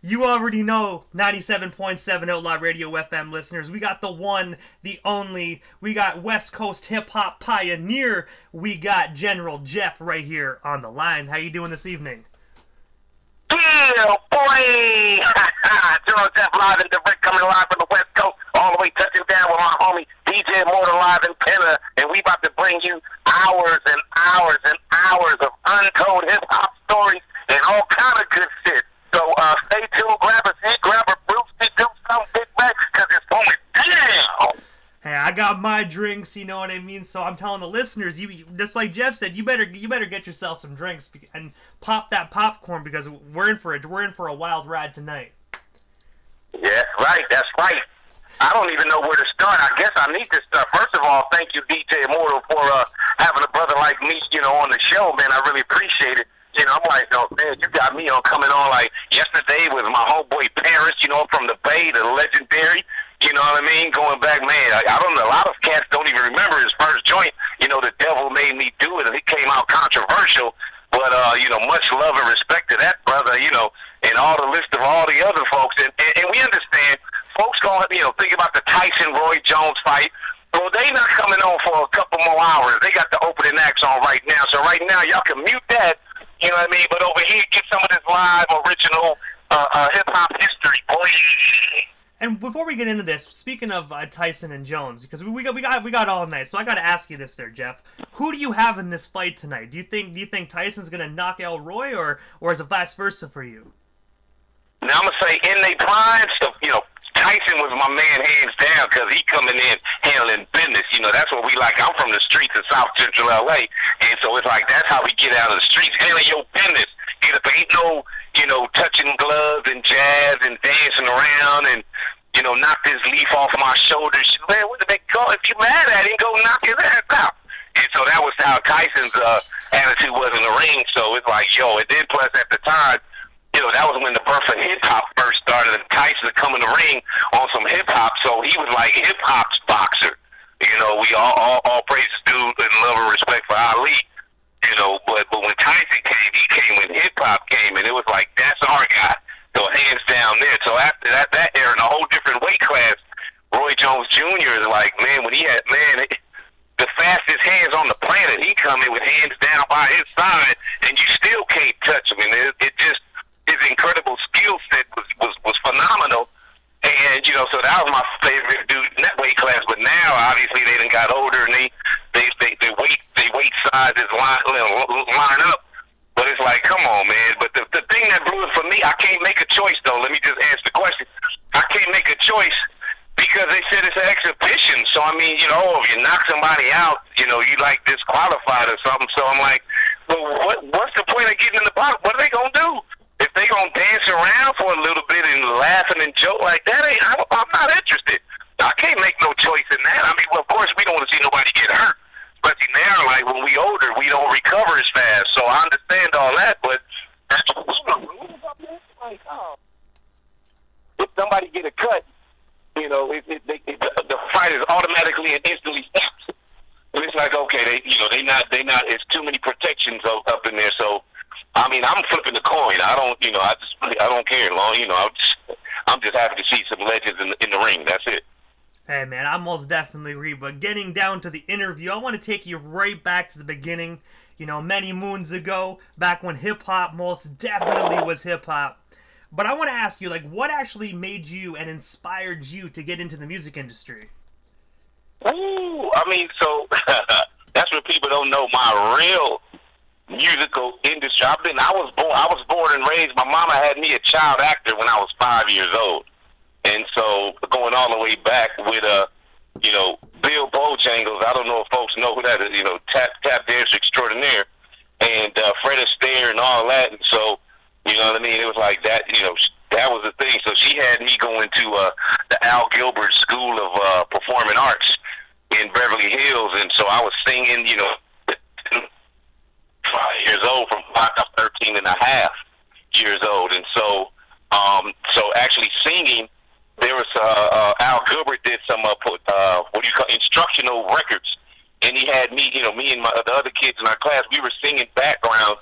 You already know 97.7 Outlaw Radio FM listeners. We got the one, the only. We got West Coast hip hop pioneer. We got General Jeff right here on the line. How you doing this evening? Yeah, boy! General Jeff live and direct, coming live from the West Coast, all the way touching down with my homie DJ Mortal live in Penna, and we about to bring you hours and hours and hours of untold hip hop stories and all kind of good shit. So stay tuned, grab a seat, grab a brewski, do something big back, because it's going down. Hey, I got my drinks, you know what I mean? So I'm telling the listeners, you just like Jeff said, you better get yourself some drinks and pop that popcorn because we're in for a wild ride tonight. Yeah, right, that's right. I don't even know where to start. I guess I need to start. First of all, thank you, DJ Immortal, for having a brother like me, on the show, man. I really appreciate it. I'm like, oh, man, you got me on coming on like yesterday with my homeboy Paris, from the Bay, the legendary. You know what I mean? Going back, man, I don't know. A lot of cats don't even remember his first joint. The devil made me do it, and it came out controversial. But, much love and respect to that brother, and all the list of all the other folks. And we understand folks going, think about the Tyson-Roy Jones fight. Well, they not coming on for a couple more hours. They got the opening acts on right now. So right now, y'all can mute that, you know what I mean? But over here, get some of this live, original hip-hop history, boy. And before we get into this, speaking of Tyson and Jones, because we got all night, so I got to ask you this, there, Jeff. Who do you have in this fight tonight? Do you think Tyson's gonna knock out Roy, or is it vice versa for you? Now I'm gonna say in they primes, Tyson was my man hands down because he coming in handling business. That's what we like. I'm from the streets of South Central LA, and so it's like that's how we get out of the streets, handling your business. Ain't no touching gloves and jazz and dancing around and knock this leaf off my shoulders. Man, what did they go? If you mad at him, go knock his ass out. And so that was how Tyson's attitude was in the ring. So it's like, and then plus at the time, that was when the birth of hip-hop first started, and Tyson would come in the ring on some hip-hop, so he was like hip-hop's boxer. We all praise due and love and respect for Ali, but when Tyson came, he came when hip-hop came, and it was like, that's our guy. So hands down there. So after that era, in a whole different weight class, Roy Jones Jr. is like, man, when he had, the fastest hands on the planet, he come in with hands down by his side, and you still can't touch him. And it just, his incredible skill set was phenomenal. And, so that was my favorite dude in that weight class. But now, obviously, they done got older, and they weight sizes line up. But it's like, come on, man. But the thing that blew it for me, I can't make a choice, though. Let me just answer the question. I can't make a choice because they said it's an exhibition. So, I mean, if you knock somebody out, you like disqualified or something. So I'm like, well, what's the point of getting in the box? What are they going to do? If they going to dance around for a little bit and laughing and joke like that, I'm not interested. I can't make no choice in that. I mean, well, of course, we don't want to see nobody get hurt. Especially now, like when we older, we don't recover as fast. So I understand all that, but if somebody get a cut, the fight is automatically and instantly stopped. And it's like, okay, they not. It's too many protections up in there. So, I mean, I'm flipping the coin. I don't care. I'm just happy to see some legends in the ring. That's it. Hey, man, I most definitely agree. But getting down to the interview, I want to take you right back to the beginning. Many moons ago, back when hip-hop most definitely was hip-hop. But I want to ask you, what actually made you and inspired you to get into the music industry? Ooh, I mean, so that's what people don't know. My real musical industry. I was born and raised. My mama had me a child actor when I was 5 years old. And so, going all the way back with, Bill Bojangles, I don't know if folks know who that is, tap dance extraordinaire, and Fred Astaire and all that. And so, you know what I mean? It was like that, that was the thing. So she had me going to the Al Gilbert School of Performing Arts in Beverly Hills. And so I was singing, 5 years old from 13 and a half years old. And so, actually singing, there was Al Gilbert did some instructional records, and he had me, me and the other kids in our class. We were singing backgrounds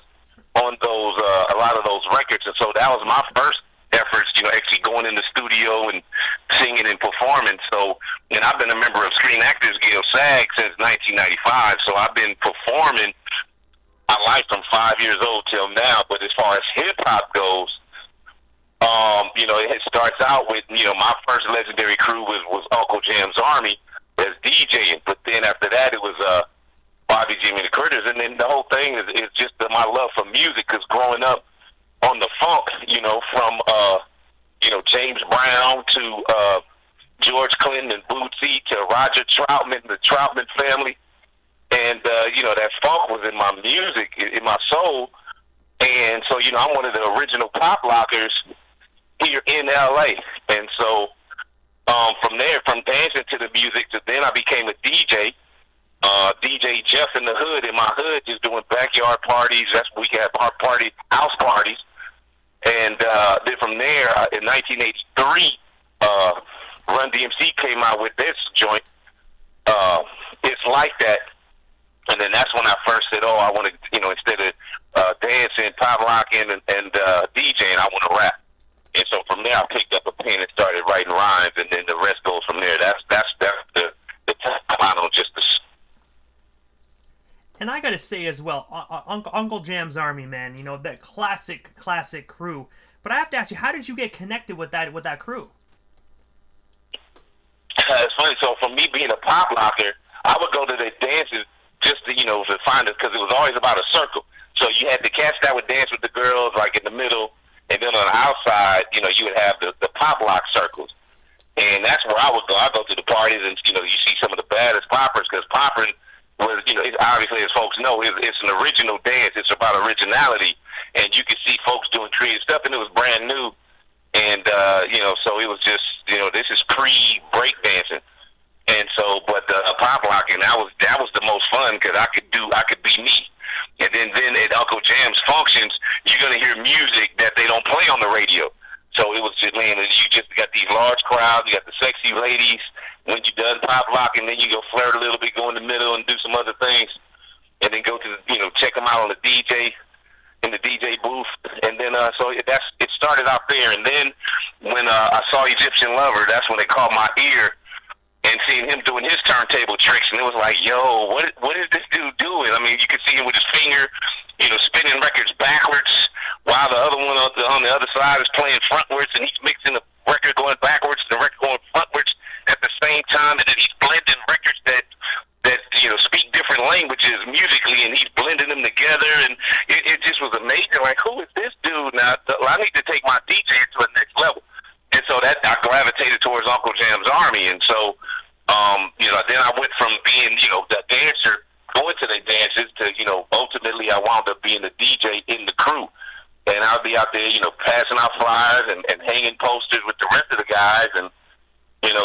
on those a lot of those records, and so that was my first efforts, actually going in the studio and singing and performing. So, and I've been a member of Screen Actors Guild SAG since 1995, so I've been performing my life from 5 years old till now. But as far as hip-hop goes, it starts out with, my first legendary crew was Uncle Jamm's Army as DJing, but then after that it was Bobby, Jimmy, and the Critters, and then the whole thing is just my love for music, because growing up on the funk, from James Brown to George Clinton and Bootsy to Roger Troutman, the Troutman family, and that funk was in my music, in my soul, and so I'm one of the original pop lockers here in LA, and so from there, from dancing to the music, to then I became a DJ. DJ Jeff in the hood, in my hood, just doing backyard parties. That's we could have house parties. And then from there, in 1983, Run DMC came out with this joint. It's Like That. And then that's when I first said, I want to, instead of dancing, pop locking, and DJing, I want to rap. And so from there, I picked up a pen and started writing rhymes, and then the rest goes from there. That's the timeline on just the. And I gotta say as well, Uncle Jamm's Army, man, that classic crew. But I have to ask you, how did you get connected with that crew? It's funny. So for me being a pop locker, I would go to the dances just to find it, because it was always about a circle. So you had the cats that would dance with the girls like in the middle, and then on the outside, you would have the pop lock circles. And that's where I would go. I go to the parties, and you see some of the baddest poppers, because popping was, it's obviously, as folks know, it's an original dance. It's about originality, and you could see folks doing creative stuff, and it was brand new. And so it was just, this is pre-break dancing, and so, but pop locking, that was the most fun, because I could be me. And then at Uncle Jamm's functions, you're gonna hear music that they don't play on the radio. So it was just, man, you just got these large crowds, you got the sexy ladies. When you done pop locking, then you go flirt a little bit, go in the middle and do some other things, and then go to check them out on the DJ, in the DJ booth, and then so it started out there. And then when I saw Egyptian Lover, that's when they caught my ear, and seeing him doing his turntable tricks, and it was like, yo, what is this dude doing? I mean, you could see him with his finger, spinning records backwards, while the other one on the other side is playing frontwards, and he's mixing the record going backwards and the record going frontwards at the same time, and then he's blending records that speak different languages musically, and he's blending them together, and it just was amazing. Like, who is this dude? Now, I need to take my DJ to the next level. And so that I gravitated towards Uncle Jamm's Army, and so then I went from being the dancer, going to the dances, to ultimately I wound up being the DJ in the crew, and I'll be out there passing out flyers and hanging posters with the rest of the guys, and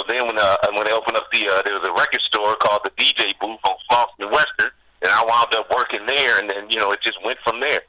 then when they opened up there was a record store called the DJ Booth on Slauson and Western, and I wound up working there, and then it just went from there.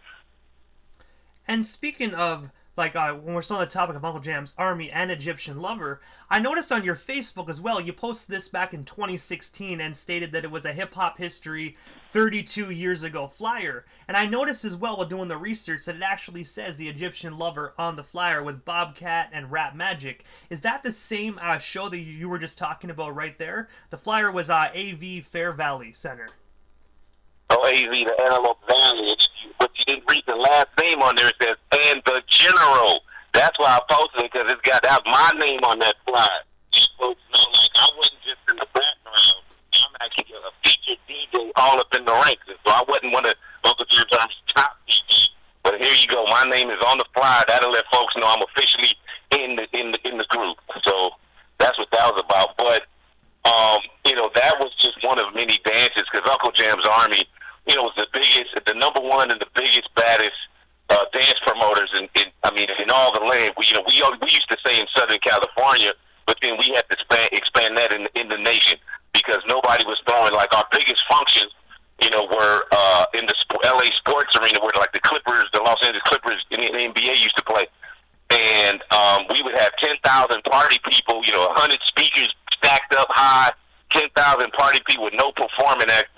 And speaking of, when we're still on the topic of Uncle Jamm's Army and Egyptian Lover, I noticed on your Facebook as well, you posted this back in 2016 and stated that it was a hip-hop history 32 years ago flyer. And I noticed as well while doing the research that it actually says the Egyptian Lover on the flyer with Bobcat and Rap Magic. Is that the same show that you were just talking about right there? The flyer was AV Fair Valley Center. Oh, AV, the Antelope Valley. But you didn't read the last name on there. It says, and the General. That's why I posted it, because it's got to have my name on that flyer. You folks know, I wasn't just in the background. I'm actually a featured DJ all up in the ranks. And so I wasn't one of Uncle Jamm's top DJs. But here you go. My name is on the flyer. That'll let folks know I'm officially in the group. So that's what that was about. But, that was just one of many dances, because Uncle Jamm's Army, was the number one and the biggest, baddest dance promoters in all the land. We used to say in Southern California, but then we had to expand that in the nation, because nobody was throwing, our biggest functions, were in the LA sports arena, where the Clippers, the Los Angeles Clippers in the NBA used to play. And we would have 10,000 party people, 100 speakers stacked up high, 10,000 party people with no performing act,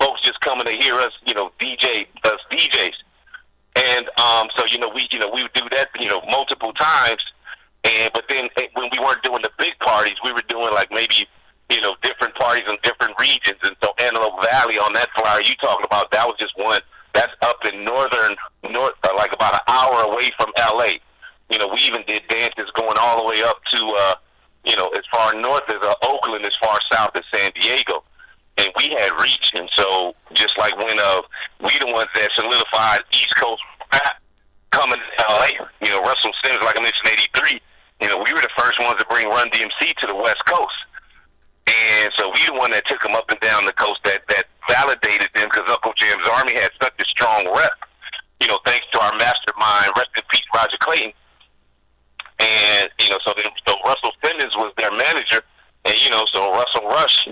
folks just coming to hear us, DJs. And so we would do that multiple times. And but then when we weren't doing the big parties, we were doing like maybe different parties in different regions. And so Antelope Valley on that flyer you talking about, that was just one that's up in north, like about an hour away from LA. We even did dances going all the way up to as far north as Oakland, as far south as San Diego. And we had reach, and so just like when we the ones that solidified East Coast rap coming to LA, Russell Simmons, like I mentioned, '83. We were the first ones to bring Run DMC to the West Coast, and so we the one that took them up and down the coast. That validated them because Uncle Jamm's Army had such a strong rep. Thanks to our mastermind, rest in peace, Roger Clayton. And so Russell Simmons was their manager, and so Russell Rush.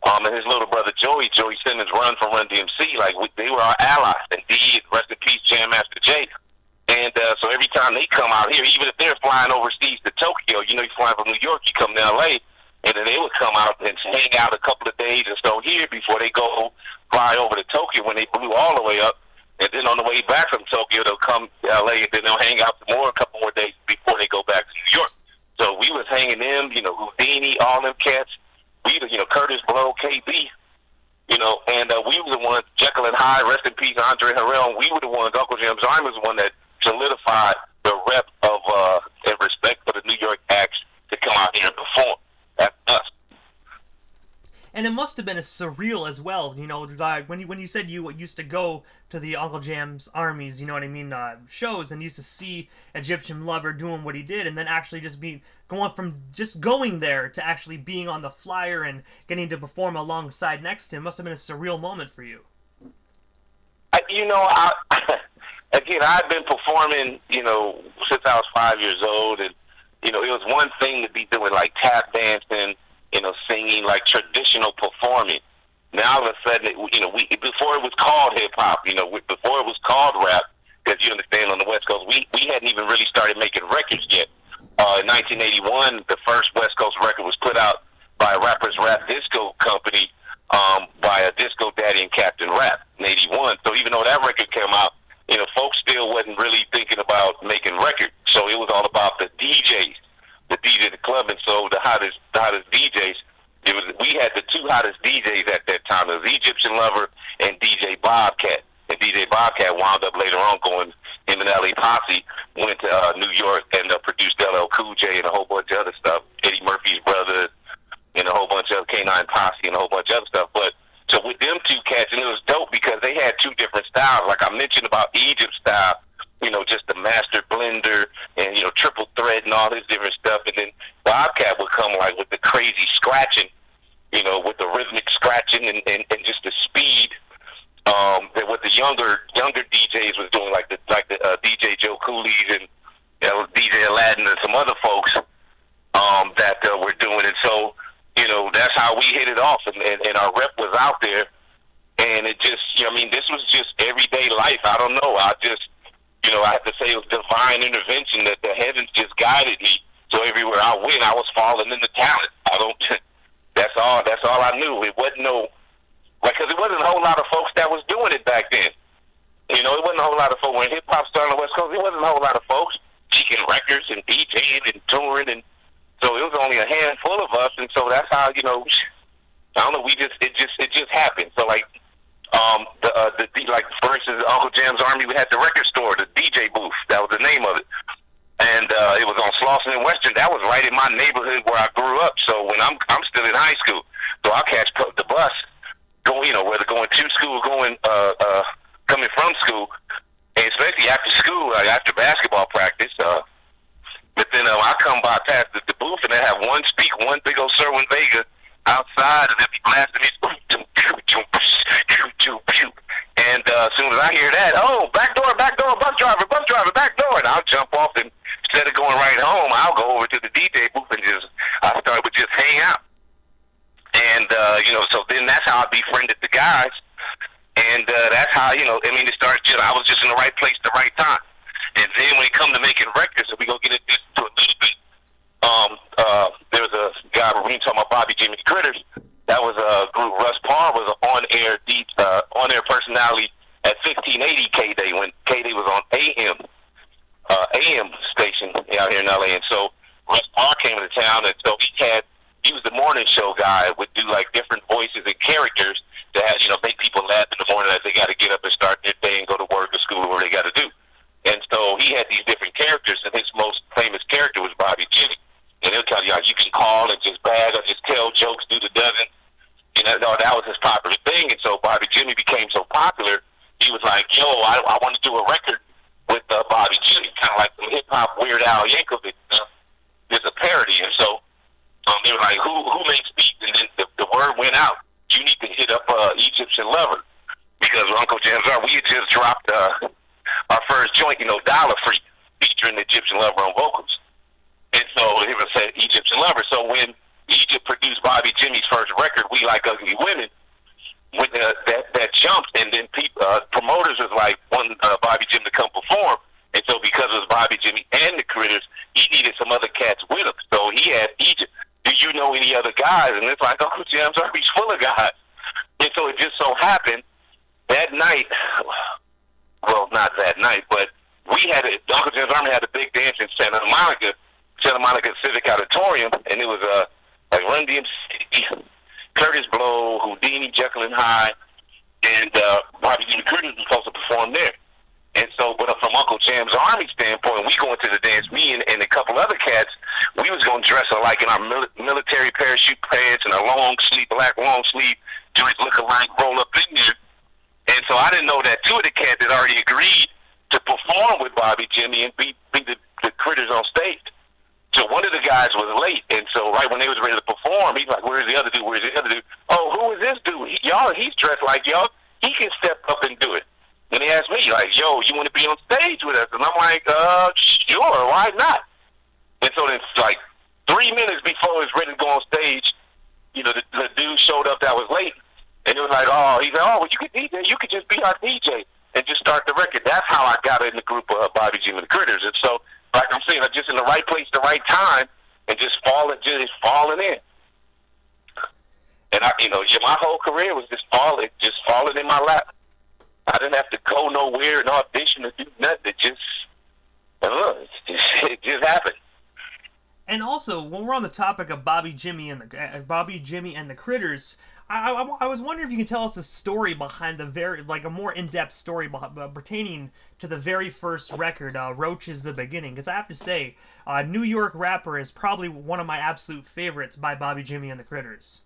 And his little brother Joey Simmons run from Run DMC. Like they were our allies. And D, rest in peace, Jamm Master Jay. And so every time they come out here, even if they're flying overseas to Tokyo, you're flying from New York, you come to LA, and then they would come out and hang out a couple of days or so here before they go fly over to Tokyo when they blew all the way up. And then on the way back from Tokyo, they'll come to LA, and then they'll hang out some more, a couple more days before they go back to New York. So we was hanging them, Houdini, all them cats. We, Curtis Blow, KB, and we were the ones, Jekyll and Hyde, rest in peace, Andre Harrell. We were the ones, Uncle Jamm's Army was the one that solidified the rep of and respect for the New York acts to come out here and perform. That's us. And it must have been a surreal as well, like when you said you used to go to the Uncle Jamm's Armies, shows, and used to see Egyptian Lover doing what he did, and then actually going from just going there to actually being on the flyer and getting to perform alongside next to him. Must have been a surreal moment for you. Again, I've been performing, since I was 5 years old, and it was one thing to be doing like tap dancing, singing, like traditional performing. Now all of a sudden, before it was called hip hop, before it was called rap, because you understand on the West Coast, we hadn't even really started making records yet. In 1981, the first West Coast record was put out by Rappers Rap Disco Company by a Disco Daddy and Captain Rap in '81. So even though that record came out, folks still wasn't really thinking about making records. So it was all about the DJs, the club, and so the hottest DJs. We had the two hottest DJs at that time. It was Egyptian Lover and DJ Bobcat. And DJ Bobcat wound up later on going, him and LA Posse went to New York and produced LL Cool J and a whole bunch of other stuff. Eddie Murphy's brother and a whole bunch of K9 Posse and a whole bunch of other stuff. But so with them two cats, and it was dope because they had two different styles. Like I mentioned about Egypt style, just the master blender and, triple thread and all this different stuff. And then Bobcat would come like with the crazy scratching, with the rhythmic scratching and just the speed. That what the younger DJs was doing, like the DJ Joe Coolies and DJ Aladdin and some other folks that were doing it. So that's how we hit it off, and our rep was out there, and it just this was just everyday life. I don't know. I have to say it was divine intervention that the heavens just guided me. So everywhere I went, I was falling into talent. That's all I knew. It wasn't because it wasn't a whole lot of folks that was doing it back then. It wasn't a whole lot of folks. When hip-hop started on the West Coast, it wasn't a whole lot of folks making records and DJing and touring. And so it was only a handful of us. And so that's how, I don't know, it just happened. So, like, like, for instance, Uncle Jamm's Army, we had the record store, the DJ booth. That was the name of it. And it was on Slauson and Western. That was right in my neighborhood where I grew up. So when I'm still in high school. So I'll catch the bus, whether going to school or coming from school, and especially after school, like after basketball practice. But then I come by past the booth, and they have one big old Sherwin Vega outside, and they'll be blasting me. And as soon as I hear that, back door, bus driver, back door, and I'll jump off, and instead of going right home, I'll go over to the DJ booth and I start with just hang out. And, so then that's how I befriended the guys. And that's how, it started, I was just in the right place at the right time. And then when it come to making records, and we go get into a little bit, there was a guy, we talking about Bobby Jimmy Critters. That was a group. Russ Parr was an on-air personality at 1580 K-Day when K-Day was on AM station out here in LA. And so Russ Parr came into town, and so he was the morning show guy, would do like different voices and characters to have, make people laugh in the morning as they got to get up and start their day and go to work or school or whatever they got to do. And so he had these different characters, and his most famous character was Bobby Jimmy. And he'll tell you, you can call and just bag or just tell jokes, do the dozen. That was his popular thing. And so Bobby Jimmy became so popular, he was like, yo, I want to do a record with Bobby Jimmy, kind of like some hip-hop Weird Al Yankovic stuff. There's a parody. And so they were like, who makes beats? And then the word went out. You need to hit up Egyptian Lover. Because Uncle Jamm's we had just dropped our first joint, Dollar Freak, featuring Egyptian Lover on vocals. And so it was said Egyptian Lover. So when Egypt produced Bobby Jimmy's first record, We Like Ugly Women, when that jumped, and then promoters was like, want Bobby Jimmy to come perform. And so because it was Bobby Jimmy and the Critters, he needed some other cats with him. So he had Egypt. Do you know any other guys? And it's like, Uncle Jamm's he's full of guys. And so it just so happened that night, well, not that night, but Uncle Jamm's Army had a big dance in Santa Monica Civic Auditorium, and it was like Run DMC, Curtis Blow, Houdini, Jekyll and Hyde, and Bobby Jimmy Critters was supposed to perform there. And so, but from Uncle Jamm's Army standpoint, we go into the dance, me and a couple other cats, we was going to dress like in our military parachute pants and our black long sleeve joints looking like roll up in there. And so I didn't know that two of the cats had already agreed to perform with Bobby Jimmy and be the Critters on stage. So one of the guys was late, and so right when they was ready to perform, he's like, where's the other dude? Where's the other dude? Oh, who is this dude? He's dressed like y'all. He can step up and do it. And he asked me, like, yo, you want to be on stage with us? And I'm like, sure, why not? And so then, like, 3 minutes before it was ready to go on stage, the dude showed up that was late. And it was like, he said, well, you could DJ. You could just be our DJ and just start the record. That's how I got in the group of Bobby Jimmy and the Critters. And so, like I'm saying, I'm just in the right place, the right time, and just falling in. And my whole career was just falling in my lap. I didn't have to go nowhere and audition or do nothing. It just happened. And also, when we're on the topic of Bobby Jimmy and the Critters, I was wondering if you can tell us a story behind a more in-depth story pertaining to the very first record, Roach is the Beginning. Because I have to say, New York Rapper is probably one of my absolute favorites by Bobby Jimmy and the Critters.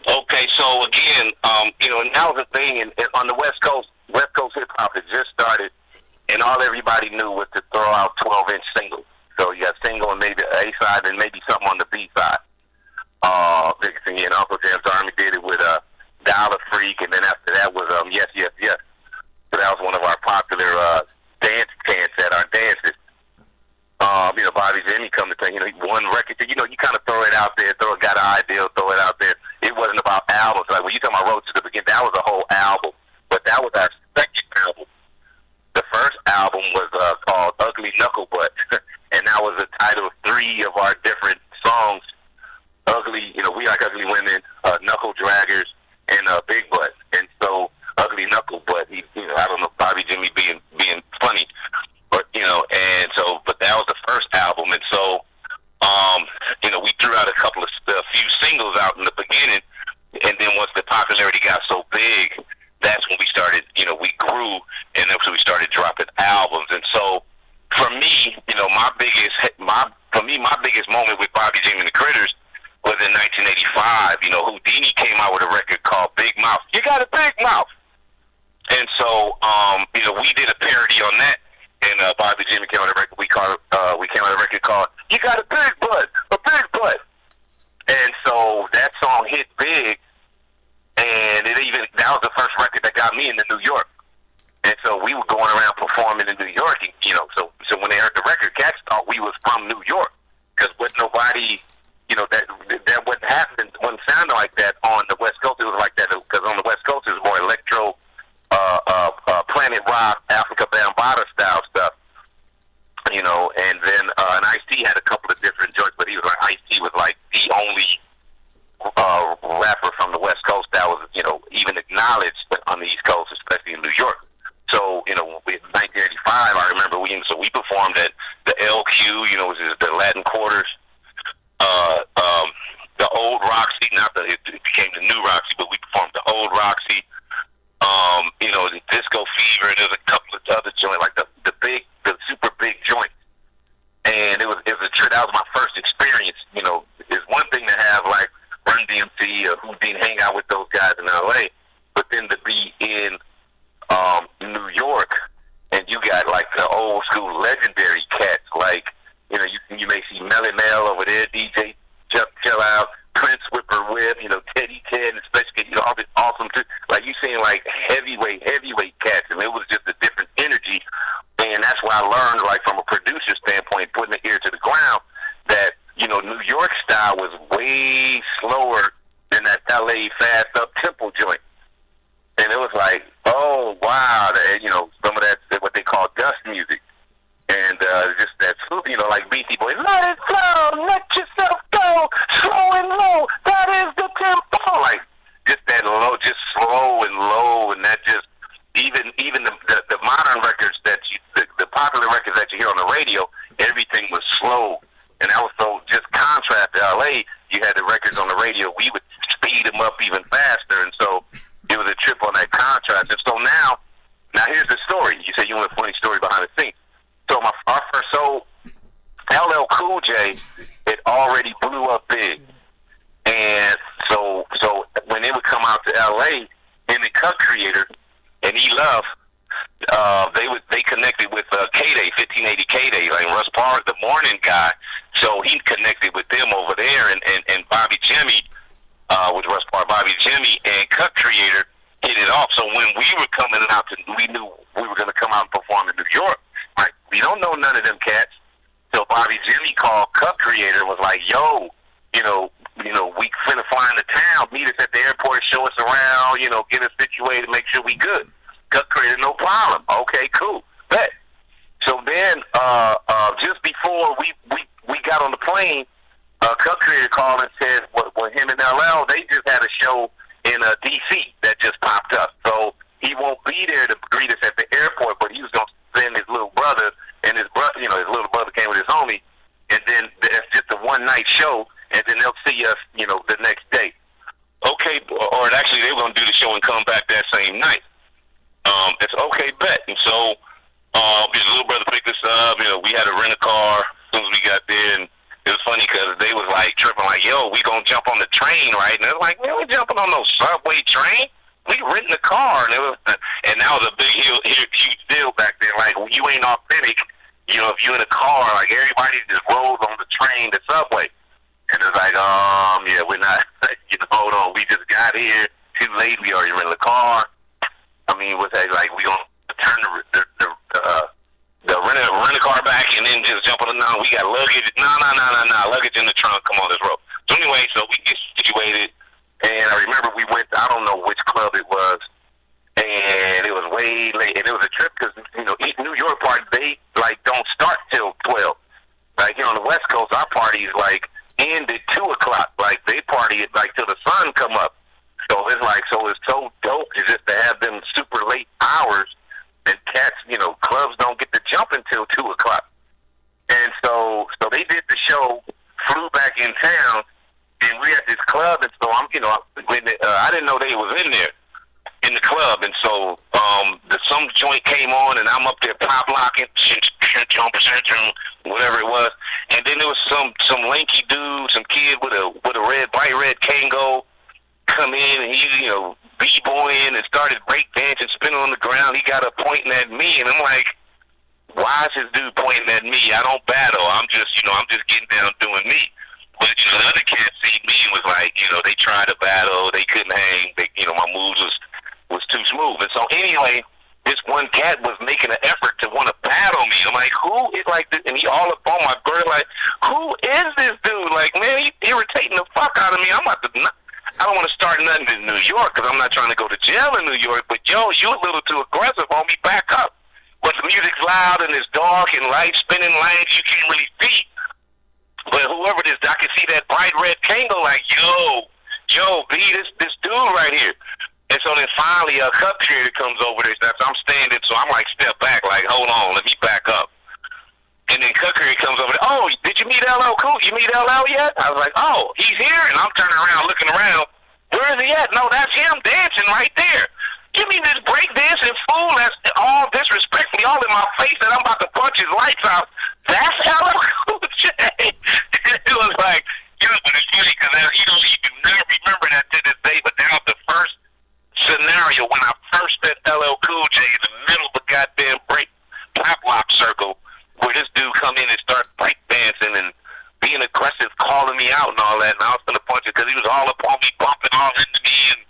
Okay, so again, now the thing on the West Coast hip hop had just started, and all everybody knew was to throw out 12-inch singles. So you got single and maybe A side and maybe something on the B side. Biggest thing, and Uncle Jamm's Army did it with Dollar Freak, and then after that was Yes, Yes, Yes. So that was one of our popular dance chants at our dances. Bobby Jimmy come to tell one record, you kind of throw it out there, got an idea, throw it out there. It wasn't about albums. Like when you talking about Road to the Beginning, that was a whole album. But that was our second album. The first album was called Ugly Knuckle Butt, and that was the title of 3 of our different songs. Ugly, We Like Ugly Women, Knuckle Draggers, and Big Butt. And so Ugly Knuckle Butt, I don't know, Bobby Jimmy being funny. But, but that was the first album. And so, we threw out a few singles out in the beginning. And then once the popularity got so big, that's when we started, we grew, and that's when we started dropping albums. And so, for me, my biggest moment with Bobby Jimmy and the Critters was in 1985. Houdini came out with a record called Big Mouth. You got a big mouth. And so, we did a parody on that. And Bobby Jimmy came on a record. We came on a record called "You Got a Big Butt, a Big Butt," and so that song hit big. And that was the first record that got me into New York. And so we were going around performing in New York. And, so when they heard the record, cats thought we was from New York because nobody, that wouldn't happen, wouldn't sound like that on the West Coast. It was like that because on the West Coast it was more electro. Planet Rock, Africa Bambaataa style stuff, and then and Ice-T had a couple of different joints, but Ice-T was like the only rapper from the West Coast that was, even acknowledged on the East Coast, especially in New York. So, in 1985, I remember we performed at the LQ, which is the Latin Quarters, the old Roxy, it became the new Roxy, but we performed the old Roxy, the Disco Fever, and there's a couple of other joints, like the super big joints. And it was a trip. That was my first experience. It's one thing to have like Run DMC or Houdini hang out with those guys in LA, but then to be in New York and you got like the old school legendary cats, like you may see Melly Mel over there, DJ Chill Out, Prince Whipper Whip, Teddy Ted, especially all this awesome too. Like you seen like heavyweight cats, and it was just a different energy. And that's why I learned, like from a producer standpoint, putting the ear to the ground, that New York style was way slower than that LA fast up tempo joint. And it was like, oh wow, some of that what they call dust music, and just that like Beastie Boys, let it flow, let yourself go, slow and low, that is the tempo. Like just that low, just slow and low, and that just even the modern records the popular records that you hear on the radio, everything was slow, and that was so just contrast to LA. You had the records on the radio, we would speed them up even faster, and so it was a trip on that contrast. And so now here's the story. You said you want a funny story behind the scenes. So LL Cool J had already blew up big, and so when they would come out to LA, in the Cut Creator and E Love, they connected with K-Day, 1580 K-Day, like Russ Park, the morning guy. So he connected with them over there, and Bobby Jimmy, with Russ Park, Bobby Jimmy, and Cut Creator hit it off. So when we were coming out, we knew we were going to come out and perform in New York. Like, we don't know none of them cats. So Bobby Jimmy called Cut Creator and was like, yo, we finna fly into town, meet us at the airport, show us around, get us situated, make sure we good. Cut Creator, no problem. Okay, cool. Bet. So then, just before we got on the plane, Cut Creator called and said, when him and LL, they just had a show in D.C. that just popped up. So he won't be there to greet us at the airport, but he was going to send his little brother, and his little brother came with his homie, and then it's just a one-night show, and then they'll see us, the next day. Okay, or actually they were going to do the show and come back that same night. It's okay, bet. And so his little brother picked us up. We had to rent a car as soon as we got there, and it was funny because they was like tripping, like, yo, we gonna jump on the train, right? And it was like, man, we jumping on no subway train. We renting a car, and that was a big huge deal back then. Like, you ain't authentic, if you're in a car, like everybody just rolls on the train, the subway, and it's like, yeah, we're not, hold on, we just got here too late. We already rented a car. I mean, what's that like? We gonna turn the rent a car back and then just jump on the we got luggage. No, luggage in the trunk. Come on, let's roll. So anyway, so we get situated, and I remember we went, I don't know which club it was, and it was way late, and it was a trip because, New York party, they, like, don't start till 12. Like, on the West Coast, our parties, like, end at 2 o'clock. Like, they party at, like, till the sun come up. So it's so dope just to have them super late hours, and cats, clubs don't get to jump until 2 o'clock. And so they did the show, flew back in town, and we at this club, and so I didn't know they was in there in the club, and so some joint came on, and I'm up there pop locking, whatever it was, and then there was some lanky dude, some kid with a bright red Kango come in, and he b-boying and started break dancing, spinning on the ground. He got up pointing at me, and I'm like, why is this dude pointing at me? I don't battle. I'm just getting down doing me. But the other cat see me and was like, they tried to battle, they couldn't hang. My moves was too smooth. And so anyway, this one cat was making an effort to want to battle me. I'm like, who is like this? And he all up on my bird, like, who is this dude? Like, man, he's irritating the fuck out of me. I don't want to start nothing in New York because I'm not trying to go to jail in New York. But yo, you a little too aggressive on me. Back up. But the music's loud and it's dark and lights spinning lanes. You can't really see. But whoever this, I can see that bright red Kango like, yo, B, this dude right here. And so then finally a cut creator comes over there. I'm standing, so I'm like step back, like hold on, let me back up. And then cut creator comes over there. Oh, did you meet LL Cool? You meet LL yet? I was like, oh, he's here. And I'm turning around, looking around. Where is he at? No, that's him dancing right there. Give me this break dancing fool that's all disrespectfully all in my face that I'm about to punch his lights out. That's LL Cool J. It was like, you know, but it's funny because you know, you do not remember that to this day, but that was the first scenario when I first met LL Cool J in the middle of a goddamn break pop lock circle where this dude come in and start break dancing and being aggressive, calling me out and all that, and I was gonna punch it because he was all up on me, bumping all into me, and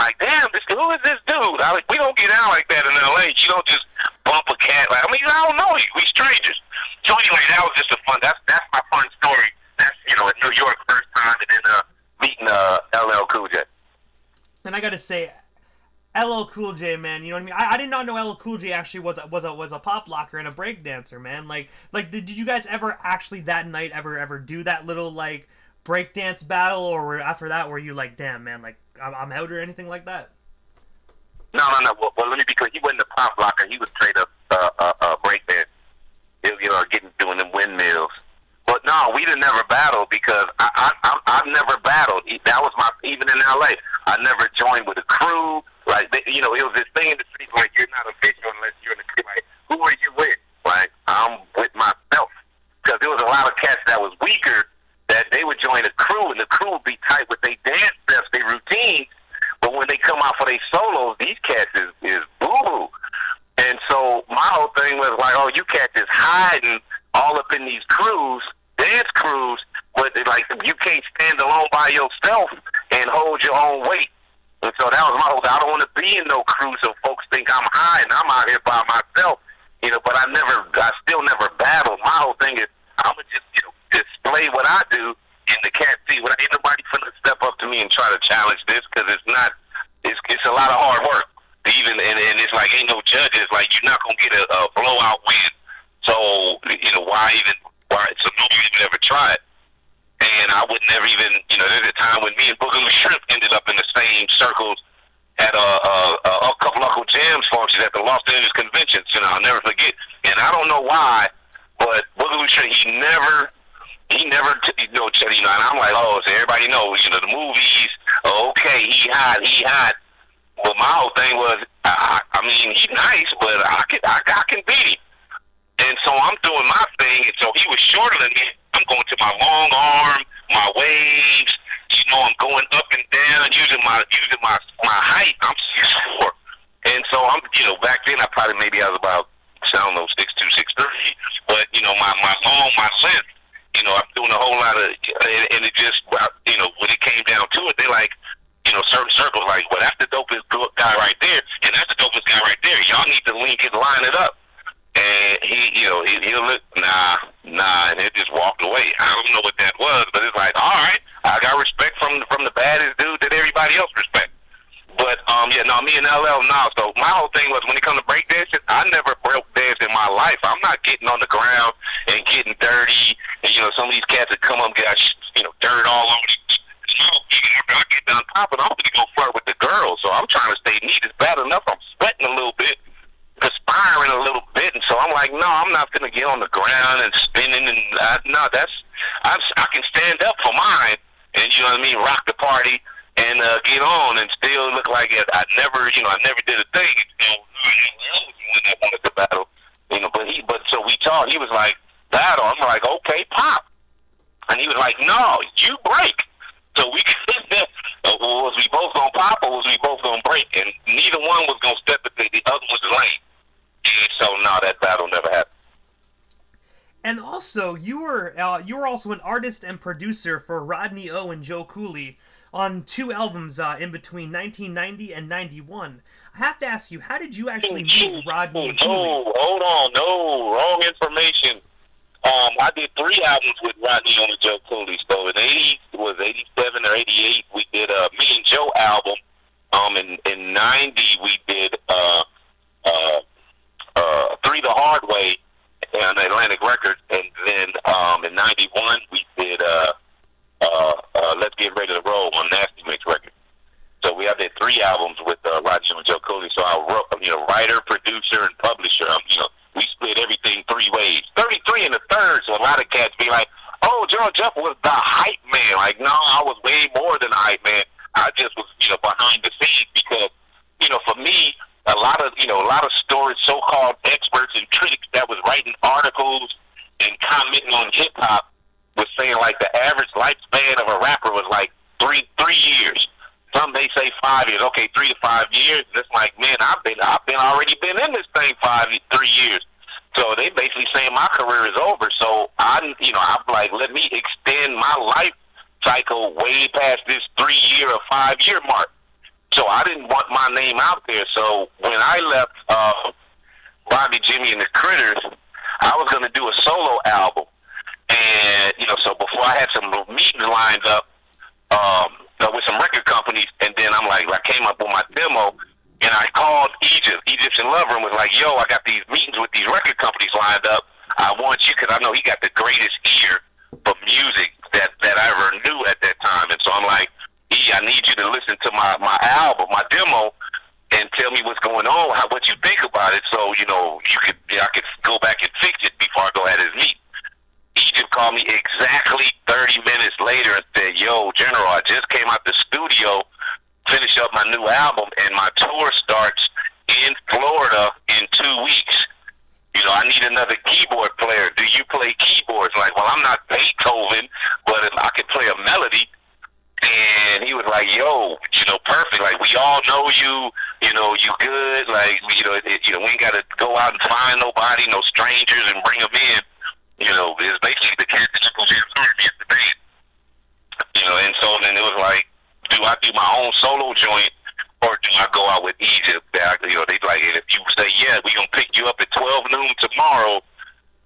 like, damn, who is this dude? I like, we don't get out like that in LA. You don't just bump a cat. Like, I mean, I don't know you. We strangers. So anyway, that was just a fun. That's my fun story. That's, you know, in New York, first time, and then meeting LL Cool J. And I gotta say, LL Cool J, man, you know what I mean? I did not know LL Cool J actually was a pop locker and a break dancer, man. Like did you guys ever actually that night ever do that little like break dance battle, or after that were you like, damn, man, like I'm out or anything like that? No. Well, let me be clear. He wasn't a pop locker. He was straight up break dance. You know, doing them windmills. But no, we didn't never battle because I've never battled. That was even in LA. I never joined with a crew. Like, you know, it was this thing in the street like you're not official unless you're in the crew. Like, who are you with? Like, I'm with myself. Because there was a lot of cats that was weaker that they would join a crew and the crew would be tight with their dance steps, their routines. But when they come out for their solos, these cats is boo-boo. And so my whole thing was like, oh, you cats is hiding all up in these crews, dance crews, but like you can't stand alone by yourself and hold your own weight. And so that was my whole thing. I don't want to be in no crew so folks think I'm high and I'm out here by myself. You know, but I still never battled. My whole thing is I'm going to just, you know, display what I do and the cats see what ain't nobody finna step up to me and try to challenge this because it's a lot of hard work. Even and it's like ain't no judges. Like you're not gonna get a blowout win. So you know why? So nobody would ever try it. And I would never even. You know, there's a time when me and Boogaloo Shrimp ended up in the same circles at a couple local Jamm functions at the Los Angeles conventions. You know, I'll never forget. And I don't know why, but Boogaloo Shrimp he never. You know, and I'm like, oh, so everybody knows, you know, the movies. Okay, he hot. Well, my whole thing was, I mean, he's nice, but I can beat him. And so I'm doing my thing, and so he was shorter than me. I'm going to my long arm, my waves. You know, I'm going up and down using my height. I'm 6'4", and so I'm, you know, back then I was about, I don't know, 6'2", 6'3", but you know, my length. You know, I'm doing a whole lot of, and it just, you know, when it came down to it, they like. You know, certain circles like, well, that's the dopest guy right there, and that's the dopest guy right there. Y'all need to line it up. And he'll look, nah, and he just walked away. I don't know what that was, but it's like, all right, I got respect from the baddest dude that everybody else respect. But me and LL, So my whole thing was when it comes to breakdancing, I never broke dance in my life. I'm not getting on the ground and getting dirty. And you know, some of these cats that come up and got dirt all over the. After I get done popping, I'm going to go flirt with the girls. So I'm trying to stay neat. It's bad enough I'm sweating a little bit, perspiring a little bit. And so I'm like, no, I'm not going to get on the ground and spinning. And I can stand up for mine and, you know what I mean, rock the party and get on and still look like I never did a thing. You know, when I wanted to battle, you know, but so we talked. He was like, battle. I'm like, okay, pop. And he was like, no, you break. So we was we both gonna pop or was we both gonna break? And neither one was gonna step into the other one's lane. And so no, that battle never happened. And also, you were also an artist and producer for Rodney O and Joe Cooley on 2 albums in between 1990 and 91. I have to ask you, how did you actually meet Rodney and Cooley? No, hold on, no, wrong information. I did 3 albums with Rodney O and Joe Cooley. So in 87 or 88, we did Me and Joe album. In 90, we did 3 the Hard Way on Atlantic Records, and then in 91 we did Let's Get Ready to Roll on Nasty Mix Records. So we did 3 albums with Rodney and Joe Cooley. So I wrote, writer, producer, and publisher. We split everything 3 ways. 33 in the third. So a lot of cats be like, "Oh, George Jeff was the hype man." Like, no, I was way more than the hype man. I just was, behind the scenes because, for me, a lot of stories, so-called experts and critics that was writing articles and commenting on hip hop was saying like the average lifespan of a rapper was like 3 years. Some may say 5 years. Okay, 3 to 5 years. And it's like, man, I've already been in this thing 3 years. So they basically saying my career is over. So I'm like, let me extend my life cycle way past this 3-year or 5-year mark. So I didn't want my name out there. So when I left Bobby, Jimmy, and the Critters, I was going to do a solo album. And, so before I had some meetings lined up with some record companies, and then I came up with my demo, and I called Egyptian Lover, and was like, "Yo, I got these meetings with these record companies lined up. I want you," because I know he got the greatest ear for music that I ever knew at that time. And so I'm like, I need you to listen to my album, my demo, and tell me what's going on, what you think about it, so I could go back and fix it before I go at his meet. Egypt called me exactly 30 minutes later and said, "Yo, General, I just came out the studio, finish up my new album, and my tour starts in Florida in 2 weeks. I need another keyboard player. Do you play keyboards?" Like, well, I'm not Beethoven, but if I could play a melody. And he was like, "Yo, perfect. Like, we all know you. You good. Like, we ain't got to go out and find nobody, no strangers, and bring them in. It's basically the Captain Uncle Jam's Army at the band. And so then it was like, do I do my own solo joint, or do I go out with Egypt? They'd like, if you say, yeah, we going to pick you up at 12 noon tomorrow,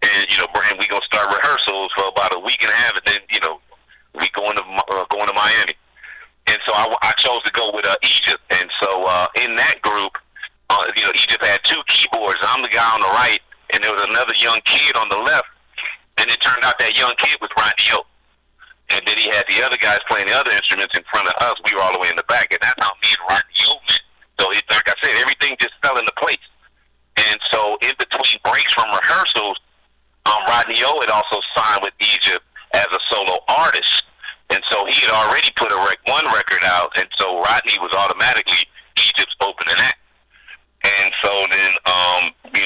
and, Brand, we going to start rehearsals for about a week and a half, and then, we going to Miami. And so I chose to go with Egypt. And so in that group, Egypt had 2 keyboards. I'm the guy on the right, and there was another young kid on the left. And it turned out that young kid was Rodney O. And then he had the other guys playing the other instruments in front of us. We were all the way in the back, and that's how me and Rodney O met. So, like I said, everything just fell into place. And so in between breaks from rehearsals, Rodney O had also signed with Egypt as a solo artist. And so he had already put one record out, and so Rodney was automatically Egypt's opening act. And so then,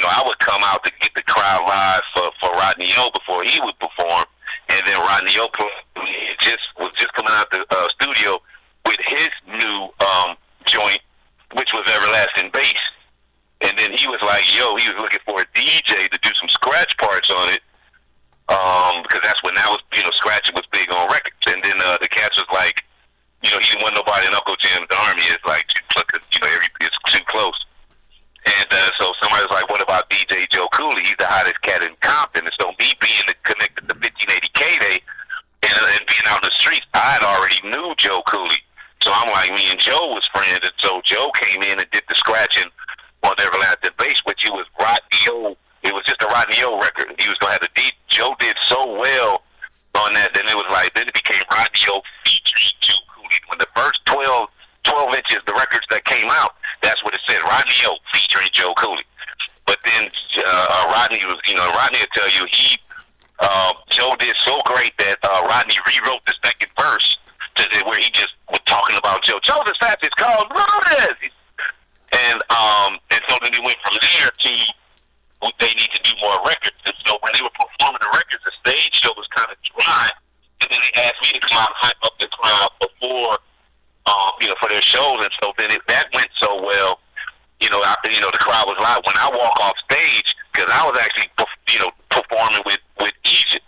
I would come out to get the crowd live for Rodney O before he would perform. And then Rodney O was just coming out the studio with his new joint, which was Everlasting Bass. And then he was like, he was looking for a DJ to do some scratch parts on it, because that's when scratching was big on records. And then the cats was like, he didn't want nobody in Uncle Jam's Army. It's like, it's too close. And so somebody was like, "What about DJ Joe Cooley? He's the hottest cat in Compton." And so me being connected to 1580K Day and being out in the streets, I had already knew Joe Cooley. So I'm like, me and Joe was friends. And so Joe came in and did the scratching on Everlasting Bass, which he was Rodney O. It was just a Rodney O record. He was going to have Joe did so well on that, then it became Rodney O featuring Joe Cooley. When the first 12 inches, the records that came out, that's what it said, Rodney O featuring Joe Cooley. But then Rodney will tell you, Joe did so great that Rodney rewrote the second verse where he just was talking about Joe. Joe's as fast as called Rodas. And so then he went from there to they need to do more records. And so when they were performing the records, the stage show was kind of dry. And then they asked me to come out and hype up the crowd before, for their shows. And so then that went so well, the crowd was loud. When I walk off stage, because I was actually, performing with Egypt.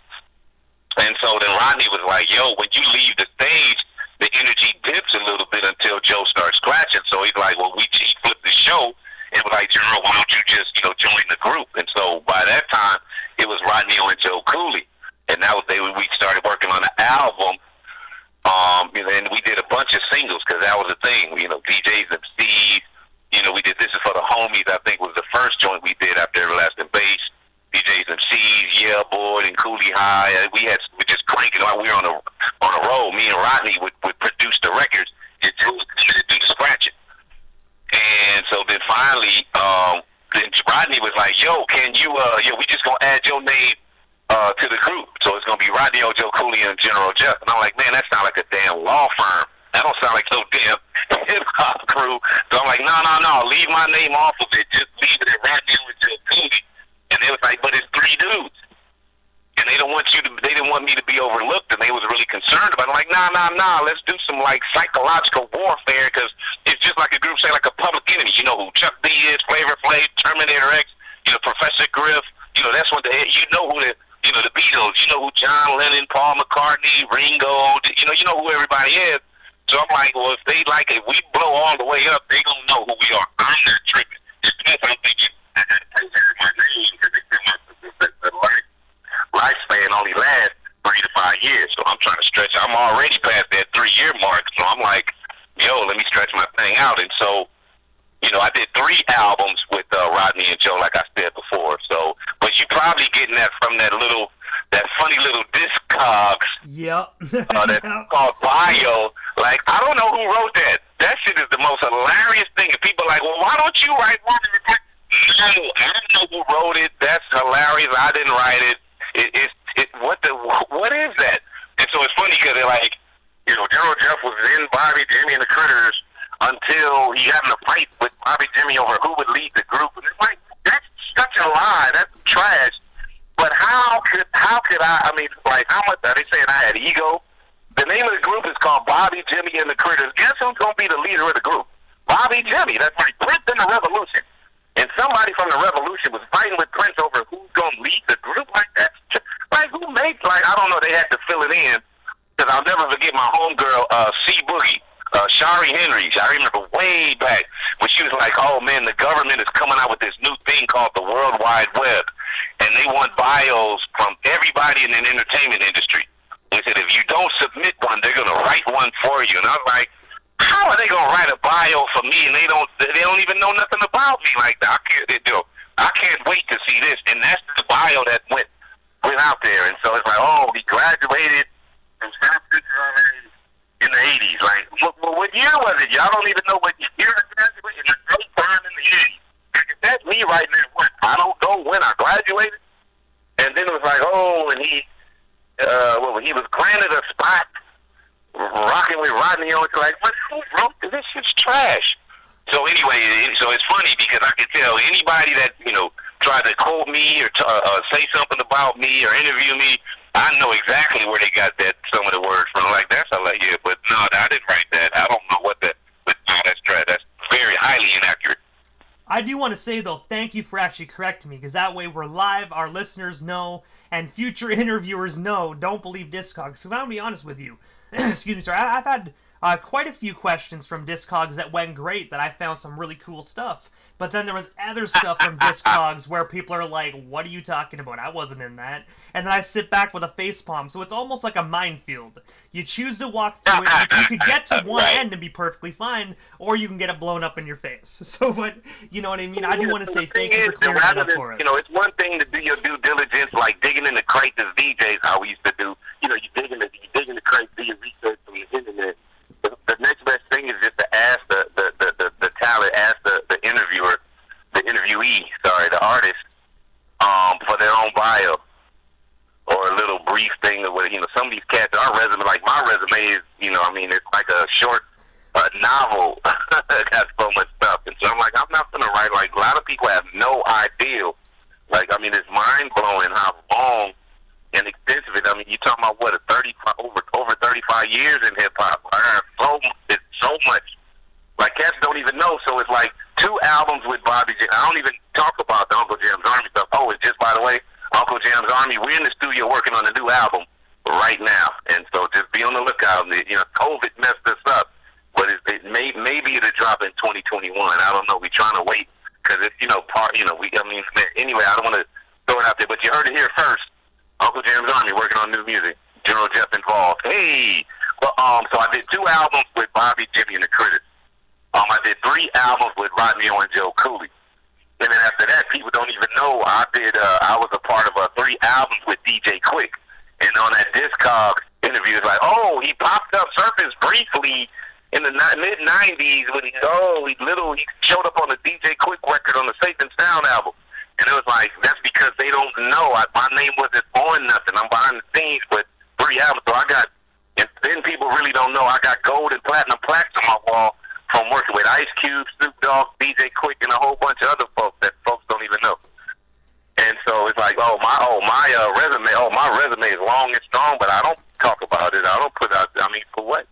And so then Rodney was like, "Yo, when you leave the stage, the energy dips a little bit until Joe starts scratching." So he's like, "Well, he flipped the show and was like, General, why don't you just, join the group?" And so by that time, it was Rodney O and Joe Cooley. And that was we started working on the album. And we did a bunch of singles because that was the thing. DJs and MCs. We did This Is For The Homies, I think was the first joint we did after Everlasting Bass. DJs and MCs, Yeah Boy, and Cooley High. We just cranking out. We were on a roll. Me and Rodney would produce the records until we committed to do the scratching. And so then finally, then Rodney was like, "Yo, can you? We just gonna add your name to the group. So it's gonna be Rodney Ojo Cooley and General Jeff." And I'm like, "Man, that sounds like a damn law firm. That don't sound like no damn hip hop crew." So I'm like, "No, leave my name off of it. Just leave it at Rodney Ojo Cooley." And they was like, "But it's three dudes." And they didn't want me to be overlooked, and they was really concerned about it. I'm like, nah, let's do some, like, psychological warfare, because it's just like a group, say, like a Public Enemy. You know who Chuck D is, Flavor Flav, Terminator X, Professor Griff, that's what you know who the Beatles, you know who John Lennon, Paul McCartney, Ringo, you know who everybody is. So I'm like, well, if they like it, we blow all the way up, they gonna know who we are. I'm not tripping. It's plus I'm thinking, I gotta take care of my name, because the lifespan only lasts 3 to 5 years. So I'm trying to stretch. I'm already past that 3-year mark. So I'm like, yo, let me stretch my thing out. And so, I did 3 albums with Rodney and Joe, like I said before. So, but you probably getting that from that funny little Discogs. Yep. That's called Bio. Like, I don't know who wrote that. That shit is the most hilarious thing. And people are like, well, why don't you write one? No, I don't know who wrote it. That's hilarious. I didn't write it. What is that? And so it's funny because they're like, General Jeff was in Bobby, Jimmy, and the Critters until he got in a fight with Bobby, Jimmy over who would lead the group. And it's like, that's such a lie. That's trash. But how could I mean, like, how much are they saying I had ego? The name of the group is called Bobby, Jimmy, and the Critters. Guess who's going to be the leader of the group? Bobby, Jimmy. That's right. Prince in the Revolution. And somebody from the Revolution was fighting with Prince over who's going to lead the group like that. Like, who made, like, I don't know, they had to fill it in. Because I'll never forget my homegirl, C. Boogie, Shari Henry. I remember way back when she was like, oh, man, the government is coming out with this new thing called the World Wide Web. And they want bios from everybody in the entertainment industry. They said, if you don't submit one, they're going to write one for you. And I was like, how are they going to write a bio for me and they don't even know nothing about me like that? I can't wait to see this. And that's the bio that went out there. And so it's like, oh, he graduated from South Central in the 80s. Like, what year was it? Y'all don't even know what year I graduated. It's no time in the 80s. If that's me right now, what? I don't know when I graduated. And then it was like, oh, and he was granted a spot rocking with Rodney on. It's like, what? Who wrote this? This shit's trash. So anyway, so it's funny because I can tell anybody that tried to quote me or say something about me or interview me, I know exactly where they got some of the words from. Like, that's yeah, but no, I didn't write that. I don't know what that. But no, that's trash. That's very highly inaccurate. I do want to say, though, thank you for actually correcting me, because that way we're live, our listeners know, and future interviewers know, don't believe Discogs. Because I'm going to be honest with you, excuse me, sir, I've had quite a few questions from Discogs that went great, that I found some really cool stuff. But then there was other stuff from Discogs where people are like, what are you talking about? I wasn't in that. And then I sit back with a facepalm. So it's almost like a minefield. You choose to walk through it. You could get to one end and be perfectly fine, or you can get it blown up in your face. So, but, you know what I mean? I do want to say thank you for clearing that up for us. It's one thing to do your due diligence, like digging in the crates as DJs, how we used to do. You dig in the crates, do your research from the internet. The next best thing is just to ask the talent, ask the interviewee, the artist, for their own bio or a little brief thing. Some of these cats, our resume, like my resume is, it's like a short novel. It got so much stuff, and so I'm like, I'm not gonna write. Like, a lot of people have no idea. Like, it's mind blowing how long and extensive it. You're talking about what, over 35 years in hip hop. It's so much. Like, cats don't even know. So it's like 2 albums with Bobby J. I don't even talk about the Uncle Jam's Army stuff. Oh, it's just, by the way, Uncle Jam's Army. We're in the studio working on a new album right now, and so just be on the lookout. COVID messed us up, but maybe it'll drop in 2021. I don't know. We're trying to wait because it's anyway, I don't want to throw it out there, but you heard it here first. Uncle Jam's Army working on new music. General Jeff involved. Hey, well, so I did 2 albums with Bobby, Jimmy, and the Critters. I did 3 albums with Rodney and Joe Cooley. And then after that, people don't even know I was a part of 3 albums with DJ Quick. And on that Discogs interview, it's like, oh, he popped up, surfaced briefly in the mid '90s when he showed up on the DJ Quick record on the Safe and Sound album, and it was like that's because they don't know my name wasn't on nothing. I'm behind the scenes, but 3 albums, so I got. And then people really don't know I got gold and platinum plaques on my wall from working with Ice Cube, Snoop Dogg, DJ Quick, and a whole bunch of other folks that folks don't even know. And so it's like, my resume is long and strong, but I don't talk about it. I don't put out. I mean, for what?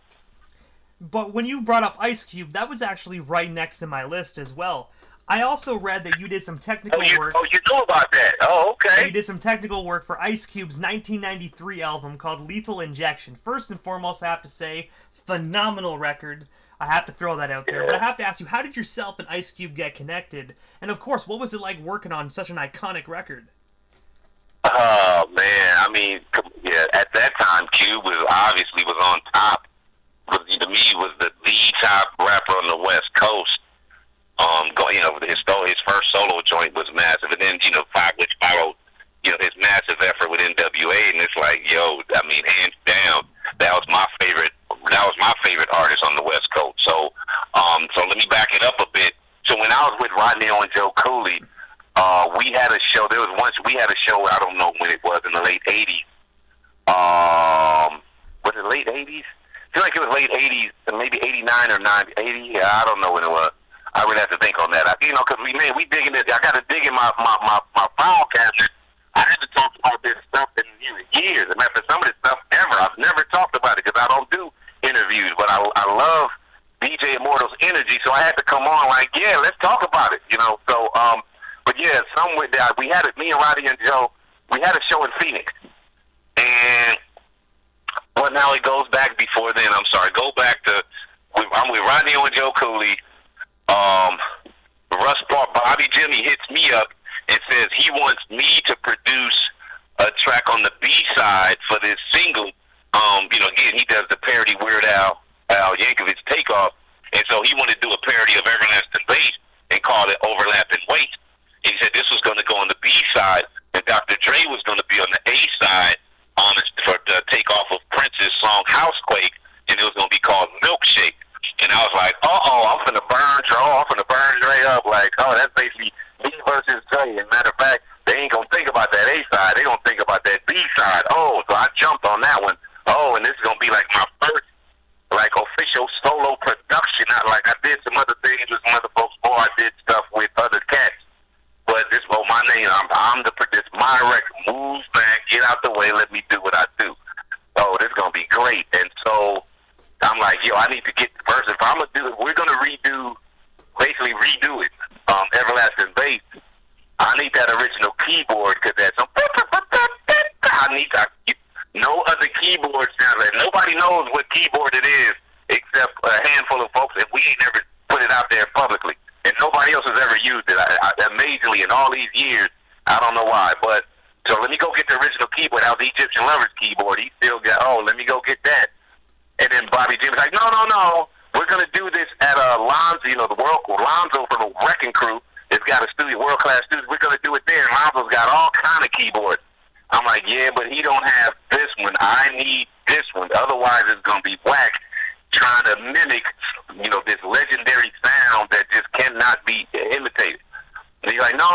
But when you brought up Ice Cube, that was actually right next to my list as well. I also read that you did some technical work. Oh, you knew about that. Oh, okay. You did some technical work for Ice Cube's 1993 album called Lethal Injection. First and foremost, I have to say, phenomenal record. I have to throw that out there. But I have to ask you, how did yourself and Ice Cube get connected? And of course, what was it like working on such an iconic record? Oh, man. I mean, yeah, at that time, Cube was on top. To me, was the top rapper on the West Coast. His first solo joint was massive, and then which followed, his massive effort with NWA, and it's like, I mean, hands down, that was my favorite artist on the West Coast. So let me back it up a bit. So when I was with Rodney and Joe Cooley, we had a show. We had a show. I don't know when it was, in the late '80s. Was it late '80s? I feel like it was late '80s, maybe '89 or '80. Yeah, I don't know when it was. I really have to think on that. Because we digging it. I got to dig in my file cabinet. I haven't talked about this stuff in years. As a matter of fact, some of this stuff ever. I've never talked about it because I don't do interviews. But I love DJ Immortal's energy, so I had to come on like, yeah, let's talk about it. So but yeah, we had it. Me and Roddy and Joe, we had a show in Phoenix, and well, now it goes back before then. I'm sorry. Go back to I'm with Rodney and Joe Cooley. Bobby Jimmy hits me up and says he wants me to produce a track on the B-side for this single. Again, he does the parody Weird Al Yankovic Takeoff, and so he wanted to do a parody of Everlasting Bass and call it Overlapping Weight. And he said this was going to go on the B-side, and Dr. Dre was going to be on the A-side for the takeoff of Prince's song Housequake, and it was going to be called Milkshake. And I was like, I'm finna burn Dre up. Like, that's basically me versus Dre. And matter of fact, they ain't gonna think about that A side. They gonna think about that B side. So I jumped on that one. And this is gonna be like my first, like, official solo production. Not like I did some other things with some other folks, or I did stuff with other cats. But this, my name, I'm the producer. My record moves back, get out the way, let me do what I do. This is gonna be great. And so I'm like, I need to get the verse. If I'm gonna do it, we're gonna redo it. Everlasting Bass. I need that original keyboard because that's some. No other keyboard sound. Like, nobody knows what keyboard it is except a handful of folks, and we ain't never put it out there publicly. And nobody else has ever used it. Amazingly, in all these years, I don't know why. But so let me go get the original keyboard. That was the Egyptian Lover's keyboard. He still got. Let me go get that. And then Bobby Jimmy's like, no. We're going to do this at Lonzo, Lonzo from the Wrecking Crew has got a studio, world-class studio. We're going to do it there. And Lonzo's got all kind of keyboards. I'm like, yeah, but he don't have this one. I need this one. Otherwise, it's going to be whack trying to mimic, this legendary sound that just cannot be imitated. And he's like, no,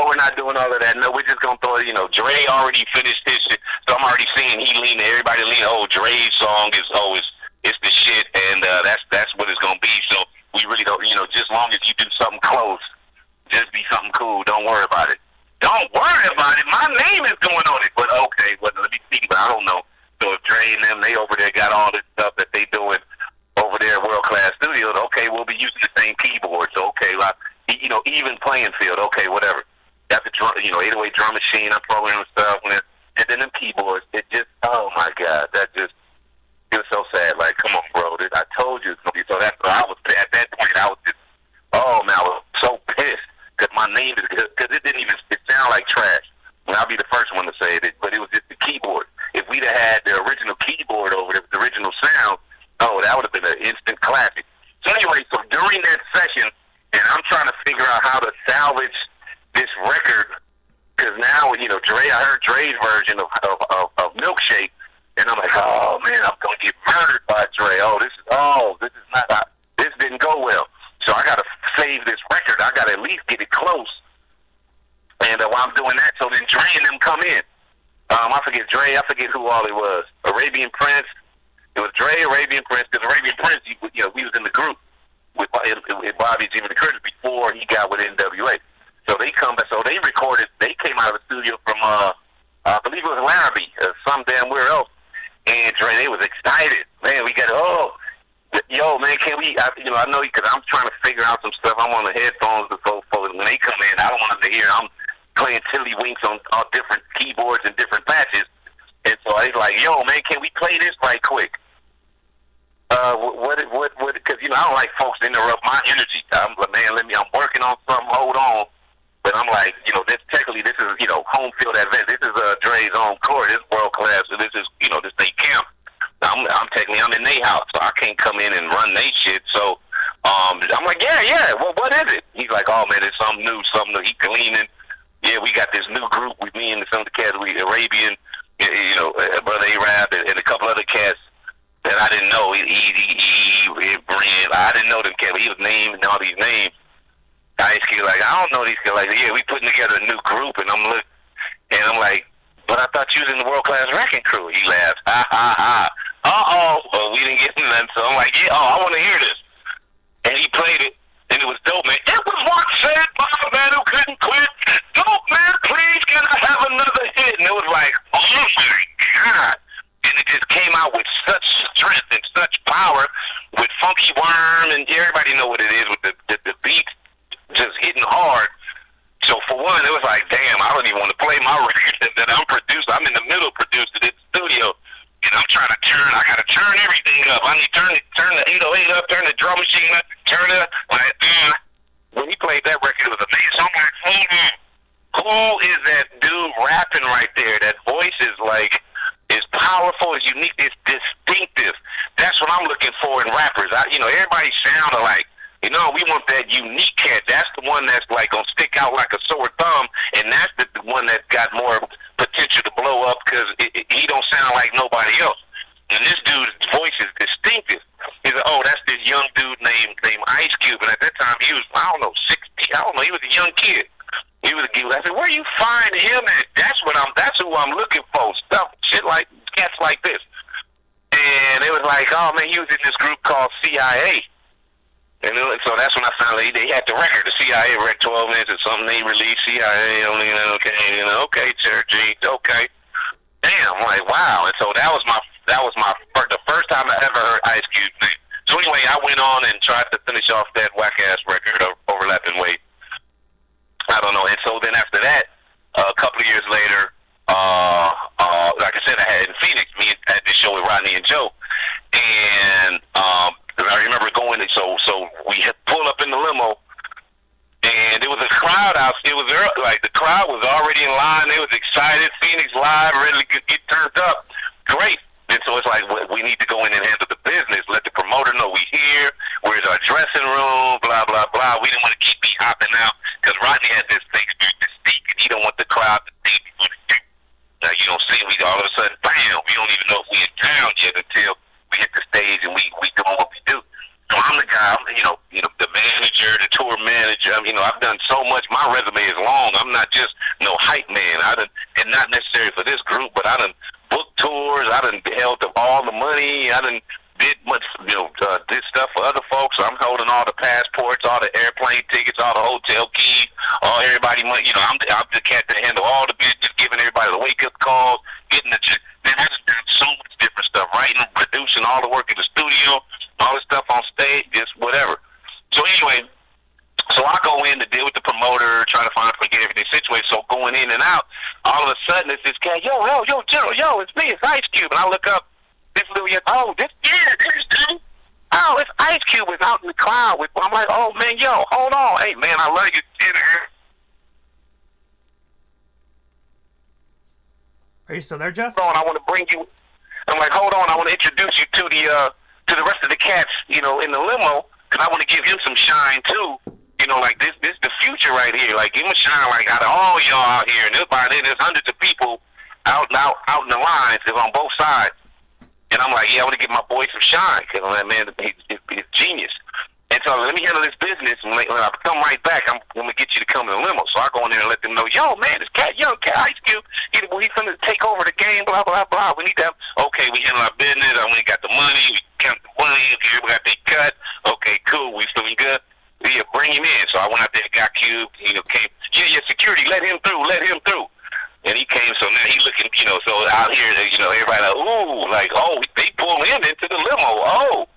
we're not doing all of that. No, we're just going to throw it, Dre already finished his shit. So I'm already seeing everybody leaning, Dre's song is, it's the shit, and that's what it's going to be. So we really don't, just long as you do something close, just be something cool. Don't worry about it. Don't worry about it. My name is going on it. But okay, let me see, but I don't know. So if Dre and them, they over there got all this stuff that they doing over there at World Class Studios, okay, we'll be using the same keyboard. So okay, like, even playing field, okay, whatever. Got the drum, 808 drum machine, I'm programming stuff, and then them keyboards, it just, oh my God, it was so sad. Like, come on, bro, I told you it's gonna be. So that's what I was at that point. I was just, I was so pissed because my name is, because it didn't even, it sounded like trash. And I'll be the first one to say it, but it was just the keyboard. If we'd have had the original keyboard over there, the original sound, that would have been an instant classic. So anyway, so during that session, and I'm trying to figure out how to salvage this record, because now, I heard Dre's version of Milkshake, And I'm like, oh man, I'm gonna get murdered by Dre. This is not. This didn't go well. So I gotta save this record. I gotta at least get it close. And while I'm doing that, so then Dre and them come in. I forget Dre. I forget who all it was. Arabian Prince. It was Dre, Arabian Prince. Because Arabian Prince, we was in the group with Bobby, Jimmy the Critters before he got with NWA. So they come. So they recorded. They came out of the studio from I believe it was Larrabee or some damn where else. And Dre, they was excited. Man, we got yo, man, can we? I know because I'm trying to figure out some stuff. I'm on the headphones to go forward. When they come in, I don't want them to hear. I'm playing tiddlywinks on all different keyboards and different patches. And so I was like, yo, man, can we play this right quick? What? Because I don't like folks to interrupt my energy. I'm like, man, I'm working on something. Hold on. But I'm like, this technically, this is, home field advantage. This is Dre's own court. This world class. So this is, this they camp. I'm in their house, so I can't come in and run they shit. So I'm like, yeah. Well, what is it? He's like, oh man, it's something new. He cleaning. Yeah, we got this new group with me and some of the cats. We Arabian, Brother Arab, and a couple other cats that I didn't know. Brand. I didn't know them cats. But he was naming all these names. Ice Cube, like, I don't know these guys. Like, yeah, we putting together a new group, and I'm like, but I thought you was in the World Class Wrecking Crew. He laughed. Ha ha ha. Well, we didn't get nothing. So I'm like, yeah, I want to hear this. And he played it, and it was dope, man. It was what said by a man who couldn't quit. Dope, man, please, can I have another hit? And it was like, oh my God. And it just came out with such strength and such power with Funky Worm, and everybody know what it is with the beats just hitting hard. So for one, it was like, damn, I don't even want to play my record that I'm producing. I'm in the middle producing it in the studio, and I'm trying to I got to turn everything up. I need to turn the 808 up, turn the drum machine up, turn it up. Like, when he played that record, it was amazing. So I'm like, who is that dude rapping right there? That voice is like, is powerful, is unique, is distinctive. That's what I'm looking for in rappers. Everybody sound alike. We want that unique cat. That's the one that's like gonna stick out like a sore thumb, and that's the one that got more potential to blow up because he don't sound like nobody else. And this dude's voice is distinctive. He's like, oh, that's this young dude named Ice Cube, and at that time he was, I don't know, 60. I don't know. He was a young kid. He was a kid. I said, where you find him at? That's who I'm looking for. Stuff, shit like cats like this. And it was like, oh man, he was in this group called CIA. And so that's when I found out they had the record. The CIA record 12 minutes or something they released. CIA, okay, Church, okay. Damn, I'm like, wow. And so that was the first time I ever heard Ice Cube's name. So anyway, I went on and tried to finish off that whack ass record of Overlapping Weight. I don't know. And so then after that, a couple of years later, like I said, I had in Phoenix, me at this show with Rodney and Joe, and I remember going. So we had pulled up in the limo, and there was a crowd out. It was like the crowd was already in line. They was excited. Phoenix live, ready to get turned up. Great. And so it's like we need to go in and handle the business. Let the promoter know we here. Where's our dressing room? Blah blah blah. We didn't want to keep me hopping out because Rodney had this thing to speak, and he don't want the crowd to think. Now you don't see we all of a sudden, bam. We don't even know if we in town yet until we hit the stage and we doing what we do. So I'm the guy. The manager, the tour manager. I've done so much. My resume is long. I'm not just no hype man. And not necessarily for this group, but I done booked tours. I done held up all the money. I done did much, did stuff for other folks. I'm holding all the passports, all the airplane tickets, all the hotel keys, all everybody money. I'm the cat that handle all the business, giving everybody the wake up calls, getting the. Man, I just done so much different stuff, writing, producing, all the work in the studio, all the stuff on stage, just whatever. So anyway, I go in to deal with the promoter, trying to find out if we get everything situated. So going in and out, all of a sudden it's this guy, yo, General, it's me, it's Ice Cube, and I look up. This little young, this dude. Oh, it's Ice Cube was out in the crowd with. I'm like, oh man, yo, hold on, hey man, I love you. Are you still there, Jeff? Hold on, I want to bring you. I'm like, hold on, I want to introduce you to the rest of the cats, in the limo, because I want to give him some shine too. Like this the future right here. Like give him a shine, like out of all y'all out here, and there's hundreds of people out in the lines, on both sides. And I'm like, yeah, I want to give my boy some shine because that man, he's genius. And so let me handle this business, and when I come right back, I'm going to get you to come in the limo. So I go in there and let them know, yo, man, this young cat, Ice Cube, he's going to take over the game, blah, blah, blah. We need to have, okay, we handle our business. I went and got the money. We count the money. Okay, we got the cut. Okay, cool. We feeling good. Yeah, bring him in. So I went out there and got Cube. Came. Yeah, security, let him through. And he came, so now he looking, so out here, everybody like, ooh, like, oh, they pulled him into the limo. Oh.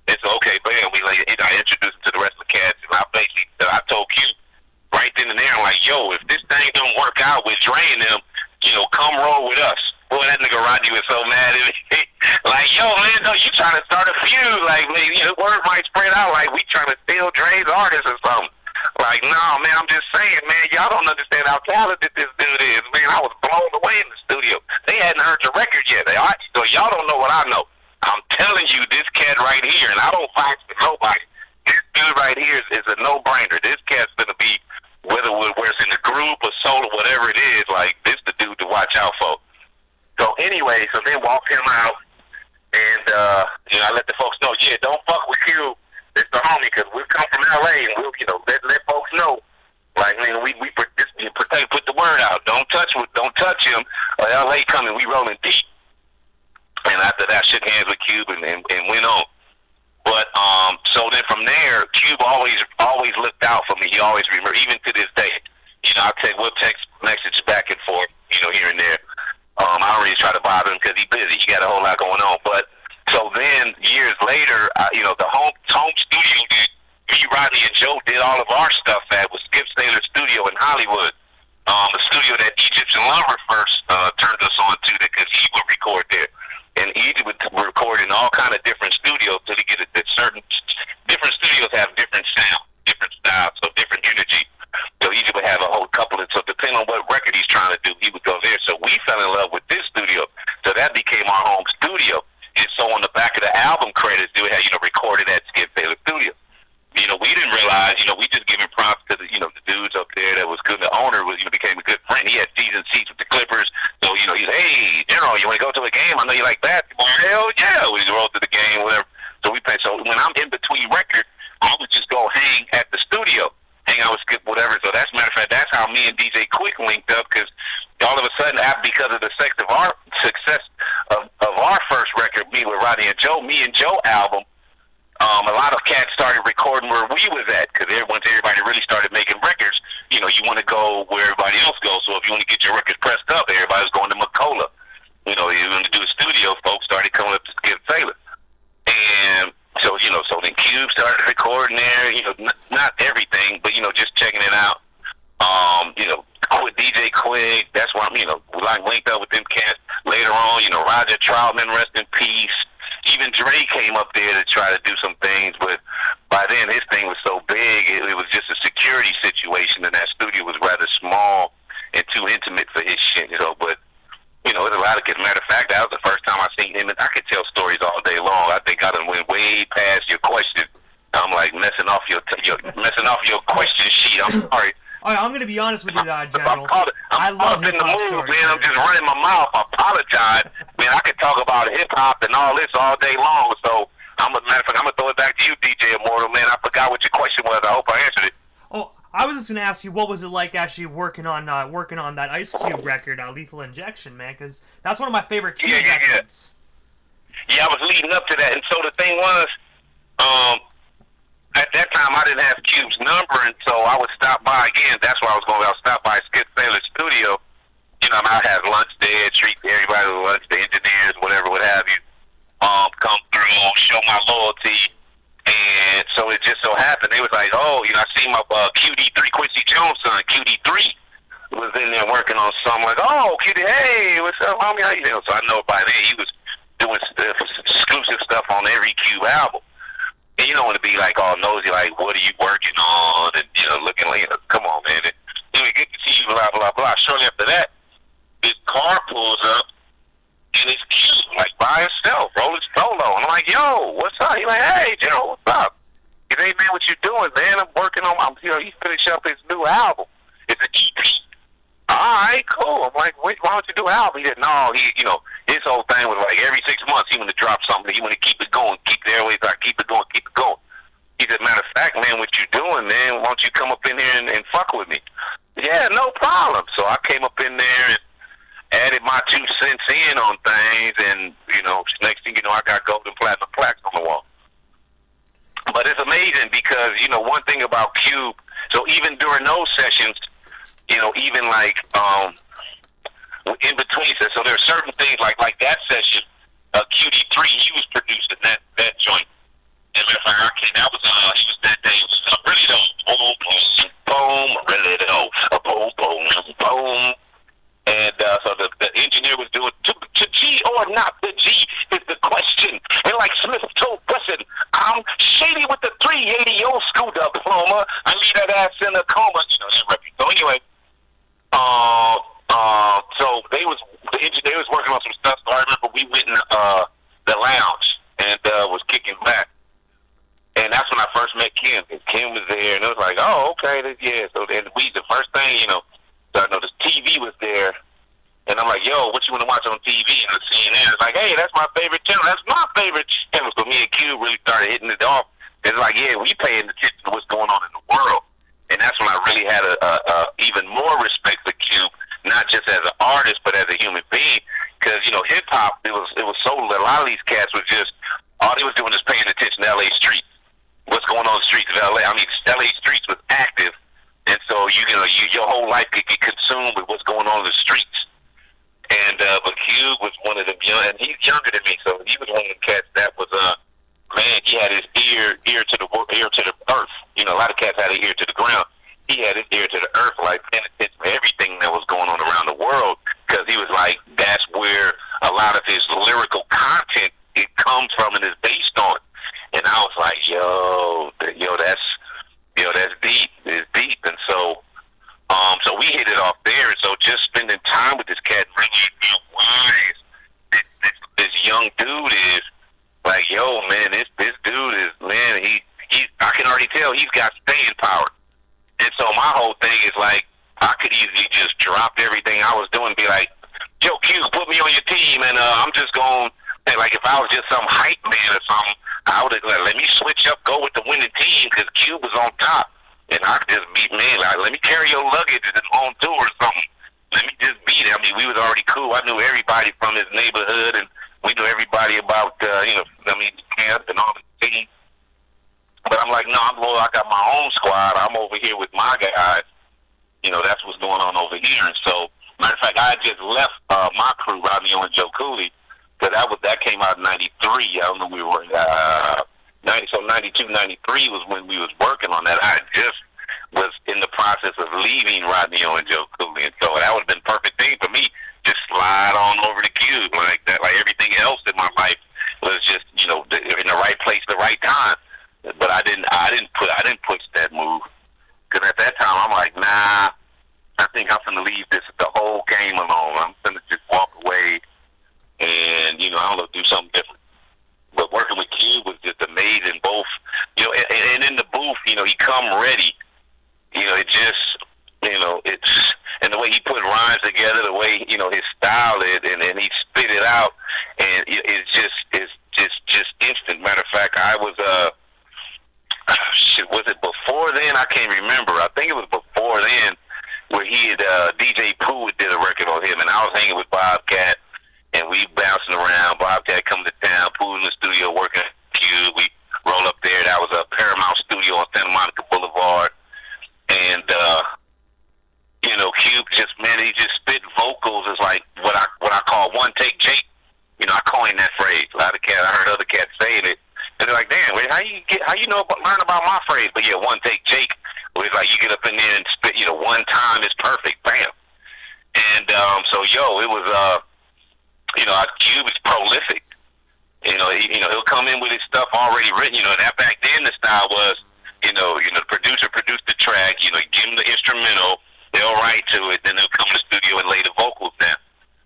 And so, okay, bam, I introduced him to the rest of the cats, and I told Q right then and there, I'm like, yo, if this thing don't work out with Dre and them, come roll with us. Boy, that nigga Rodney was so mad at me. Like, yo, man, no, you trying to start a feud. Like, man, word might spread out like we trying to steal Dre's artist or something. Like, no, man, I'm just saying, man, y'all don't understand how talented this dude is. Man, I was blown away in the studio. They hadn't heard the record yet. So y'all don't know what I know. I'm telling you, this cat right here, and I don't fight for nobody. This dude right here is a no-brainer. This cat's gonna be, whether it's in the group or solo, whatever it is, like, this the dude to watch out for. So anyway, so they walked him out, and I let the folks know, yeah, don't fuck with Q. It's the homie, because we've come from L.A., and we'll, let folks know. Like, man, we protect, put the word out. Don't touch him. L.A. coming, we rolling deep. And after that, I shook hands with Cube and went on. But so then from there, Cube always looked out for me. He always remembered, even to this day. We'll text message back and forth, here and there. I don't really try to bother him because he's busy. He got a whole lot going on. But so then years later, the home studio that me, Rodney, and Joe did all of our stuff at was Skip Saylor's studio in Hollywood. The studio that Egyptian Lumber first turned us on to because he would record there. And Egypt would record in all kind of different studios till he get it that certain different studios have different sound, different styles, so different energy. So Egypt would have a whole couple of, so depending on what record he's trying to do, he would go there. So we fell in love with this studio. So that became our home studio. And so on the back of the album credits, they would have, recorded at Skip Taylor Studio. We didn't realize, we just giving props to the dudes up there that was good. The owner was, became a good friend. He had season seats with the Clippers. So, he's, hey, General, you want to go to a game? I know you like basketball. Hell yeah. We rolled to the game, whatever. So we played. So when I'm in between records, I would just go hang at the studio, hang out with Skip, whatever. So that's, matter of fact, that's how me and DJ Quick linked up because all of a sudden, because of the success of our first record, me with Rodney and Joe, me and Joe album, a lot of cats started recording where we was at because once everybody really started making records, you want to go where everybody else goes. So if you want to get your records pressed up, everybody's going to Macola. You want to do a studio, folks started coming up to Skip Taylor. And so, so then Cube started recording there, not everything, but, just checking it out. With DJ Quick, that's why I'm, linked up with them cats later on, Roger Troutman, rest in peace. Even Dre came up there to try to do some things, but by then his thing was so big, it was just a security situation, and that studio was rather small and too intimate for his shit, But, there's a lot of kids. Matter of fact, that was the first time I seen him, and I could tell stories all day long. I think I done went way past your question. I'm like messing off your question sheet. I'm sorry. All right, I'm going to be honest with you, General. I love hip hop stories, man. I'm just running my mouth. I apologize. Man, I could talk about hip-hop and all this all day long. So, matter of fact, I'm going to throw it back to you, DJ Immortal, man. I forgot what your question was. I hope I answered it. Oh, I was just going to ask you, what was it like actually working on that Ice Cube record, Lethal Injection, man? Because that's one of my favorite Cube records. Yeah, I was leading up to that. And so the thing was, at that time, I didn't have Cube's number, and so I would stop by again. That's where I was going. I would stop by Skip Taylor's studio. I had lunch there, treat everybody to lunch, the engineers, whatever, what have you, come through, show my loyalty. And so it just so happened, they was like, oh, I see my QD3, Quincy Jones' son, QD3, was in there working on something. Like, oh, QD, hey, what's up, homie? How you doing? So I know by then he was doing exclusive stuff on every Cube album. And you don't want to be like all nosy, like, what are you working on? And, looking like, come on, man. And, we get to see you, blah, blah, blah. Shortly after that, this car pulls up, and it's Cube, like, by himself, rolling solo. And I'm like, yo, what's up? He's like, hey, Joe, what's up? He said, hey, man, what you doing, man? I'm working on, he finished up his new album. It's an EP. All right, cool. I'm like, wait, why don't you do an album? He said, no, his whole thing was like every 6 months he want to drop something. He want to keep it going, keep the airways out, keep it going, keep it going. He said, matter of fact, man, what you doing, man? Why don't you come up in here and fuck with me? Yeah, no problem. So I came up in there and added my 2 cents in on things, and next thing you know, I got gold and platinum plaques on the wall. But it's amazing because one thing about Cube. So even during those sessions, even like in between, so there are certain things like that session, QD3, he was producing that joint. And that was he was that day. It was really though, boom, really though, boom, boom, boom. And so the engineer was doing to G or not the G is the question. And like Smith told Wesson, I'm shady with the 380 old school diploma. I leave that ass in a coma. That record. So anyway, so the engineer was working on some stuff. So I remember we went in the lounge and was kicking back. And that's when I first met Kim. Kim was there, and it was like, oh, okay, yeah. So then the first thing, so I know this TV was there, and I'm like, yo, what you want to watch on TV? And the CNN is like, hey, that's my favorite channel. That's my favorite channel. So me and Q really started hitting it off. It's like, yeah, we paying attention to what's going on in the world. And that's when I really had a even more respect for Q, not just as an artist, but as a human being. Because, hip-hop, it was so, a lot of these cats was just, all they was doing is paying attention to L.A. streets. What's going on in the streets of L.A. I mean, L.A. streets was active, and so your whole life could get consumed with what's going on in the streets. And but Cube was one of them young, and he's younger than me, so he was one of the cats that was man. He had his ear to the earth. A lot of cats had an ear to the ground. He had his ear to the earth, like paying attention to everything that was going on around the world, because he was like, that's where a lot of his lyrical content it comes from and is based on. And I was like, that's deep. It's deep. And so we hit it off there. And so just spending time with this cat, bringing out wise this young dude is like, yo, man, this dude is, man, I can already tell he's got staying power. And so my whole thing is like, I could easily just drop everything I was doing and be like, yo, Q, put me on your team, and I'm just going, like if I was just some hype man or something, I would have like, let me switch up, go with the winning team, because Cube was on top, and I could just beat me. Like, let me carry your luggage on tour or something. Let me just beat it. I mean, we was already cool. I knew everybody from his neighborhood, and we knew everybody about, camp and all the teams. But I'm like, no, I'm loyal. I got my own squad. I'm over here with my guys. That's what's going on over here. And so, matter of fact, I had just left my crew, Romeo and Joe Cooley. So that came out in 93. I don't know, we were 92, 93 was when we was working on that. I just was in the process of leaving Rodney and Joe Cooley, and so that would have been perfect thing for me. Just slide on over the Cube like that. Like everything else in my life was just in the right place, the right time. But I didn't push that move, because at that time I'm like, nah, I think I'm gonna leave the whole game alone. I'm gonna just walk away. And, I don't know, do something different. But working with Cube was just amazing. Both, and in the booth, he come ready. It just, it's, and the way he put rhymes together, the way, his style is, and he spit it out, and it's just instant. Matter of fact, I was, was it before then? I can't remember. I think it was before then, where he had, DJ Pooh did a record on him, and I was hanging with Bobcat. And we bouncing around. Bobcat coming to town, Pooh in the studio working at Cube. We roll up there. That was a Paramount studio on Santa Monica Boulevard. And, Cube just, man, he just spit vocals. It's like what I call one take Jake. I coined that phrase. A lot of cats, I heard other cats saying it. And they're like, damn, wait, how you learn about my phrase? But yeah, one take Jake. Where it's like you get up in there and spit, one time is perfect. Bam. And, so, it was, Cube is prolific. He'll come in with his stuff already written. That back then the style was, the producer produced the track. Give him the instrumental. They'll write to it. Then they'll come to the studio and lay the vocals down.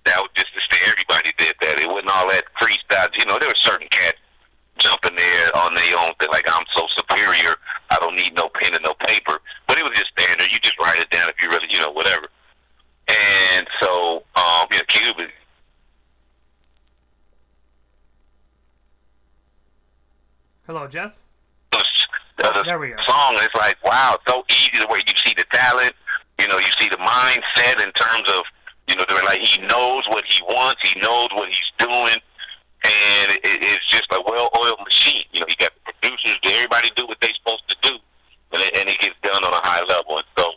That was just to say everybody did that. It wasn't all that freestyle. There were certain cats jumping there on their own. They're like, I'm so superior. I don't need no pen and no paper. But it was just standard. You just write it down if you really, whatever. And so, Cube is. Hello, Jeff? The There we go. song, it's like, wow, so easy the way you see the talent, you see the mindset in terms of, they're like, he knows what he wants, he knows what he's doing, and it's just a well-oiled machine. You got the producers, everybody do what they're supposed to do, and it gets done on a high level. And so,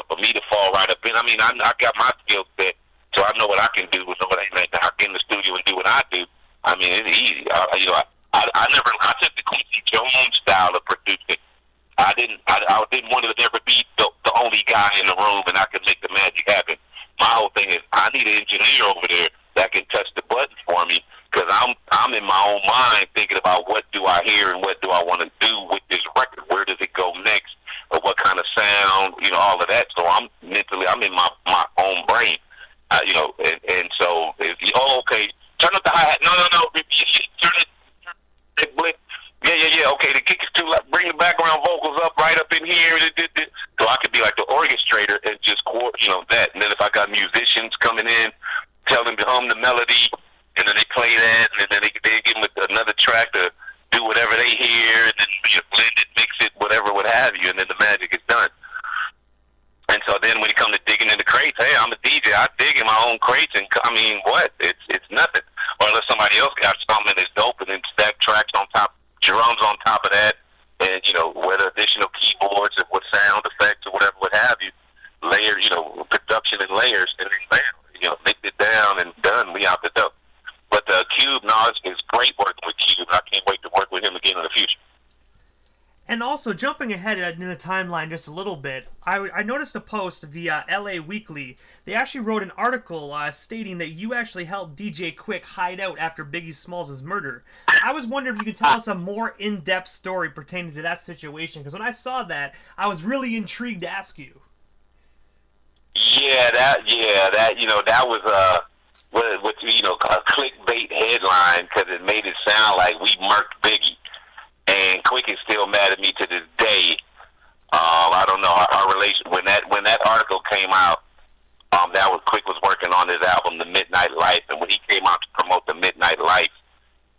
for me to fall right up in, I got my skill set, so I know what I can do. So I get in the studio and do what I do. It's easy. I took the Quincy Jones style of producing. I didn't want to ever be the only guy in the room and I could make the magic happen. My whole thing is I need an engineer over there that can touch the button for me, because I'm in my own mind thinking about what do I hear and what do I want to do with this record. Where does it go next? Or what kind of sound? All of that. So I'm in my own brain. And so okay, turn up the hi-hat. No, turn it. Yeah. Okay, the kick is too loud. Bring the background vocals up right up in here. So I could be like the orchestrator and just that. And then if I got musicians coming in, tell them to hum the melody, and then they play that, and then they give them another track to do whatever they hear, and then blend it, mix it, whatever, what have you, and then the magic is done. And so then when you come to digging in the crates, hey, I'm a DJ. I dig in my own crates, and it's nothing. Or unless somebody else got something that's dope, and then stack tracks on top, drums on top of that, and whether additional keyboards or what sound effects or whatever, what have you, layer, production in layers, and then bam, mix it down and done. We out the dope. But Cube, no, it's great working with Cube. I can't wait to work with him again in the future. And also, jumping ahead in the timeline just a little bit, I noticed a post via LA Weekly. They actually wrote an article stating that you actually helped DJ Quick hide out after Biggie Smalls' murder. I was wondering if you could tell us a more in-depth story pertaining to that situation, because when I saw that, I was really intrigued to ask you. That was what a clickbait headline, because it made it sound like we murked Biggie. And Quick is still mad at me to this day. I don't know our relation when that article came out. That was Quick was working on his album, The Midnight Life, and when he came out to promote The Midnight Life,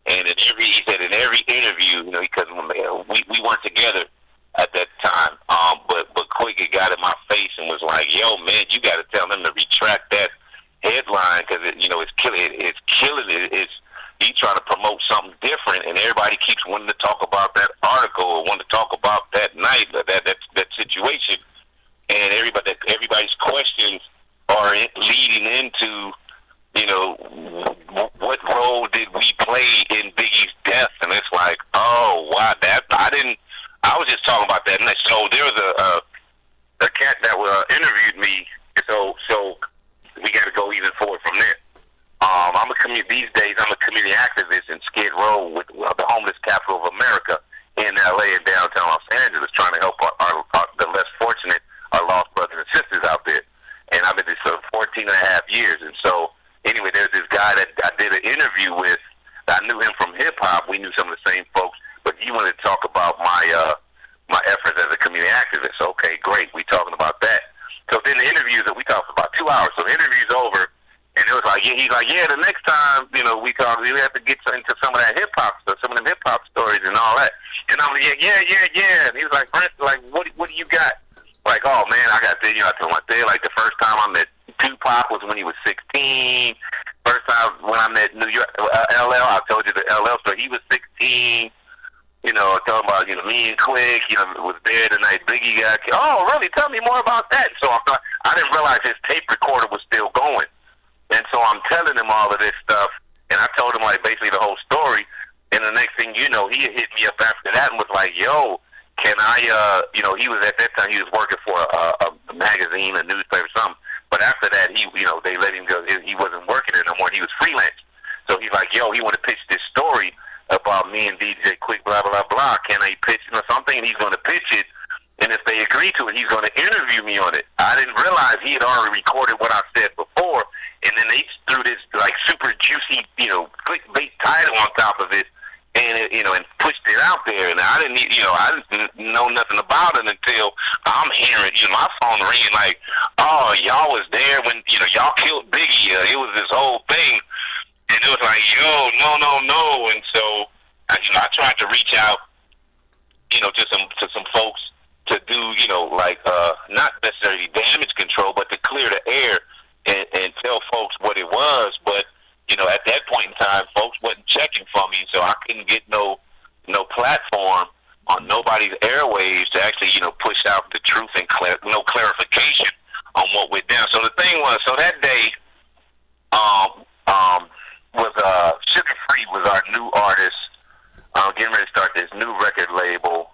and he said in every interview, because we weren't together at that time, but Quick had got in my face and was like, "Yo, man, you got to tell them to retract that headline, because it's killing it. He trying to promote something different, and everybody keeps wanting to talk about that article or want to talk about that night, that situation, and everybody's questions are leading into, what role did we play in Biggie's death? And it's like, oh wow, I was just talking about that night. So there was a cat that interviewed me, so we got to go even forward from there. These days, I'm a community activist in Skid Row with the homeless capital of America in L.A. and downtown Los Angeles, trying to help the less fortunate, our lost brothers and sisters out there. And I've been this for 14 and a half years. And so, anyway, there's this guy that I did an interview with. I knew him from hip-hop. We knew some of the same folks. But he wanted to talk about my efforts as a community activist. Okay, great. We talking about that. So then the interviews, we talked about 2 hours. So the interview's over. And it was like, he's like, the next time, we talk, we have to get into some of that hip-hop stuff, some of them hip-hop stories and all that. And I'm like, yeah. And he was like, Brent, like, what do you got? Like, oh, man, I got this. I told him, like, the first time I met Tupac was when he was 16. First time when I met New York, LL, I told you the LL story. He was 16. Talking about, me and Quick, was there the night Biggie got killed. Oh, really? Tell me more about that. So I didn't realize his tape recorder was still going. And so I'm telling him all of this stuff, and I told him, like, basically the whole story. And the next thing you know, he hit me up after that and was like, yo, can I, he was at that time, he was working for a magazine, a newspaper, something. But after that, they let him go. He wasn't working there no more. He was freelance. So he's like, yo, he want to pitch this story about me and DJ Quick, blah, blah, blah. Can I pitch it or something? And he's going to pitch it. And if they agree to it, he's going to interview me on it. I didn't realize he had already recorded what I said before. And then they threw this, like, super juicy, clickbait title on top of it, and and pushed it out there. And I didn't know nothing about it until I'm hearing, my phone ringing like, oh, y'all was there when, y'all killed Biggie. It was this whole thing. And it was like, yo, no. And so I tried to reach out, to some folks to do, like not necessarily damage control, but to clear the air and tell folks what it was. But at that point in time, folks wasn't checking for me, so I couldn't get no platform on nobody's airwaves to actually push out the truth and clarification on what went down. So the thing was, so that day was Sugar Free was our new artist. Getting ready to start this new record label.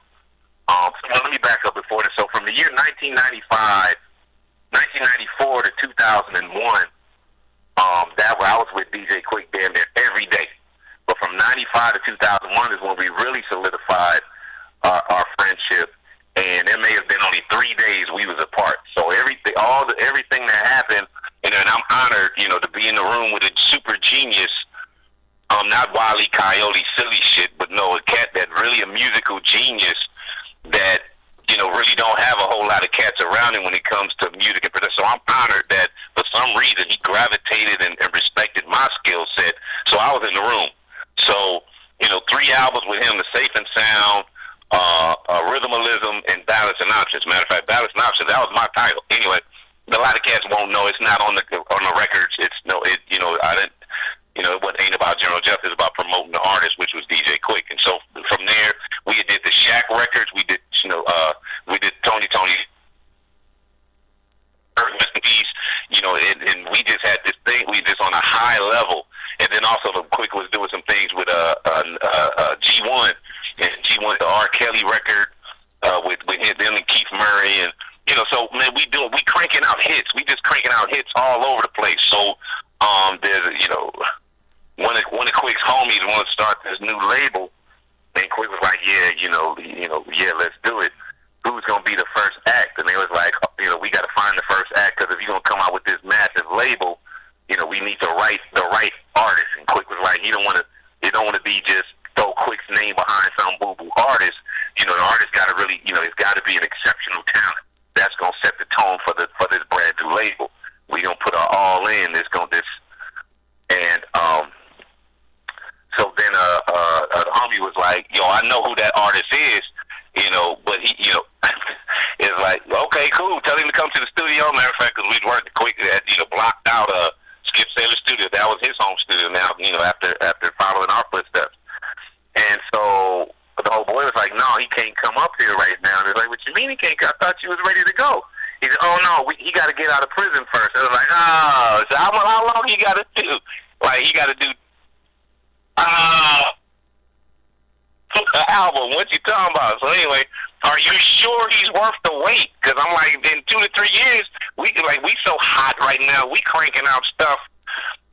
So let me back up before this. So from the year 1994 to 2001, that I was with DJ Quick damn near every day. But from 95 to 2001 is when we really solidified our friendship. And there may have been only 3 days we was apart. So everything that happened, and I'm honored, to be in the room with a super genius. Not Wile E. Coyote silly shit, but no, a cat that really a musical genius that, really don't have a whole lot of cats around him when it comes to music and production. So I'm honored that for some reason he gravitated and respected my skill set. So I was in the room. So, 3 albums with him, The Safe and Sound, Rhythmalism, and Balance and Options. Matter of fact, Balance and Options, that was my title. Anyway, a lot of cats won't know. It's not on the records. I didn't. It ain't about General Justice. It's about promoting the artist, which was DJ Quick. And so from there, we did the Shaq records. We did, we did Tony, and we just had this thing. We just on a high level. And then also, the Quick was doing some things with G1, and G1, the R. Kelly record with him and Keith Murray, and so man, we cranking out hits. We just cranking out hits all over the place. So there's one of Quick's homies wanted to start this new label, and Quick was like, yeah, let's do it. Who's gonna be the first act? And they was like, we got to find the first act, because if you're gonna come out with this massive label, we need to write the right artist. And Quick was like, you don't want to be just throw Quick's name behind some boo-boo artist. The artist got to really, it's got to be an exceptional talent. That's gonna set the tone for this brand new label. We gonna put our all in. And so then the homie was like, yo, I know who that artist is, but he, it's like, okay, cool. Tell him to come to the studio. Matter of fact, because we'd worked Quick at, blocked out Skip Saylor's studio. That was his home studio now, after following our footsteps. And so the whole boy was like, no, he can't come up here right now. And it's like, what you mean he can't? I thought you was ready to go. He said, oh, no, he got to get out of prison first. And I was like, oh, so how long he got to do? Like, he got to do the album. What you talking about? So anyway, are you sure he's worth the wait? Because I'm like, in 2 to 3 years, we so hot right now. We cranking out stuff.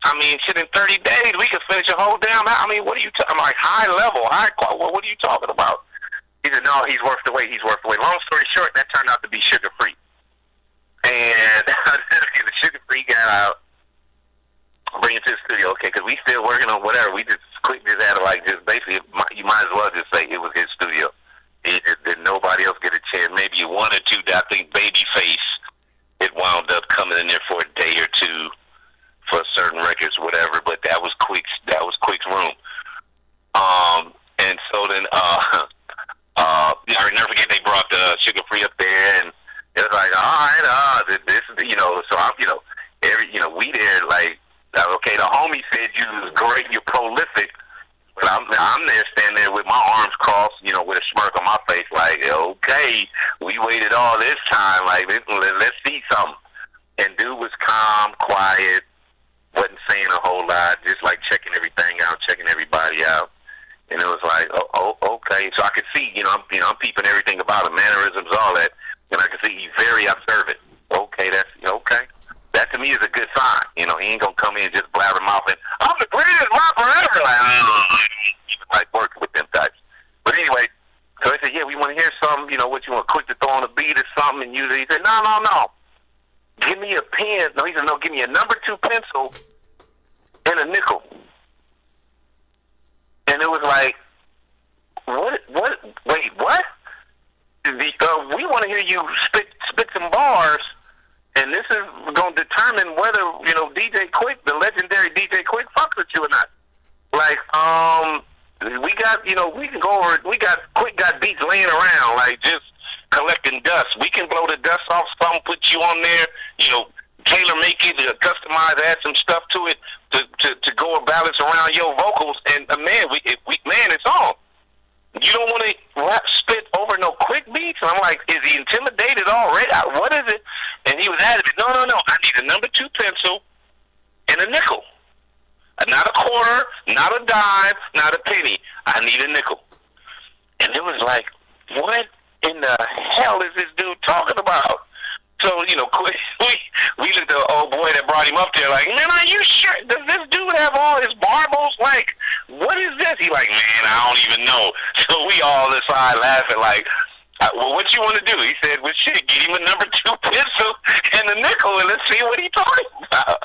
I mean, shit, in 30 days, we could finish a whole damn. I mean, what are you talking? I'm like, high level, high quality. What are you talking about? He said, no, he's worth the wait. He's worth the wait. Long story short, that turned out to be Sugar Free. And the Sugar Free got out, bring it to the studio, okay, because we still working on whatever. We just Quick just had to basically, you might as well just say it was his studio. Did nobody else get a chance? Maybe 1 or 2. I think Babyface, it wound up coming in there for a day or two for certain records, whatever. But that was Quick's room. And so then, I'll never forget, they brought Sugar Free up there, and it was like, all right, this is, so I'm, we there, like, okay, the homie said you was great, you're prolific, but I'm there standing there with my arms crossed, with a smirk on my face, like, okay, we waited all this time, like, let's see something. And dude was calm, quiet, wasn't saying a whole lot, just like checking everything out, checking everybody out. And it was like, okay. So I could see, I'm peeping everything about him, mannerisms, all that, and I could see he's very observant. Okay, that's okay. That to me is a good sign. He ain't gonna come in and just blabber mouth and I'm the greatest rapper ever. Like working with them types. But anyway, so they said, yeah, we want to hear something. What you want, Quick to throw on a beat or something? And he said, no. Give me a pen. No, he said, no, give me a number 2 pencil and a nickel. And it was like, what? Wait, what? We want to hear you spit some bars, and this is going to determine whether, DJ Quick, the legendary DJ Quick, fucks with you or not. Like, we got, we can go over. We got beats laying around, like just collecting dust. We can blow the dust off some, put you on there, tailor make it, customize, add some stuff to it to go and balance around your vocals. And man, it's on. You don't want to spit over no quick beats. And I'm like, is he intimidated already? What is it? And he was adamant. No. I need a number 2 pencil and a nickel. Not a quarter, not a dime, not a penny. I need a nickel. And it was like, what in the hell is this dude talking about? So, we looked at the old boy that brought him up there like, man, are you sure? Does this dude have all his marbles? Like, what is this? He like, man, I don't even know. So we all aside laughing like, well, what you want to do? He said, well, shit, get him a number 2 pencil and a nickel and let's see what he's talking about.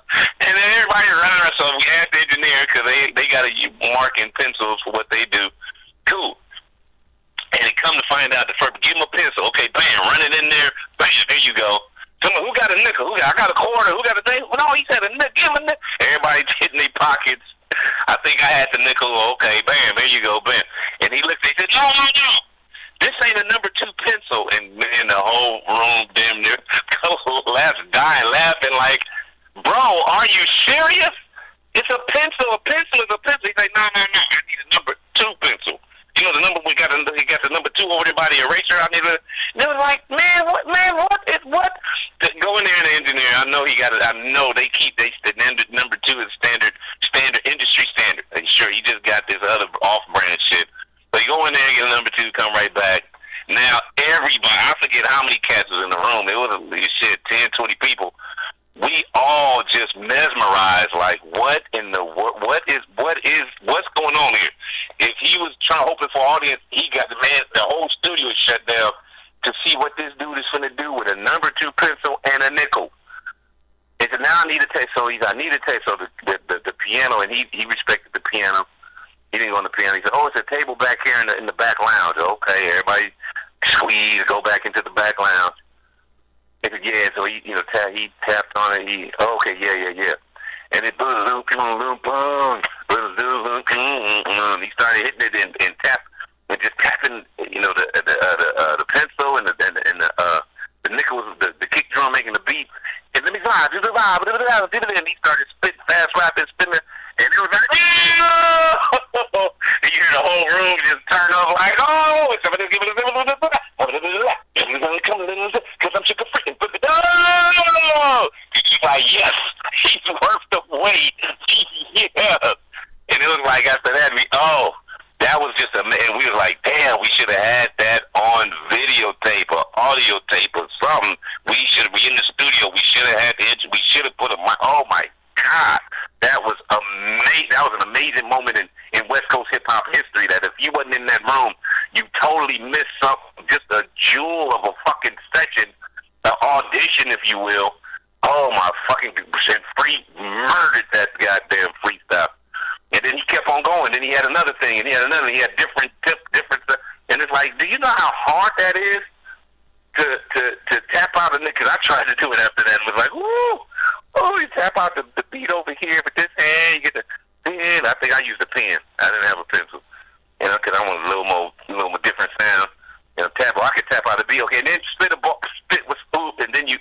And then everybody running around. So we asked the engineer because they got to marking pencils for what they do. Cool. And it come to find out, the first, give him a pencil. Okay, bam, run it in there. Bam, there you go. Someone, who got a nickel? I got a quarter. Who got a thing? No, he said a nickel. Give him a nickel. Everybody's hitting their pockets. I think I had the nickel. Okay, bam, there you go, bam. And he looked, he said, no. This ain't a number 2 pencil. And man, the whole room damn near dying laughing like, bro, are you serious? It's a pencil. A pencil is a pencil. He's like, no. I need a number 2 pencil. The number he got the number 2 over there by the eraser. They was like, what? Go in there and the engineer. I know he got it. I know they number 2 is standard industry standard. Like, sure, he just got this other off-brand shit. But you go in there and get a number 2, come right back. Now everybody, I forget how many cats was in the room. It was 10, 20 people. We all just mesmerized, like, what's going on here? If he was hoping for audience, he got the whole studio shut down to see what this dude is going to do with a number 2 pencil and a nickel. And so now I need a tape. So I need a tape. So the piano, and he respected the piano. He didn't go on the piano. He said, oh, it's a table back here in the back lounge. Okay, everybody squeeze, go back into the back lounge. He said, yeah. So he tapped on it. Okay, yeah. And it boom, he started hitting it and tap and just tapping, the pencil and the nickel, the kick drum making the beat. And let me vibe, and he started spitting fast rapping, spinning, and it was like, and you hear the whole room just turn off like, oh, because I'm sick of freaking. He's like, yes, he's worth the wait. Yeah. And it was like after that, that was just and we were like, damn, we should have had that on videotape or audio tape or something. We in the studio. We should have had we should have put oh my God, that was amazing. That was an amazing moment in West Coast hip hop history. That if you wasn't in that room, you totally missed something, just a jewel of a fucking session, an audition, if you will. Oh my fucking! Murdered that goddamn freestyle. And then he kept on going. Then he had another thing, and he had another. He had different stuff. And it's like, do you know how hard that is to tap out a nigga? Because I tried to do it after that, and was like, woo, you tap out the beat over here with this hand. You get the pen. I think I used a pen. I didn't have a pencil, because I want a little more different sound. Tap. I could tap out the beat. Okay, and then spit with spoon, and then your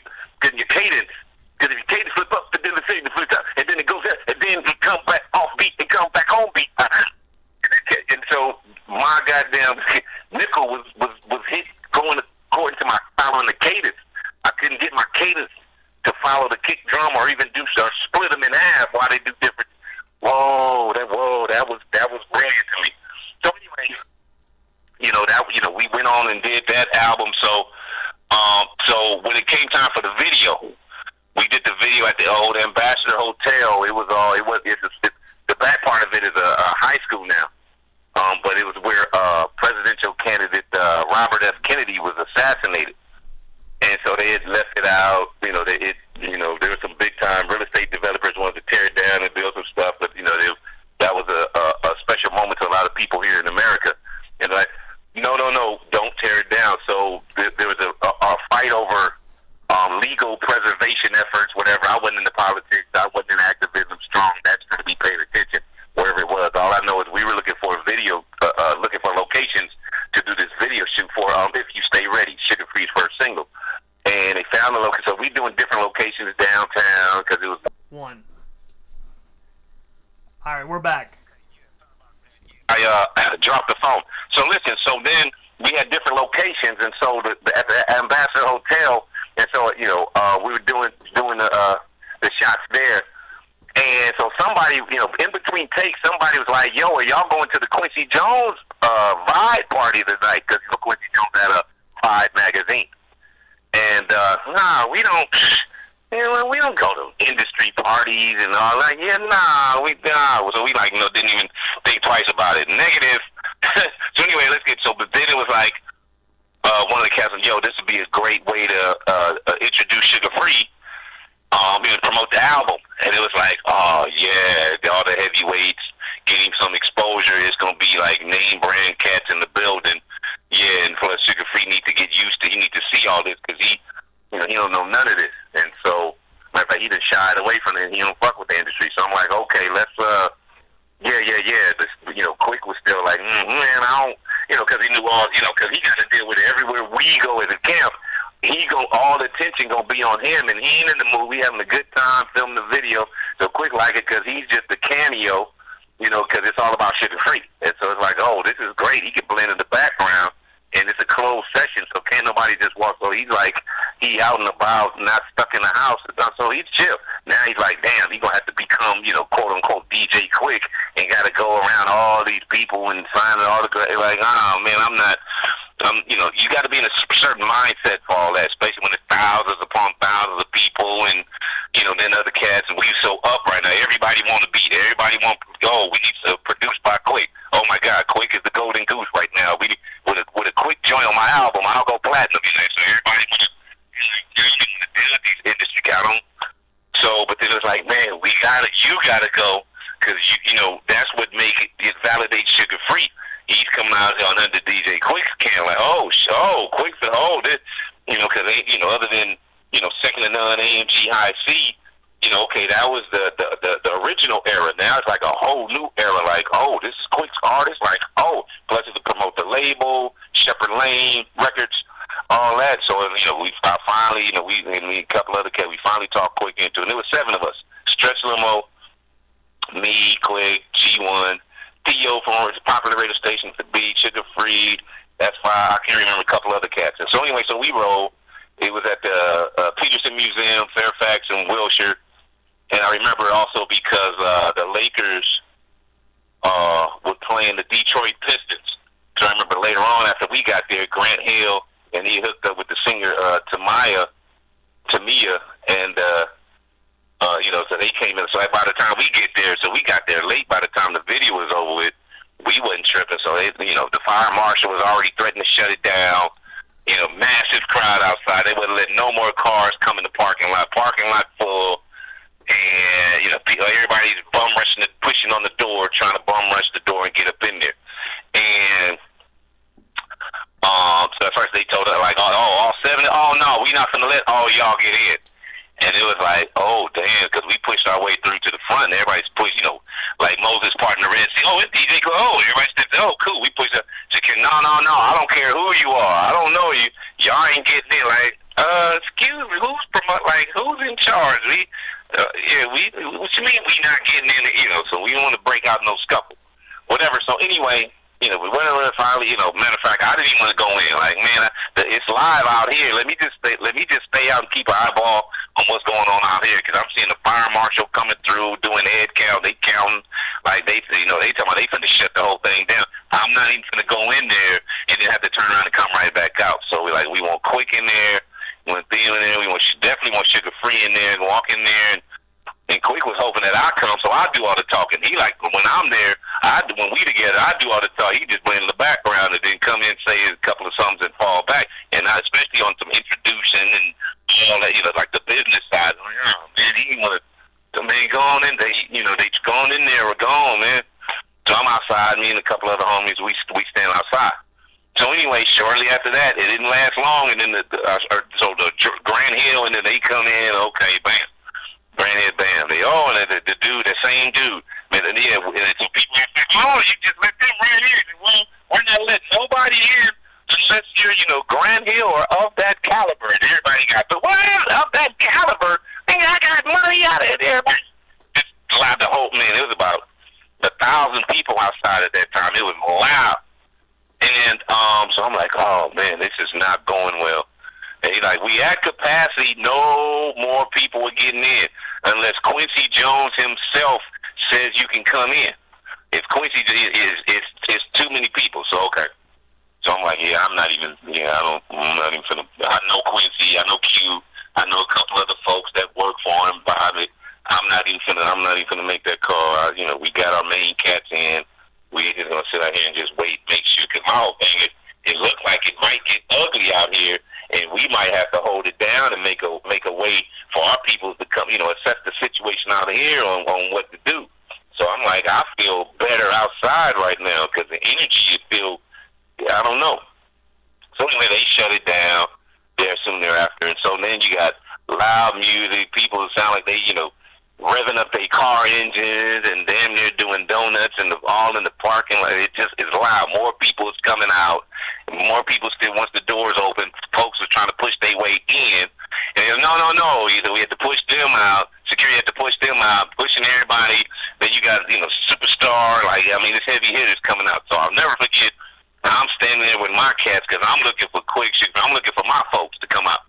cadence. Because if your cadence flip up, then the signal flip up, and then it goes there, and then it comes back off beat and comes back on beat. And so my goddamn nickel was hit going according to my following the cadence. I couldn't get my cadence to follow the kick drum or even split them in half while they do different. That was brilliant to me. So anyway, we went on and did that album. So when it came time for the video, we did the video at the old Ambassador Hotel. It's the back part of it is a high school now. But it was where presidential candidate Robert F. Kennedy was assassinated. And so they had left it out. There were some big time real estate developers wanted to tear it down and build some stuff, but that was a special moment to a lot of people here in America. And like, no, don't tear it down. So there was a fight over legal preservation efforts, whatever. I wasn't into politics. I wasn't in activism strong. That's going to be paying attention wherever it was. All I know is we were looking for a video down because it was one. All right, we're back. I dropped the phone. So listen, so then we had different locations, and so at the Ambassador Hotel, and so we were doing the shots there, and so somebody, in between takes, somebody was like, "Yo, are y'all going to the Quincy Jones Vibe party tonight?" Because Quincy Jones had a Vibe magazine, and nah, we don't. We don't go to industry parties and all that. Yeah, So we didn't even think twice about it. Negative. So anyway, but then it was like, one of the cats said, "Yo, this would be a great way to introduce Sugar Free, and promote the album." And it was like, oh yeah, all the heavyweights getting some exposure. It's gonna be like name brand cats in the building. Yeah, and plus Sugar Free need to get used to. He need to see all this because he don't know none of this. And so, matter of fact, he just shied away from it. He don't fuck with the industry. So I'm like, okay, let's, yeah. This, Quick was still like, man, I don't, because he knew all, because he got to deal with it everywhere we go as a camp. All the attention gonna be on him, and he ain't in the movie having a good time filming the video. So Quick like it because he's just a cameo, because it's all about Sugar Free. And so it's like, oh, this is great. He can blend in the background. And it's a closed session, so can't nobody just walk. So he's like, he out and about, not stuck in the house. So he's chill. Now he's like, damn, he gonna have to become, quote unquote DJ Quick, and got to go around all these people and sign all the. Like, oh man, I'm not. You got to be in a certain mindset for all that, especially when it's thousands upon thousands of people, and then other cats. And we so up right now. Everybody want to beat. Everybody want to go. We need to produce by Quick. Oh my God, Quick is the golden goose right now. We with a Quick joint on my album, I'll go platinum. So everybody want to deal with these industry guys. So, but then it's like, man, you gotta go, because that's what it validates Sugar Free. He's coming out on under DJ Quick's can, like, Quick, this, because other than second to none, AMG High C, okay, that was the original era. Now it's like a whole new era. Like, oh, this is Quick's artist. Like, oh, plus to promote the label, Shepherd Lane Records, all that. So we finally, we a couple other cats, we finally talked Quick into it. And there was 7 of us: Stretch Limo, me, Quick, G1, Theo from his popular radio station to be Sugar Free. That's why I can't remember a couple other cats. And so anyway, so we rolled. It was at the Peterson Museum, Fairfax, and Wilshire. And I remember also because the Lakers were playing the Detroit Pistons. So I remember later on after we got there, Grant Hill, and he hooked up with the singer Tamia, and so they came in. So by the time we get there, so we got there late. By the time the video was over with, we wasn't tripping. So the fire marshal was already threatening to shut it down. Massive crowd outside. They wouldn't let no more cars come in the parking lot. Parking lot full. And, everybody's bum rushing, pushing on the door, trying to bum rush the door and get up in there. And so at first they told us, like, all 7, no, we not going to let all y'all get in. And it was like, oh, damn, because we pushed our way through to the front, and everybody's pushed, like Moses parting the Red Sea. Oh, it's DJ Quick. Oh, everybody said, oh, cool. We pushed up. No, I don't care who you are. I don't know you. Y'all ain't getting in. Like, excuse me, who's in charge? What you mean we not getting in? So we don't want to break out no scuffle, whatever. So anyway, we went over finally. Matter of fact, I didn't even want to go in. Like, man, it's live out here. Let me just stay out and keep an eyeball on what's going on out here, because I'm seeing the fire marshal coming through doing head count. They counting like they talking about they finna shut the whole thing down. I'm not even gonna go in there and then have to turn around and come right back out. So we want Quick in there. We want Theo in there. We definitely want Sugar Free in there and walk in there. And Quick was hoping that I come, so I do all the talking. He like, when I'm there, when we together, I do all the talking. He just blend in the background and then come in, say a couple of songs and fall back. And especially on some introduction and all that, like the business side. Oh, man, he want to, man, go on in. They going in there. We're gone, man. So I'm outside. Me and a couple other homies, we stand outside. So anyway, shortly after that, it didn't last long, and then the Grand Hill, and then they come in. Okay, bam. Granted, bam. And the dude, the same dude. Man, and some people are like, oh, you just let them right in. Well, we're not letting nobody in unless you're, Grand Hill or of that caliber. And everybody got, but what of that caliber? Man, I got everybody out of there. Just loud the whole, man, it was about 1,000 people outside at that time. It was loud. And so I'm like, oh, man, this is not going well. And he's like, we at capacity, no more people are getting in unless Quincy Jones himself says you can come in. If Quincy is too many people, so okay. So I'm like, yeah, I'm not even finna, I know Quincy, I know Q, I know a couple other folks that work for him, Bobby. I'm not even finna make that call. We got our main cats in. We ain't just gonna sit out here and just wait, make sure, cause my whole thing is, it looks like it might get ugly out here, and we might have to hold it down and make a way for our people to come, assess the situation out here on what to do. So I'm like, I feel better outside right now because the energy I don't know. So anyway, they shut it down there soon thereafter, and so then you got loud music, people sound like they, revving up their car engines and damn near doing donuts and all in the parking lot. It just is loud. More people is coming out. More people still, once the doors open, folks are trying to push their way in. And no. Either we had to push them out, security had to push them out, pushing everybody. Then you got, Superstar. It's heavy hitters coming out. So I'll never forget, I'm standing there with my cats because I'm looking for quick shit. I'm looking for my folks to come out.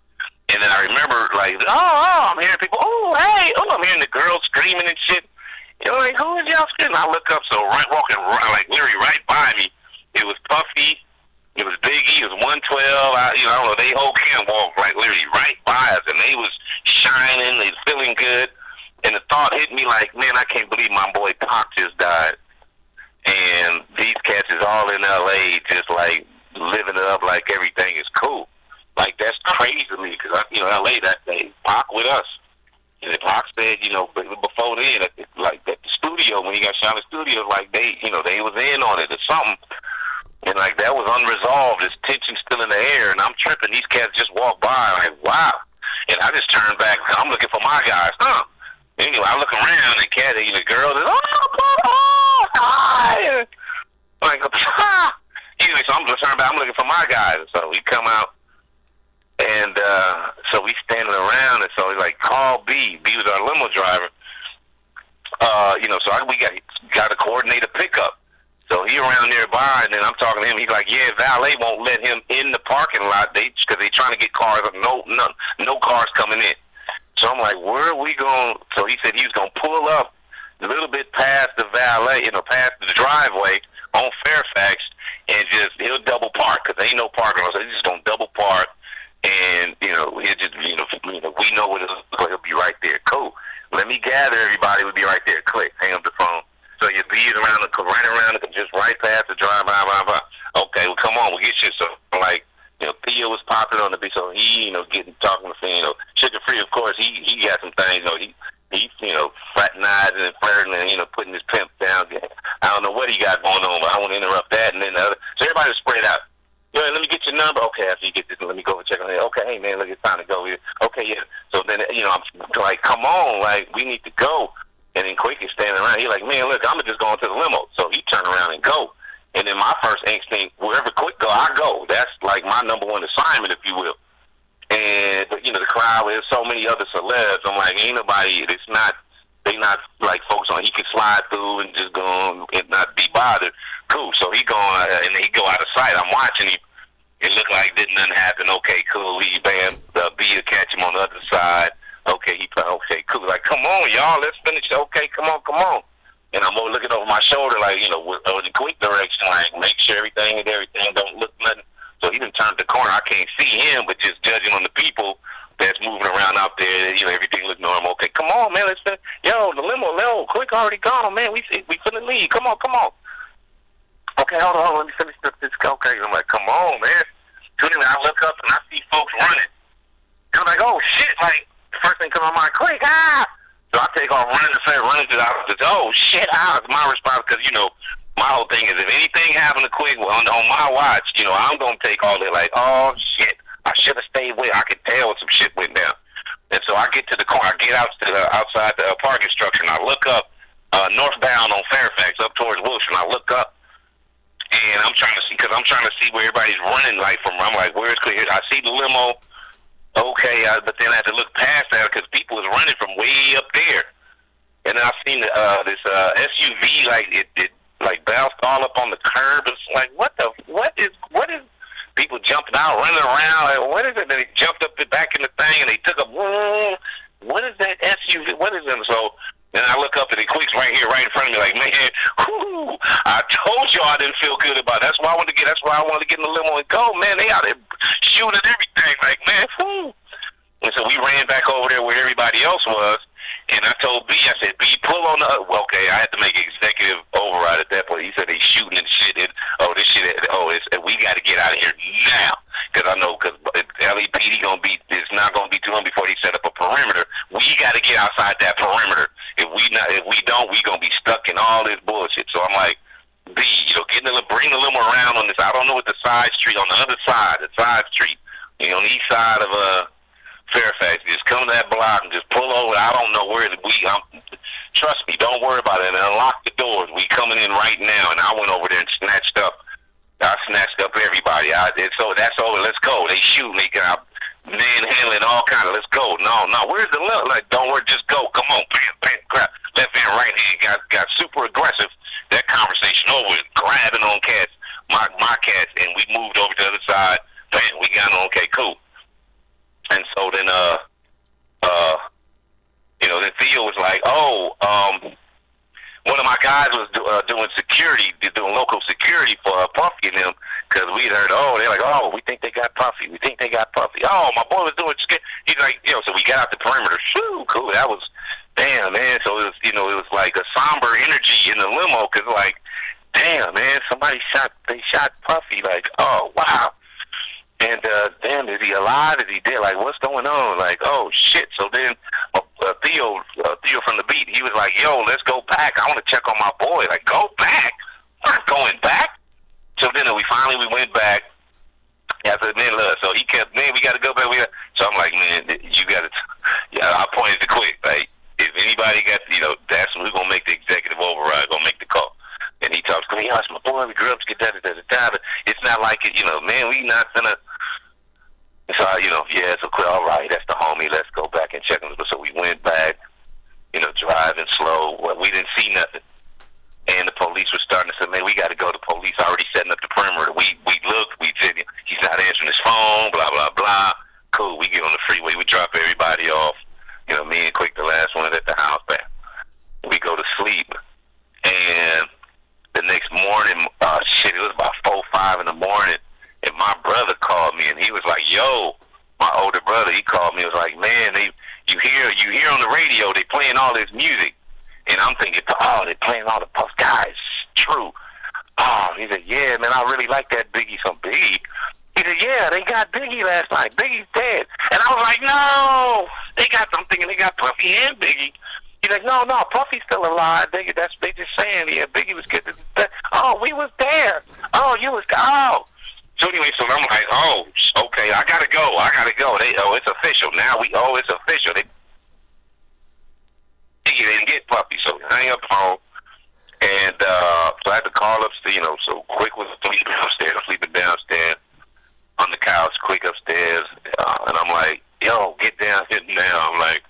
And then I remember, I'm hearing people, I'm hearing the girls screaming and shit. Like, who is y'all screaming? I look up, so walking literally right by me, it was Puffy, it was Biggie, it was 112, I don't know, they whole camp walked, literally right by us, and they was shining, they was feeling good, and the thought hit me like, man, I can't believe my boy Pac just died, and these cats is all in L.A., just, living it up like everything is cool. That's crazy to me, because, L.A. that day, Pac with us. And Pac said, before then, at the studio, when he got shot in the studio, they was in on it or something. And, that was unresolved. There's tension still in the air, and I'm tripping. These cats just walk by, wow. And I just turned back. I'm looking for my guys, Anyway, I look around, and the girl is, hi. Anyway, so I'm just turning back. I'm looking for my guys. So we come out. And so we standing around, and so he's like, call B. B was our limo driver. So we got to coordinate a pickup. So he around nearby, and then I'm talking to him. He's like, yeah, valet won't let him in the parking lot because they trying to get cars. No cars coming in. So I'm like, where are we going? So he said he was going to pull up a little bit past the valet, past the driveway on Fairfax, and he'll double park because ain't no parking lot. So he's just going to double park. And, it just, we know what it'll look like. It'll be right there. Cool. Let me gather everybody. We'll be right there. Click. Hang up the phone. So your B's right around, just right past the drive, blah, blah, blah. Okay, well, come on. We'll get you. So, Theo was popular on the beat. So he, talking to, Sugar Free, of course, he got some things, he fraternizing and flirting and, putting his pimp down. I don't know what he got going on, but I want to interrupt that. And then the other. So everybody was spread out. Let me get your number. Okay, after you get this, let me go and check on it. Okay, hey, man, look, it's time to go here. Okay, yeah. So then, I'm like, come on, we need to go. And then Quick is standing around. He's like, man, look, I'm just going to the limo. So he turned around and go. And then my first instinct, wherever Quick go, I go. That's my number one assignment, if you will. And, the crowd, there's so many other celebs. I'm like, ain't nobody, they not folks on, he can slide through and just go and not be bothered. Cool. So he going, and he go out of sight. I'm watching him. It looked like didn't nothing happen. Okay, cool. He bam, B to catch him on the other side. Okay, okay, cool. Come on, y'all, let's finish. Okay, come on. And I'm looking over my shoulder, with the quick direction, make sure everything don't look nothing. So he done turned the corner. I can't see him, but just judging on the people that's moving around out there, everything look normal. Okay, come on, man, let's finish. Yo, the limo, Quick already gone, man. We finna leave. Come on. Okay, hold on, let me finish this. Okay, I'm like, come on, man. So anyway, I look up and I see folks running. And I'm like, oh shit, the first thing comes to my mind, Quick, So I take off running to the office. Oh shit, it's my response because, my whole thing is if anything happened to Quick on my watch, I'm going to take all that oh shit, I should have stayed with. I could tell some shit went down. And so I get to the corner, I get out to outside the parking structure, and I look up northbound on Fairfax up towards Wilshire, and I look up. And I'm trying to see, because I'm trying to see where everybody's running from. I'm like, where's Quick? I see the limo, Okay, but then I had to look past that because people was running from way up there. And then I seen this SUV, like, it like bounced all up on the curb. It's like, what is people jumping out, running around, like, what is it? Then they jumped up back in the thing, and they took a, what is that SUV? What is it? So then I look up, and it clicks right here, right in front of me, like, man, whoo, I told you I didn't feel good about it. That's why I wanted to get in the limo and go, man. They out there shooting everything, like, man, whoo. And so we ran back over there where everybody else was. And I told B, I said, B, pull on the, well, okay, I had to make an executive override at that point. He said they shooting and shit, and, we got to get out of here now. Because I know, because LEPD it's not going to be too long before they set up a perimeter. We got to get outside that perimeter. If we don't, we going to be stuck in all this bullshit. So I'm like, B, bring the limo around on this, I don't know what the side street, on the other side, the side street, on the east side of, Fairfax, just come to that block and just pull over. I don't know where trust me, don't worry about it. And unlock the doors. We coming in right now. And I went over there and snatched up everybody. So that's over. Let's go. They shooting. They got manhandling, all kind of. Let's go. No. Where's the left? Like, don't worry. Just go. Come on. Bam, crap. Left hand, right hand got super aggressive. That conversation over. Grabbing on cats, my cats, and we moved over to the other side. Bam, we got on. Okay, cool. And so then, then Theo was like, one of my guys was doing local security for Puffy and them, because we had heard, they're like, we think they got Puffy. Oh, my boy was doing security. He's like, so we got out the perimeter. Shoo, cool. That was, damn, man. So it was, it was like a somber energy in the limo, because like, damn, man, they shot Puffy. Like, oh, wow. And, damn, is he alive? Is he dead? Like, what's going on? Like, oh, shit. So then Theo from the beat, he was like, yo, let's go back. I want to check on my boy. Like, go back? I'm not going back. So then we went back. I said, man, look. So he kept, man, we got to go back. So I'm like, man, you got to, I pointed to Quick. Like, if anybody got, that's who's going to make the executive override, going to make the call. And he talks to me, it's my boy, we grew up together, but it's not like it, man, we not gonna. So, so quick, all right, that's the homie, let's go back and check him. So we went back, driving slow. Well, we didn't see nothing. And the police were starting to say, man, we got to go. The police already setting up the perimeter. We looked, we said, he's not answering his phone, blah, blah, blah. Cool, we get on the freeway, we drop everybody off. Me and Quick, the last one at the house back. We go to sleep. And the next morning, it was about 4, 5 in the morning, and my brother called me, and he was like, yo, my older brother, he called me, and was like, man, you hear on the radio, they playing all this music. And I'm thinking, they playing all the Puff guys. True. He said, yeah, man, I really like that Biggie from Biggie. He said, yeah, they got Biggie last night. Biggie's dead. And I was like, no, I'm thinking they got Puffy and Biggie. He's like, no, Puffy's still alive. They just saying, yeah, Biggie was getting. Oh, we was there. Oh, you was. Oh. So anyway, so I'm like, oh, okay, I gotta go. It's official now. It's official. They didn't get Puffy, so hang up the phone. And so I had to call upstairs. So Quick was sleeping upstairs. I'm sleeping downstairs on the couch. Quick upstairs, and I'm like, yo, get down here now. I'm like.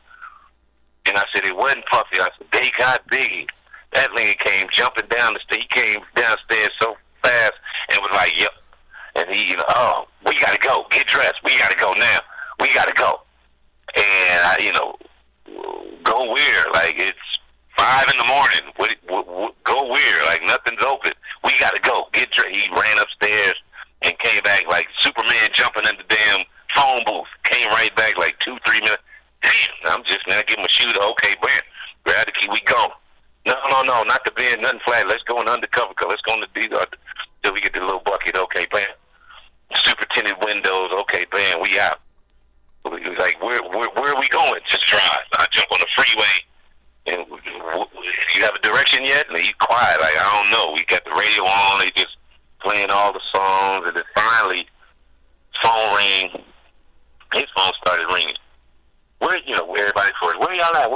And I said, it wasn't Puffy. I said, they got Biggie. That nigga came jumping down the stairs. He came downstairs so fast and was like, yep. And he, we got to go. Get dressed. We got to go now. We got to go. And, go where? Like, it's 5 in the morning. Go where? Like, nothing's open. We got to go. Get dressed. He ran upstairs and came back like Superman jumping in the damn phone booth. Came right back like 2, 3 minutes. Damn, I'm just now giving him a shooter. Okay, Brent, grab the key, we go. No, not the bed, nothing flat. Let's go in undercover, let's go in the diesel till we get the little bucket. Okay, bam. Superintendent windows. Okay, bam, we out. He was like, where are we going? Just drive. I jump on the freeway. And you have a direction yet? And he's quiet, like, I don't know. We got the radio on. They just playing all the songs. And then finally, phone rang. His phone started ringing. Where everybody for it. Where y'all at?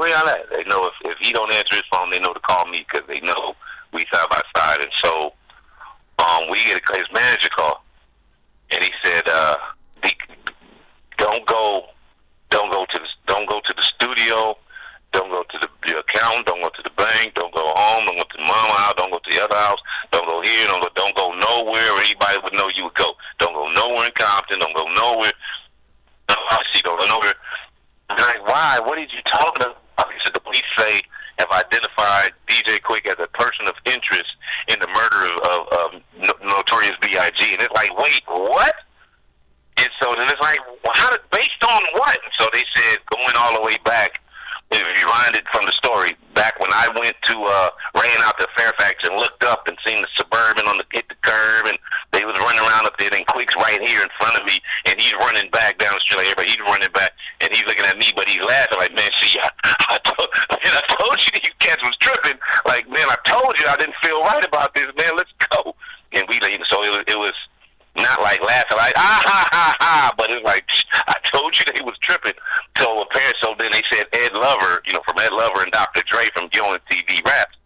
They know if he don't answer his phone, they know to call me because they know we side by side. And so we get his manager call, and he said, don't go don't go to the studio, don't go to the accountant, don't go to the bank, don't go home, don't go to the mama house, don't go to the other house, don't go here, don't go nowhere where anybody would know you would go. Don't go nowhere in Compton, don't go nowhere. Don't go nowhere. I'm like, why? What did you talking about? He said the police say have identified DJ Quick as a person of interest in the murder of Notorious B.I.G. And it's like, wait, what? And so then it's like, well, based on what? And so they said, going all the way back, if you rewind it from the story, back when I went to, ran out to Fairfax and looked up and seen the Suburban hit the curb, and they was running around up there, and Quick's right here in front of me, and he's running back down the street like everybody. He's running back, and he's looking at me, but he's laughing like, man, see, I told you these cats was tripping. Like, man, I told you I didn't feel right about this, man. Let's go. And so it was not like laughing like, but it was like, I told you they was tripping. So then they said Ed Lover, from Ed Lover and Dr. Dre from Gillen TV Raps,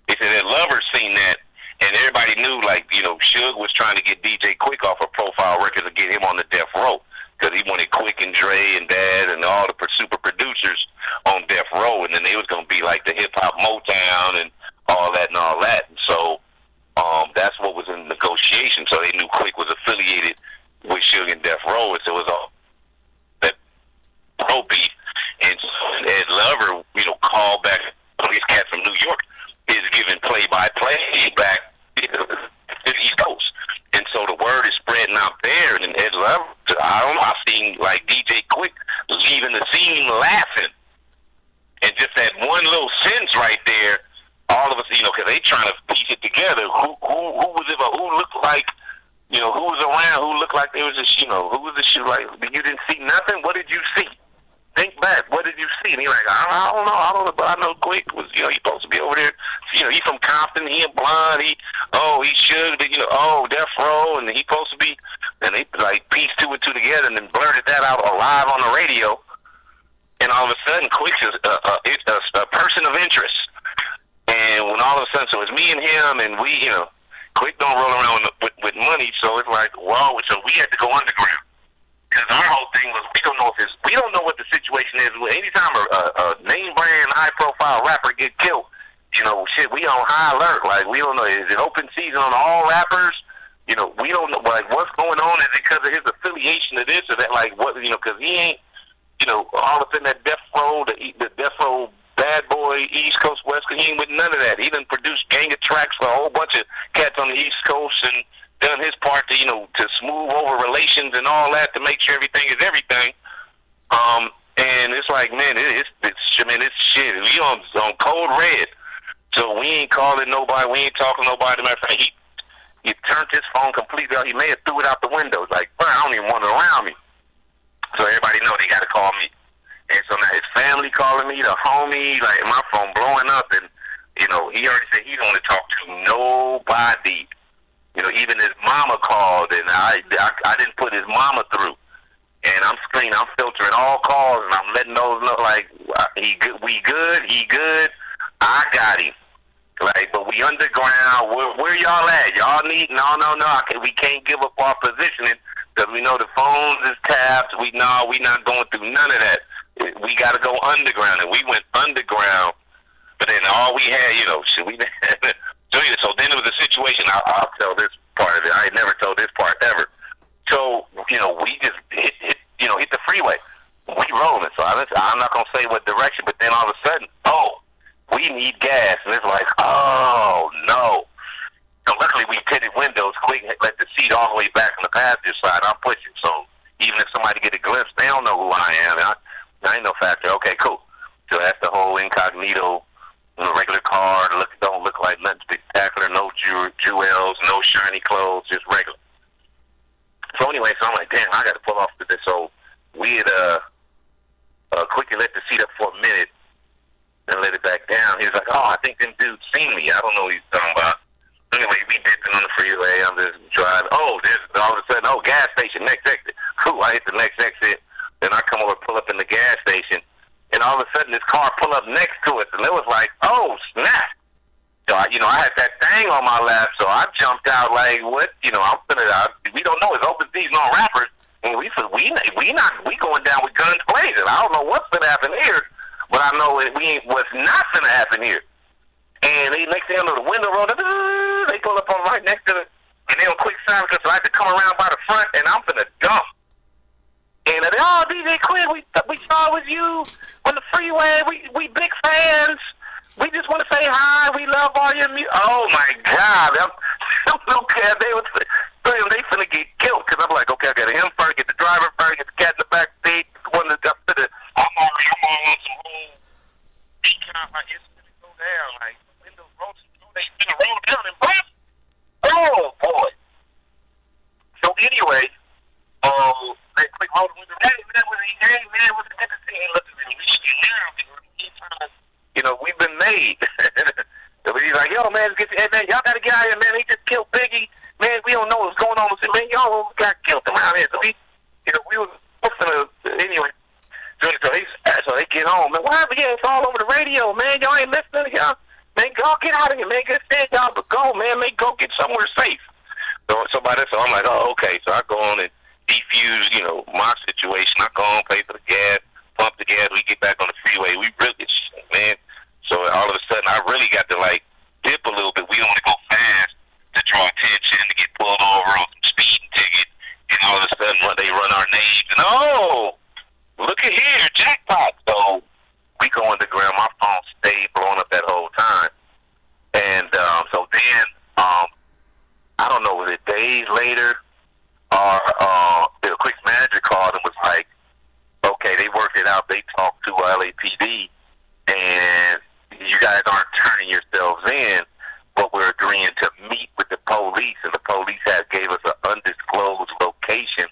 they said Ed Lover seen that, and everybody knew, Suge was trying to get DJ Quick off of Profile Records to get him on the death row, because he wanted Quick and Dre and Dad and all the super producers on death row, and then they was going to be like the hip-hop Motown and all that. And so that's what was in negotiation. So they knew Quick was affiliated with Suge and Death Row, and so it was all that pro beef. And so Ed Lover, called back police cat from New York, is giving play-by-play back to the East Coast. And so the word is spreading out there, and Ed Lover, I seen like DJ Quick leaving the scene laughing. And just that one little sentence right there, all of us, because they trying to piece it together. Who was it? Who looked like, who was around? Who looked like there was who was the shoe? Like, you didn't see nothing. What did you see? Think back. What did you see? And he like, I don't know, but I know Quick was, he's supposed to be over there. He's from Compton. He in Blonde. He should, Death Row, and he supposed to be. And they like pieced two and two together, and then blurted that out live on the radio. And all of a sudden, Quick's is a person of interest. And when all of a sudden, so it's me and him, and we, Quick don't roll around with money, so it's like, wow, so we had to go underground. Because our whole thing was, we don't know what the situation is. Anytime a name brand, high profile rapper get killed, we on high alert. Like, we don't know, is it open season on all rappers? We don't know, like, what's going on? Is it because of his affiliation to this or that? Like, what, because he ain't, all up in that Death Row, the Death Row bad boy, East Coast, West Coast, he ain't with none of that. He done produced gang of tracks for a whole bunch of cats on the East Coast and done his part to, to smooth over relations and all that to make sure everything is everything. And it's like, man, it's shit. We on code red. So we ain't calling nobody. We ain't talking to nobody. Matter of fact, he turned his phone completely out. He may have threw it out the window. It's like, I don't even want it around me. So everybody know they got to call me. And so now his family calling me, the homie, like my phone blowing up, and he already said he don't want to talk to nobody. Even his mama called, and I didn't put his mama through. And I'm filtering all calls, and I'm letting those know, like, we good, he good, I got him. Like, but we underground. Where y'all at? Y'all need? No. We can't give up our positioning because we know the phones is tapped. We not going through none of that. We got to go underground, and we went underground. But then all we had, so then it was a situation. I'll tell this part of it. I had never told this part ever. So we just hit the freeway. We rolling. So I'm not gonna say what direction, but then all of a sudden, we need gas, and it's like, oh no. So luckily we tinted windows quick and let the seat all the way back on the passenger side. I'm pushing, so even if somebody get a glimpse, they don't know who I am. I ain't no factor. Okay, cool. So that's the whole incognito, regular car. Don't look like nothing spectacular. No jewels, no shiny clothes, just regular. So anyway, I'm like, damn, I got to pull off with this. So we had quickly let the seat up for a minute and let it back down. He was like, I think them dudes seen me. I don't know what he's talking about. Anyway, we dipping on the freeway. I'm just driving. There's all of a sudden, gas station, next exit. Cool, I hit the next exit. Then I come over, pull up in the gas station, and all of a sudden this car pull up next to us, and it was like, oh, snap. So, I had that thing on my lap, so I jumped out like, what? We don't know. It's open season on rappers, we going down with guns blazing. I don't know what's gonna happen here, but I know what's not gonna happen here. And they next thing I know, the window rolled up. They pull up on right next to it, and they on quick silence, so I had to come around by the front, and I'm finna dump. And they, oh, DJ Quick, we saw it was you on the freeway. We big fans. We just want to say hi. We love all your music. Oh my God, I'm okay. They finna get killed because I'm like, okay, I got him first, get the driver first, get the cat in the back seat. One that up to the, I'm on some whole decon. Like it's gonna go down. Like windows roll, they finna roll down and bust. Oh boy. So anyway, that quick roll the window. Hey man, what's the difference? He looked at me. You know, we've been made. He's like, yo, man, hey, man, y'all gotta get out of here, man. He just killed Biggie. Man, we don't know what's going on with him. Man, y'all got killed around here. So we was anyway. So they get home, man. What happened? Yeah, it's all over the radio, man. Y'all ain't listening. Y'all, man, go get out of here, man. Good stand y'all, but go, man. Go get somewhere safe. So I'm like, oh, okay. So I go on and defuse, my situation. I go on, pay for the gas, pump the gas. We get back on the freeway. We really, man. So all of a sudden, I really got to dip a little bit. We don't want to go fast to draw attention, to get pulled over on some speeding ticket, and all of a sudden they run our names, and look at here, jackpot. So we go on the ground. My phone stayed blowing up that whole time, and so then I don't know, was it days later, or the quick manager called and was like, okay, they worked it out. They talked to LAPD, and you guys aren't turning yourselves in, but we're agreeing to meet with the police, and the police gave us an undisclosed location.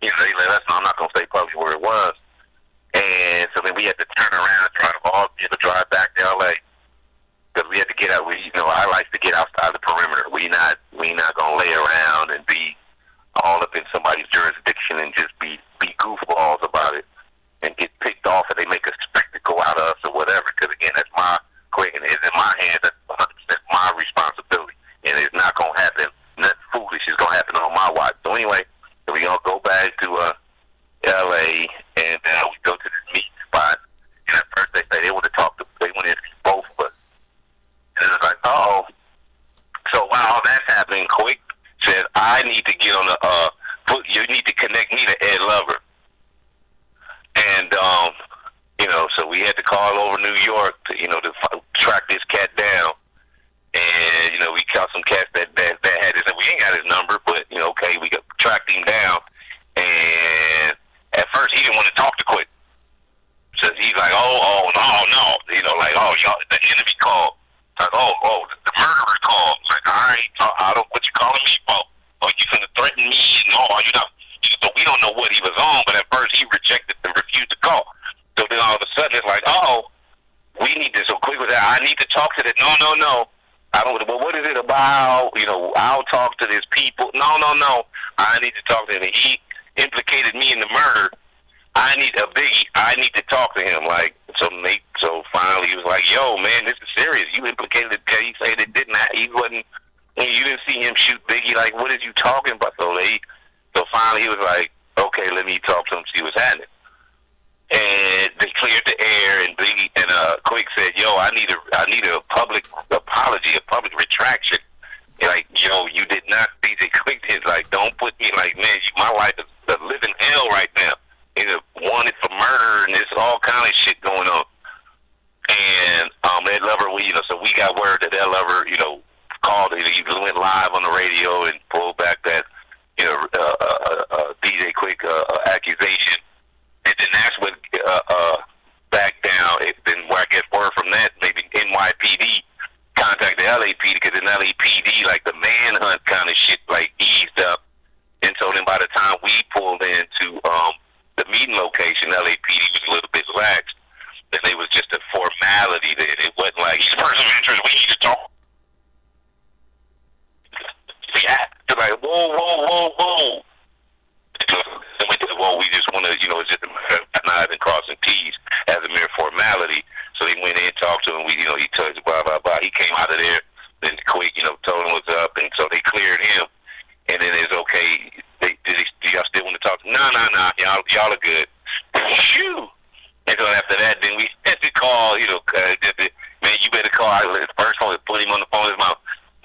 They let us know. I'm not going to say publicly where it was. And so then we had to turn around and drive back to LA because we had to get out. I like to get outside the perimeter. We not going to lay around and be all up in somebody's jurisdiction and just be goofballs about it and get picked off, and they make a spectacle out of us or whatever. Because again, that's my quick, and it's in my hands. That's 100% my responsibility, and it's not going to happen. Nothing foolish is going to happen on my watch. So anyway, we're going to go back to L.A., and we go to this meeting spot. And at first they say they want to interview both of us. And it's like, oh. So while all that's happening, Quick says, I need to get on you need to connect me to Ed Lover. And, so we had to call over New York to track this cat down. And, we caught some cats that had his, we ain't got his number, but, okay, we tracked him down. And at first he didn't want to talk to Quick. So he's like, oh, no. Y'all, the enemy called. Like, the murderer called. Like, all right, I don't, what you calling me for? Oh, you gonna threaten me? No, you're not. So we don't know what he was on, but at first he rejected and refused to call. So then all of a sudden it's like, we need this. So Quick was that, I need to talk to this. No. I don't. Well, what is it about? I'll talk to these people. No. I need to talk to him. He implicated me in the murder. I need a biggie. I need to talk to him. So finally he was like, yo, man, this is serious. You implicated the guy. He said it didn't. He wasn't. You didn't see him shoot Biggie. Like, what are you talking about? So finally he was like, okay, let me talk to him, see what's happening. And they cleared the air, and Biggie and Quick said, yo, I need a public apology, a public retraction. Like, yo, you did not. DJ Quick did. Like, don't put me like, man, my life is a living hell right now. Wanted for murder, and there's all kind of shit going on. And Ed Lover, so we got word that Ed Lover, called. He went live on the radio and pulled back that, DJ Quick accusation, and then that's what back down. Then where I guess word from that, maybe NYPD contacted LAPD, because in LAPD, like the manhunt kind of shit, eased up. And so then by the time we pulled into the meeting location, LAPD was a little bit lax, and it was just a formality. That it wasn't like, he's a person of interest, we need to talk. Yeah, they're like, whoa. We just want to, it's just nods and crossing T's as a mere formality. So they went in and talked to him. He told us blah, blah, blah. He came out of there, then Quick, told him what's up, and so they cleared him. And then it's okay. Do y'all still want to talk? No. Y'all are good. Phew. And so after that, then we had to call, man, you better call. The first one, put him on the phone. His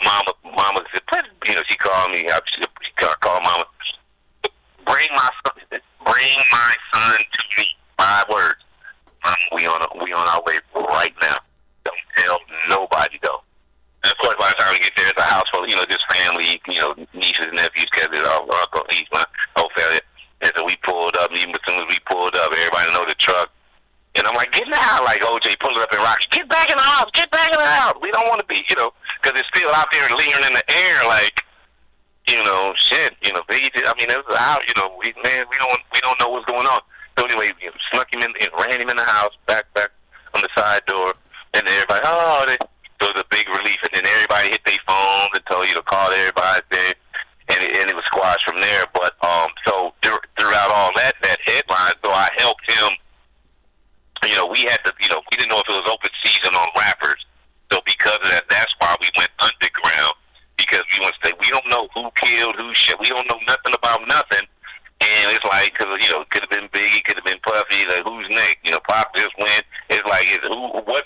mama said, she called me. She called mama. Bring my son to me. 5 words. Mama, we on our way right now. Don't tell nobody though. And of course, by the time we get there, it's a house full, just family, nieces and nephews, cousins, uncle, niece, my whole family. And so we pulled up, and even as soon as we pulled up, everybody know the truck. And I'm like, get in the house, like OJ pulled it up in Rocky. Get back in the house, We don't want to be, because it's still out there lingering in the air, like, shit, it was out, we don't know what's going on. So anyway, snuck him in, and ran him in the house, back on the side door, and then everybody, so it was a big relief, and then everybody hit their phones and told you to call everybody there, and it was squashed from there. But so throughout all that headline, so I helped him. We had to, we didn't know if it was open season on rappers, so because of that, that's why we went underground, because we want to say we don't know who killed, who shit, we don't know nothing about nothing, and it's like, because it could have been Biggie, could have been Puffy, like who's next? Pop just went. It's like, what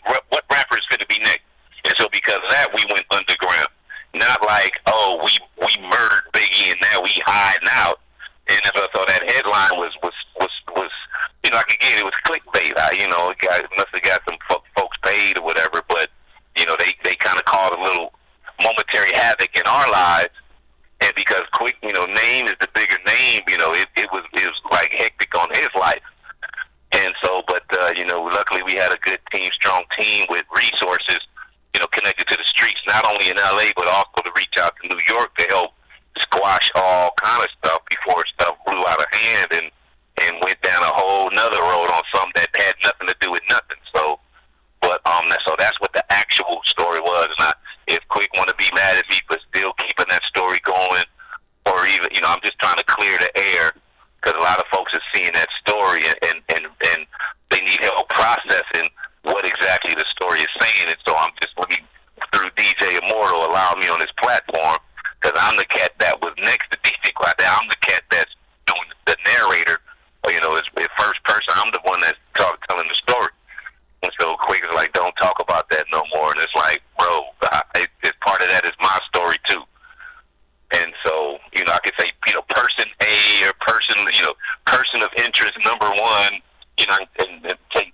rappers could it be next? And so because of that, we went underground. Not like, we murdered Biggie and now we hiding out. And so that headline was I could get it was clickbait. Must have got some folks paid or whatever, but they kind of caused a little momentary havoc in our lives. And because Quick, name is the bigger name, it was like hectic on his life. And so, but luckily we had a good team, strong team with resources, connected to the streets, not only in LA, but also to reach out to New York to help squash all kind of stuff before stuff blew out of hand and went down a whole nother road on something that had nothing to do with nothing. So, but so that's what the actual story was. And if Quick want to be mad at me for still keeping that story going, or even, I'm just trying to clear the air, because a lot of folks are seeing that story and they need help processing what exactly the story is saying. And so I'm just looking through DJ Immortal, allow me on this platform, because I'm the cat that was next to DJ Quad. I'm the cat that's doing the narrator, it's first person. I'm the one that's telling the story. And so Quick is like, don't talk about that no more. And it's like, bro, it's part of that is my story too. And so, I could say, person A or person of interest number 1, and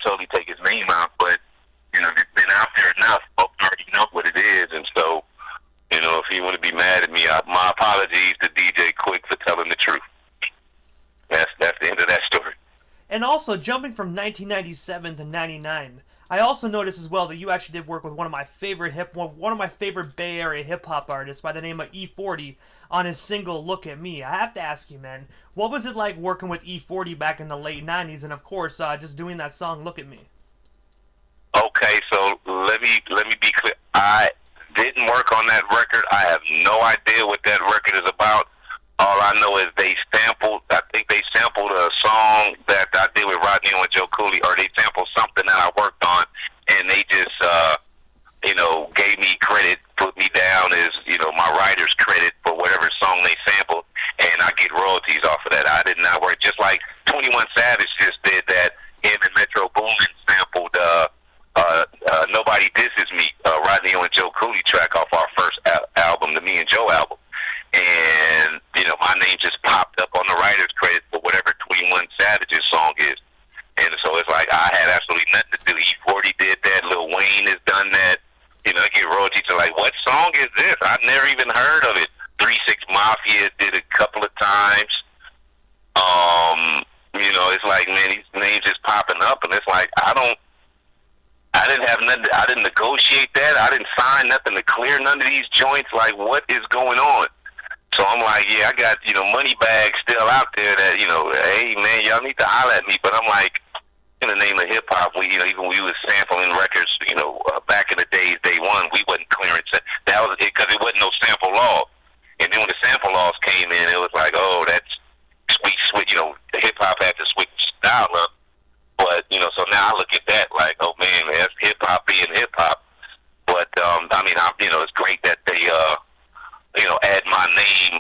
totally take his name out, but it's been out there enough. Folks already know what it is, and so, if you want to be mad at me, my apologies to DJ Quick for telling the truth. That's the end of that story. And also, jumping from 1997 to 99, I also noticed as well that you actually did work with one of my favorite Bay Area hip hop artists by the name of E40 on his single "Look at Me." I have to ask you, man, what was it like working with E40 back in the late 90s, and of course, just doing that song "Look at Me"? Okay, so let me be clear. I didn't work on that record. I have no idea what that record is about. All I know is I think they sampled a song that I did with Rodney and Joe Cooley, or they sampled something that I worked on, and they just, gave me credit, put me down as, my writer's credit for whatever song they sampled, and I get royalties off of that. I did not work, just like 21 Savage just did that. Him and Metro Boomin sampled Nobody Disses Me, Rodney and Joe Cooley track off our first album, the Me and Joe album. And, my name just popped up on the writer's credit for whatever 21 Savage's song is. And so it's like I had absolutely nothing to do. E40 did that. Lil Wayne has done that. I get royalties. So like, what song is this? I've never even heard of it. 3-6 Mafia did it a couple of times. It's like, man, these names just popping up. And it's like, I didn't have nothing. I didn't negotiate that. I didn't sign nothing to clear none of these joints. Like, what is going on? So I'm like, yeah, I got, money bags still out there that, hey, man, y'all need to holler at me. But I'm like, in the name of hip-hop, even we was sampling records, back in the days, day one, we wasn't clearing. That was it, because it wasn't no sample law. And then when the sample laws came in, it was like, oh, that's switch, hip-hop had to switch style up. But, so now I look at that like, oh, man, that's hip-hop being hip-hop. But, it's great that they, add my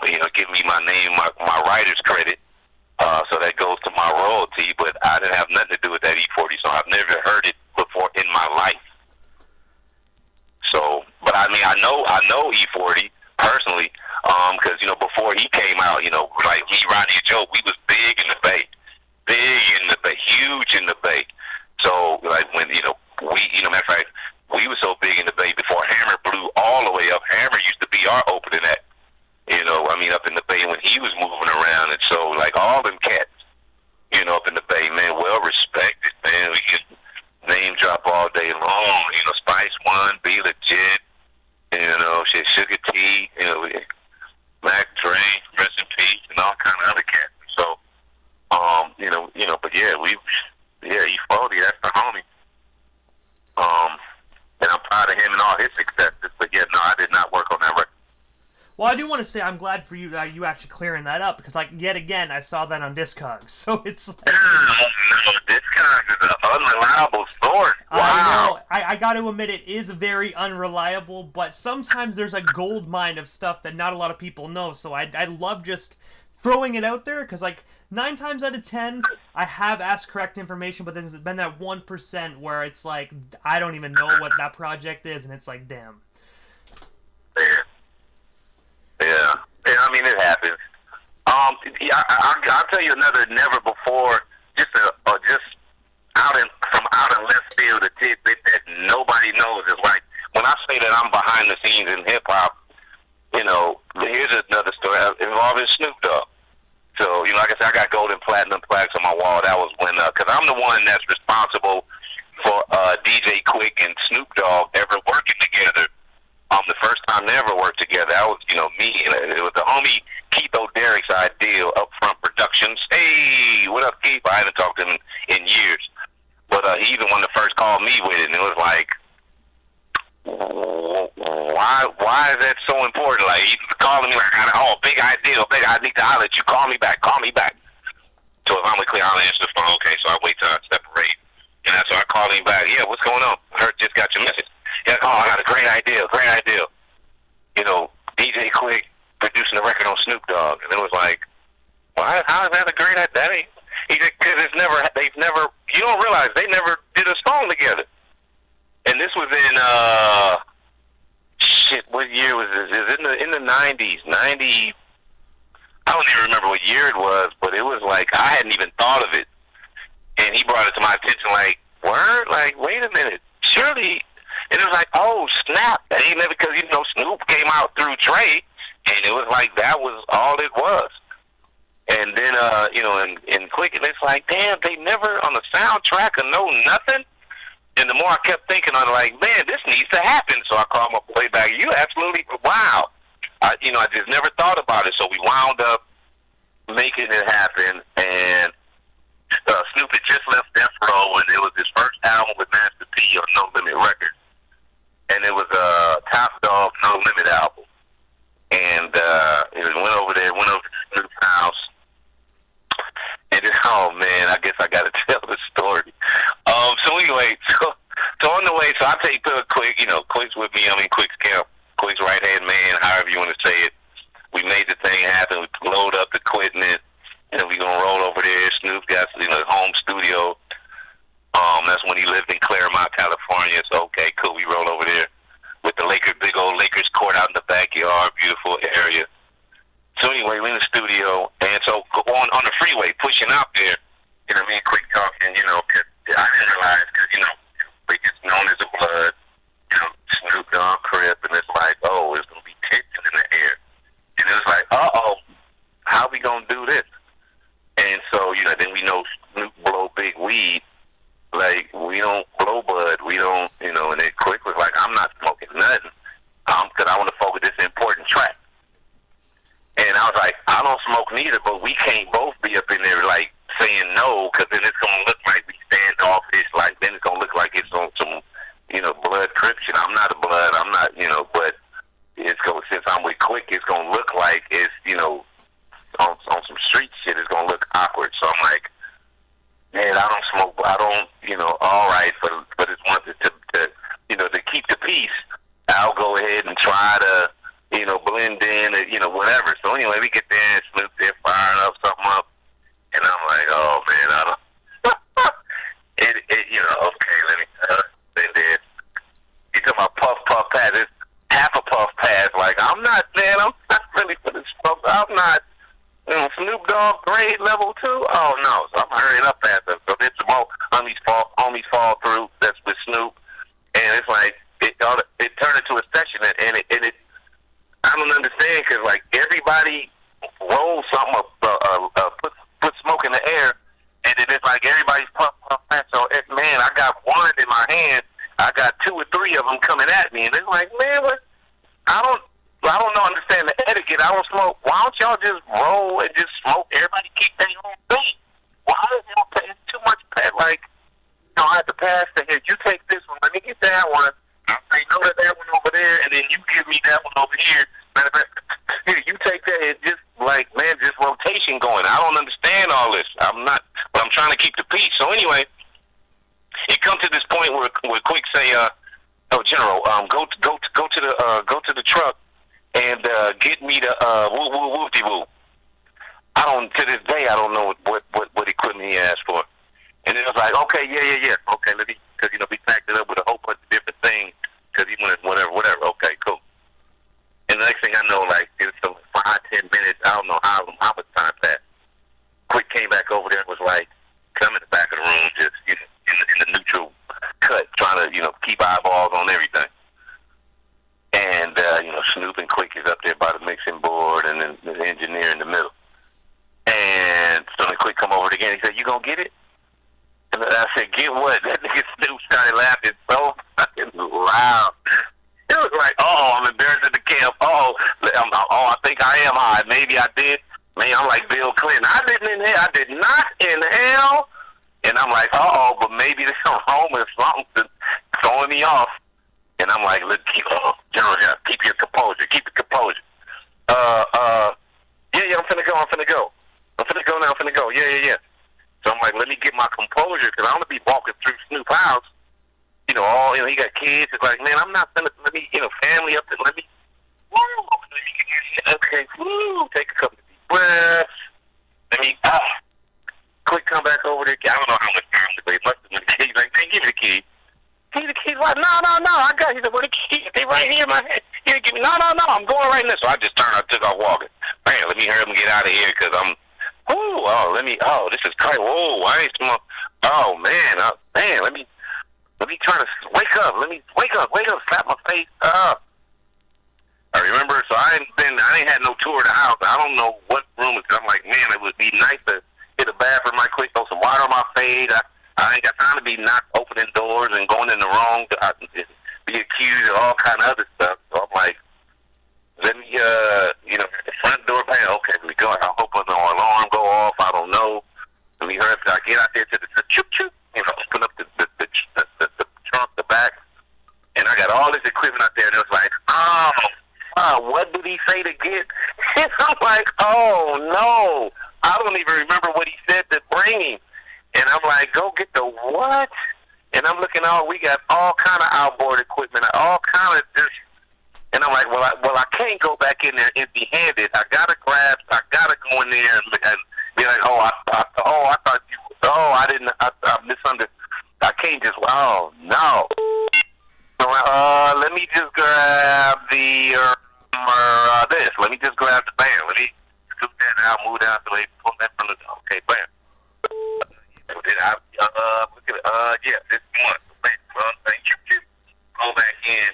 name, give me my name, my writer's credit. So that goes to my royalty, but I didn't have nothing to do with that E40, so I've never heard it before in my life. So, but I mean, I know E40 personally, because before he came out, like me, Ronnie, and Joe, we was big in the Bay, huge in the Bay. So, like when matter of fact, we were so big in the Bay before Hammer blew all the way up. Hammer used to be our opening act. Up in the Bay when he was moving around, and so like all them cats, up in the Bay, man, well respected, man. We can name drop all day long. Spice One, Be Legit, shit, Sugar T, Mac Dre, rest in peace, and all kind of other cats. So, but yeah, E40, that's the homie. And I'm proud of him and all his successes. But yeah, no, I did not work on that record. Well, I do want to say I'm glad for you you actually clearing that up, because, like, yet again, I saw that on Discogs, so it's like... No, Discogs is an unreliable source. Wow. I know. I got to admit, it is very unreliable, but sometimes there's a gold mine of stuff that not a lot of people know, so I love just throwing it out there, because, like, 9 times out of 10, I have asked correct information, but there's been that 1% where it's like, I don't even know what that project is, and it's like, damn. Yeah, I mean, it happens. I'll tell you another never before, just from out in left field, a tidbit that nobody knows is like, when I say that I'm behind the scenes in hip hop, here's another story involving Snoop Dogg. So, like I said, I got gold and platinum plaques on my wall. That was when, because I'm the one that's responsible for DJ Quick and Snoop Dogg ever working together. The first time they ever worked together, that was, me. And it was the homie Keith O'Derrick's idea, Upfront Productions. Hey, what up, Keith? I haven't talked to him in years. But he even one of the first called me with it, and it was like, why is that so important? Like, he's calling me like, big idea, I need to holler at you. Call me back. So if I'm clear, I'll answer the phone. Okay, so I wait till I separate. And so I call him back. Yeah, what's going on? I heard just got your message. Yeah, I got a great idea. DJ Quick producing a record on Snoop Dogg, and it was like, why? How is that a great idea? He said, because they've never. You don't realize they never did a song together. And this was in what year was this? It was in the 90s, 90. I don't even remember what year it was, but it was like I hadn't even thought of it, and he brought it to my attention. Like, word, like, wait a minute, surely. And it was like, oh, snap. That ain't never, because, Snoop came out through Dre, and it was like that was all it was. And then, in Quick, and it's like, damn, they never on the soundtrack or no nothing. And the more I kept thinking, I'm like, man, this needs to happen. So I called my boy back. You absolutely, wow. I just never thought about it. So we wound up making it happen. And Snoop had just left Death Row, and it was his first album with Master P on No Limit Records. And it was a Top Dog No Limit album. And went over to Snoop's house. And then, oh man, I guess I got to tell the story. So anyway, so on the way, so I take Quick, Quick's with me. I'm in Quick's camp. Quick's right hand man, however you want to say it. We made the thing happen. We load up the equipment. We gonna roll over there. Snoop got home studio. That's when he lived in Claremont, California. So okay, cool. We roll over there with the big old Lakers court out in the backyard, beautiful area. So anyway, we're in the studio, and so on the freeway, pushing out there, me and Quick talking, cause I didn't realize, because, it's known as the blood, Snoop Dogg Crip, and it's like, oh, it's going to be tension in the air. And it was like, uh-oh, how we going to do this? And so, then we know Snoop blow big weed. Like, we don't blow bud. We don't, and then Quick was like, I'm not smoking nothing, because I want to focus this important track. And I was like, I don't smoke neither, but we can't both be up in there, like, saying no, because then it's going to look like we standoffish, like, then it's going to look like it's on some, blood cription. I'm not a blood, I'm not, but it's going, since I'm with Quick, it's going to look like it's, on some street shit, it's going to look awkward. So I'm like, man, I don't smoke, I don't, all right, but it's wanted to keep the peace, I'll go ahead and try to, blend in, whatever. So anyway, we get there, and Snoop there firing up something up, and I'm like, oh man, I don't. Okay, let me. Then you talking about puff pass? It's half a puff pass. Like I'm not really for this smoke. I'm not. Snoop Dogg grade level 2? Oh no! So I'm hurrying up past them. So there's some more homies fall through. That's with Snoop, and it's like it turned into a session, and it I don't understand because like everybody rolls something put smoke in the air, and then it's like everybody's puff. So man, I got one in my hand. I got 2 or 3 of them coming at me, and it's like, man, what? I don't understand the etiquette. I don't smoke. Why don't y'all just roll and just smoke? Everybody keep their own thing. Why is it too much? Like, I have to pass the here. You take this one. Let me get that one. I'll say no to that one over there, and then you give me that one over here. Matter of fact, here, you take that. It's just like, man, just rotation going. I don't understand all this. But I'm trying to keep the peace. So anyway, it comes to this point where Quick say, "Oh, General, go to the truck and get me the woo-woo-woo-de-woo." To this day, I don't know what equipment he asked for. And it was like, okay, yeah. Okay, because we packed it up with a whole bunch of different things because he wanted whatever. Okay, cool. And the next thing I know, like, it was some 5-10 minutes. I don't know how much time passed. Quick came back over there and was like, come in the back of the room, just in the neutral cut, trying to keep eyeballs on everything. And Snoop and Quick is up there by the mixing board, and then the engineer in the middle. And so then Quick come over again. He said, "You gonna get it?" And I said, "Get what?" That nigga Snoop started laughing so fucking loud. It was like, oh, I'm embarrassed at the camp. I think I am high. Maybe I did. Man, I'm like Bill Clinton. I did not inhale. And I'm like, but maybe there's some home or something throwing me off. And I'm like, let's General, keep your composure. Keep the composure. Yeah, I'm finna go. I'm finna go. Yeah. So I'm like, let me get my composure because I'm gonna be walking through Snoop's house. He got kids. It's like, man, I'm not finna. Let me, family up there. Let me okay. Take a couple of deep breaths. Let me Quick come back over there. I don't know how much time he must have been. He's like, man, give me the key. Give me the keys. Like, no, I got you. Where the keys? They right here in my head. Here, give me. No, I'm going right now. So I just took off walking. Man, let me hurry up and get out of here because I'm. This is crazy. Whoa, I ain't smoke. Oh man, let me try to wake up. Let me wake up, slap my face. I remember. So I ain't had no tour of the house. I don't know what room it's. I'm like, man, it would be nice to hit a bathroom right quick, throw some water on my face. I ain't got time to be not opening doors and going in the wrong, be accused of all kind of other stuff. So I'm like, let me, the front door bang. Okay, we go. I hope no alarm go off. I don't know. Let me hurry up. I get out there to the choop, open up the trunk, the back, and I got all this equipment out there. And it was like, what did he say to get? And I'm like, oh no, I don't even remember what he said to bring him. And I'm like, go get the what? And I'm looking we got all kind of outboard equipment, all kind of this. And I'm like, well, I can't go back in there empty-handed. I gotta go in there and be like, I misunderstood. I can't just, no. So, let me just grab this. Let me just grab the band. Let me scoop that out, move down so they pull that from the, okay, bam. Look at it. This one. Go back in.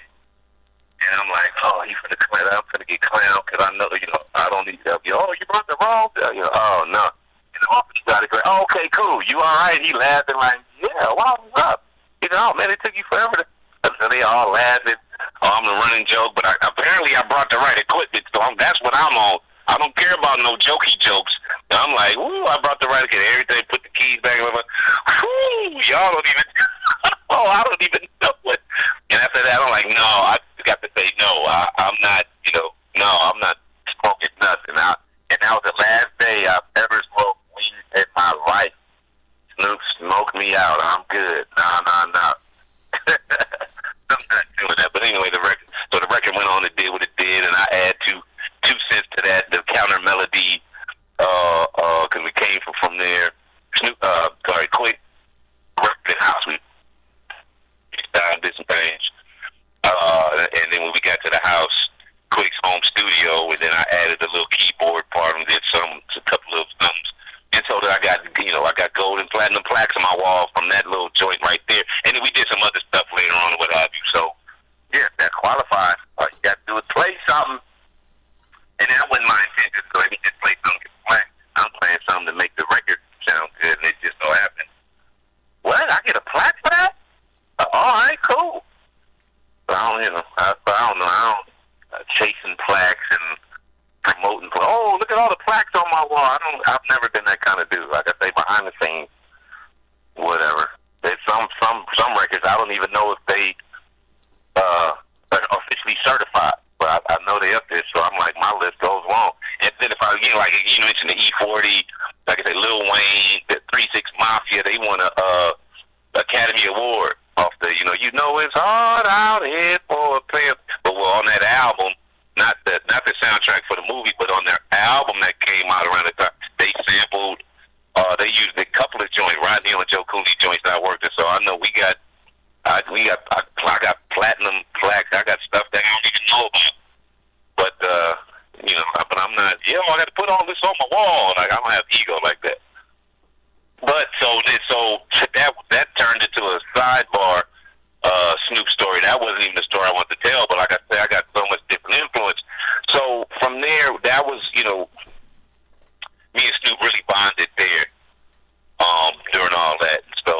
And I'm like, he's finna clown. I'm finna get clowned because I know, I don't need help. You brought the wrong thing. Oh, no. And the officer got it. Okay, cool. You all right? He laughing like, yeah, what's up? Man, it took you forever to. So they all laughing. I'm the running joke, but apparently I brought the right equipment, so that's what I'm on. I don't care about no jokey jokes. I'm like, I brought the right equipment. Everything, put the keys back. I'm like, y'all don't even. I don't even know what. And after that, I'm like, no, I got to say no. I'm not, no, I'm not smoking nothing. And that was the last day I've ever smoked weed in my life. Snoop smoked me out. I'm good. No. I'm not doing that. But anyway, the record went on and did what it did, and I add two cents to that, the counter melody, because we came from there. Quick, worked in the house, we did some things, and then when we got to the house, Quick's home studio, and then I added a little keyboard part and did a couple of thumbs. And so that I got gold and platinum plaques on my wall from that little joint right there. And then we did some other stuff later on and what have you. So, yeah, that qualifies. All you got to do is play something. And that wasn't my intention, so let me just play something. I'm playing something to make the record sound good, and it just so happened. What? I get a plaque for that? All right, cool. But I don't know. Chasing plaques and promoting. Oh, look at all the plaques on my wall. I've never been that kind of dude. Like I say, behind the scenes, whatever. There's some records I don't even know if they are officially certified, but I know they're up there. So I'm like, my list goes long. And then if like you mentioned the E40, like I say, Lil Wayne, the 3-6 Mafia, they won a Academy Award off the it's hard out here for a player. But on that album, not the soundtrack for the movie, but on their album that came out around the time, they sampled, they used a couple of joints, Rodney and Joe Cooley joints that I worked in. So I know I got platinum plaques. I got stuff that I don't even know about. But but I'm not. I got to put all this on my wall. Like I don't have ego like that. But so that turned into a sidebar Snoop story. That wasn't even the story I wanted to tell. But like I said, I got so much different influence. So from there, that was me and Snoop really bonded there during all that. So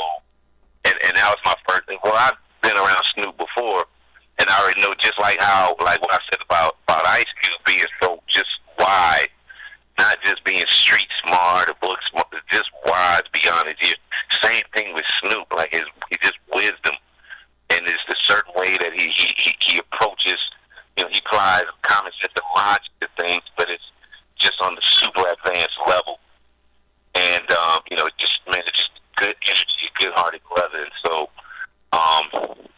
and that was my first thing. Well, I've been around Snoop before, and I already know just like what I said about Ice Cube being so just wide, not just being street smart or book smart, just wise beyond his years. Same thing with Snoop, like his just wisdom, and it's the certain way that he approaches. He applies common sense and logic to things, but it's just on the super advanced level. And it's just good energy, good-hearted brother. And so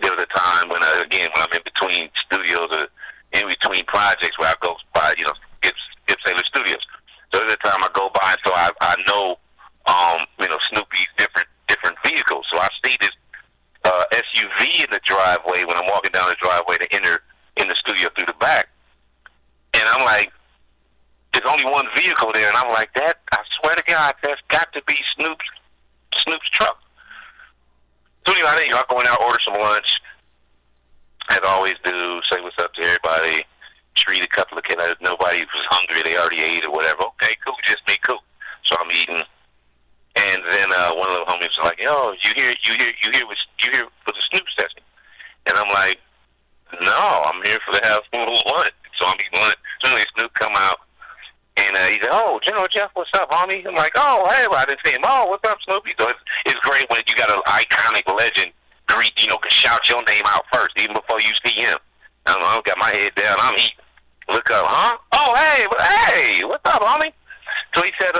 there was a time when I'm in between studios or in between projects where I go by, Gibbs Taylor Studios. So there's a time I go by, so I know, Snoopy's different vehicles. So I see this SUV in the driveway when I'm walking down the driveway to enter in the studio through the back. And I'm like, there's only one vehicle there, and I'm like, I swear to God, that's got to be Snoop's truck. So anyway, I go in there, order some lunch, as I always do, say what's up to everybody, treat a couple of kids. Nobody was hungry, they already ate or whatever. Okay, cool, just me, cool. So I'm eating, and then one of the homies was like, "Yo, you here for the Snoop session?" And I'm like, "No, I'm here for the have some lunch." So I'm eating lunch. Suddenly Snoop come out, and he said, "Oh, General Jeff, what's up, homie?" I'm like, "Oh, hey," I didn't see him. "Oh, what's up, Snoopy?" So it's great when you got an iconic legend greet, shout your name out first, even before you see him. I got my head down, I'm eating. Look up, huh? "Oh, hey, what's up, homie?" So he said,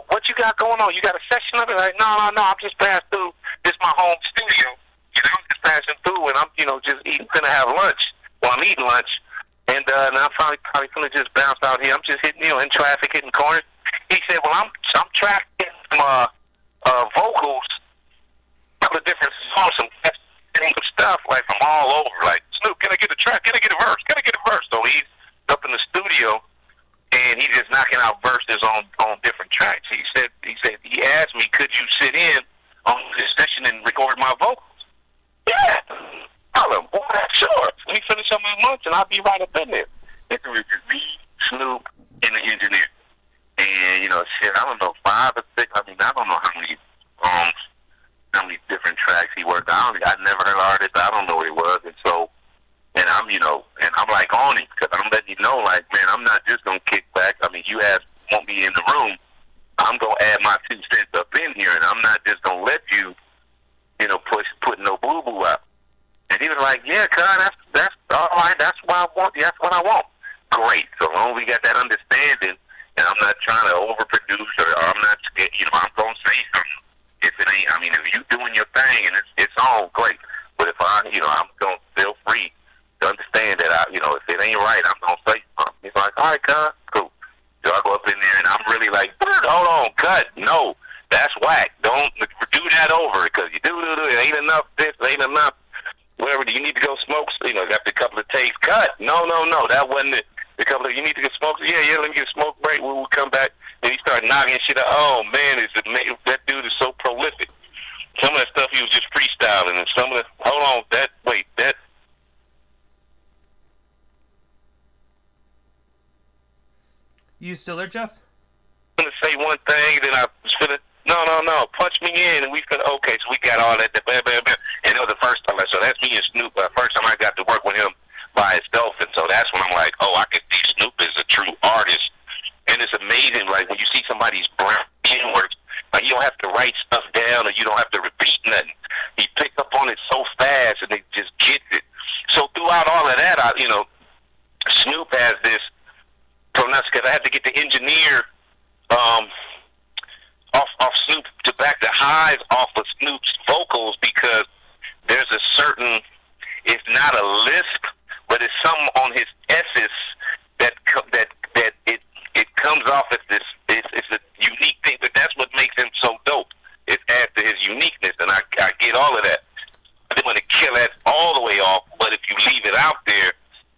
"What you got going on? You got a session of it?" Like, no, I'm just passing through. This is my home studio. I'm just passing through, and I'm, just eating, gonna have lunch. Well, I'm eating lunch, and now I'm probably gonna just bounce out here. I'm just hitting, in traffic, hitting corners. He said, "Well, I'm tracking some vocals, a couple of different songs, some stuff like from all over. Like, Snoop, can I get a track? Can I get a verse? Can I get a verse?" So he's up in the studio, and he's just knocking out verses on different tracks. He said he asked me, "Could you sit in on this session and record my vocals?" "Yeah." I was like, "Boy, sure. Let me finish up my lunch, and I'll be right up in there." It was me, Snoop, and the engineer. And I don't know, 5 or 6. I mean, I don't know how many different tracks he worked on. I never heard an artist. I don't know what it was, and so. And I'm like on it because I'm letting you know, like, man, I'm not just gonna kick back. I mean, you won't be in the room. I'm gonna add my 2 cents up in here, and I'm not just gonna let you, put no boo boo out. And he was like, "Yeah, cuz, that's all right. That's what I want. That's what I want." Great. So long as we got that understanding, and I'm not trying to overproduce or I'm not scared. I'm gonna say something. If it ain't, I mean, if you doing your thing and it's all great. But if I'm gonna feel free to understand that if it ain't right. I'm gonna say something. He's like, all right, cuz, cool. So I go up in there, and I'm really like, hold on, cut. No, that's whack. Don't do that over, because you do. It ain't enough this, ain't enough. Whatever, do you need to go smoke? After a couple of takes, cut. No, that wasn't it. A couple of, you need to get smoke? Yeah, let me get a smoke break. We'll come back. And he started knocking shit out. Oh, man, that dude is so prolific. Some of that stuff he was just freestyling, and some of the, hold on, that. You still there, Jeff? I'm going to say one thing, then I was going to, no, punch me in, and we could, okay, so we got all that, bam, bam, bam. And it was the first time, so that's me and Snoop, first time I got to work with him by himself, and so that's when I'm like, oh, I can see Snoop is a true artist. And it's amazing, like, when you see somebody's brain works, like, you don't have to write stuff down, or you don't have to repeat nothing. He picked up on it so fast, and he just gets it. So throughout all of that, Snoop has this pronunciation. I had to get the engineer off Snoop to back the highs off of Snoop's vocals, because there's a certain, it's not a lisp, but it's something on his S's that it comes off as this. It's a unique thing, but that's what makes him so dope. It adds to his uniqueness, and I get all of that. I didn't want to kill that all the way off, but if you leave it out there,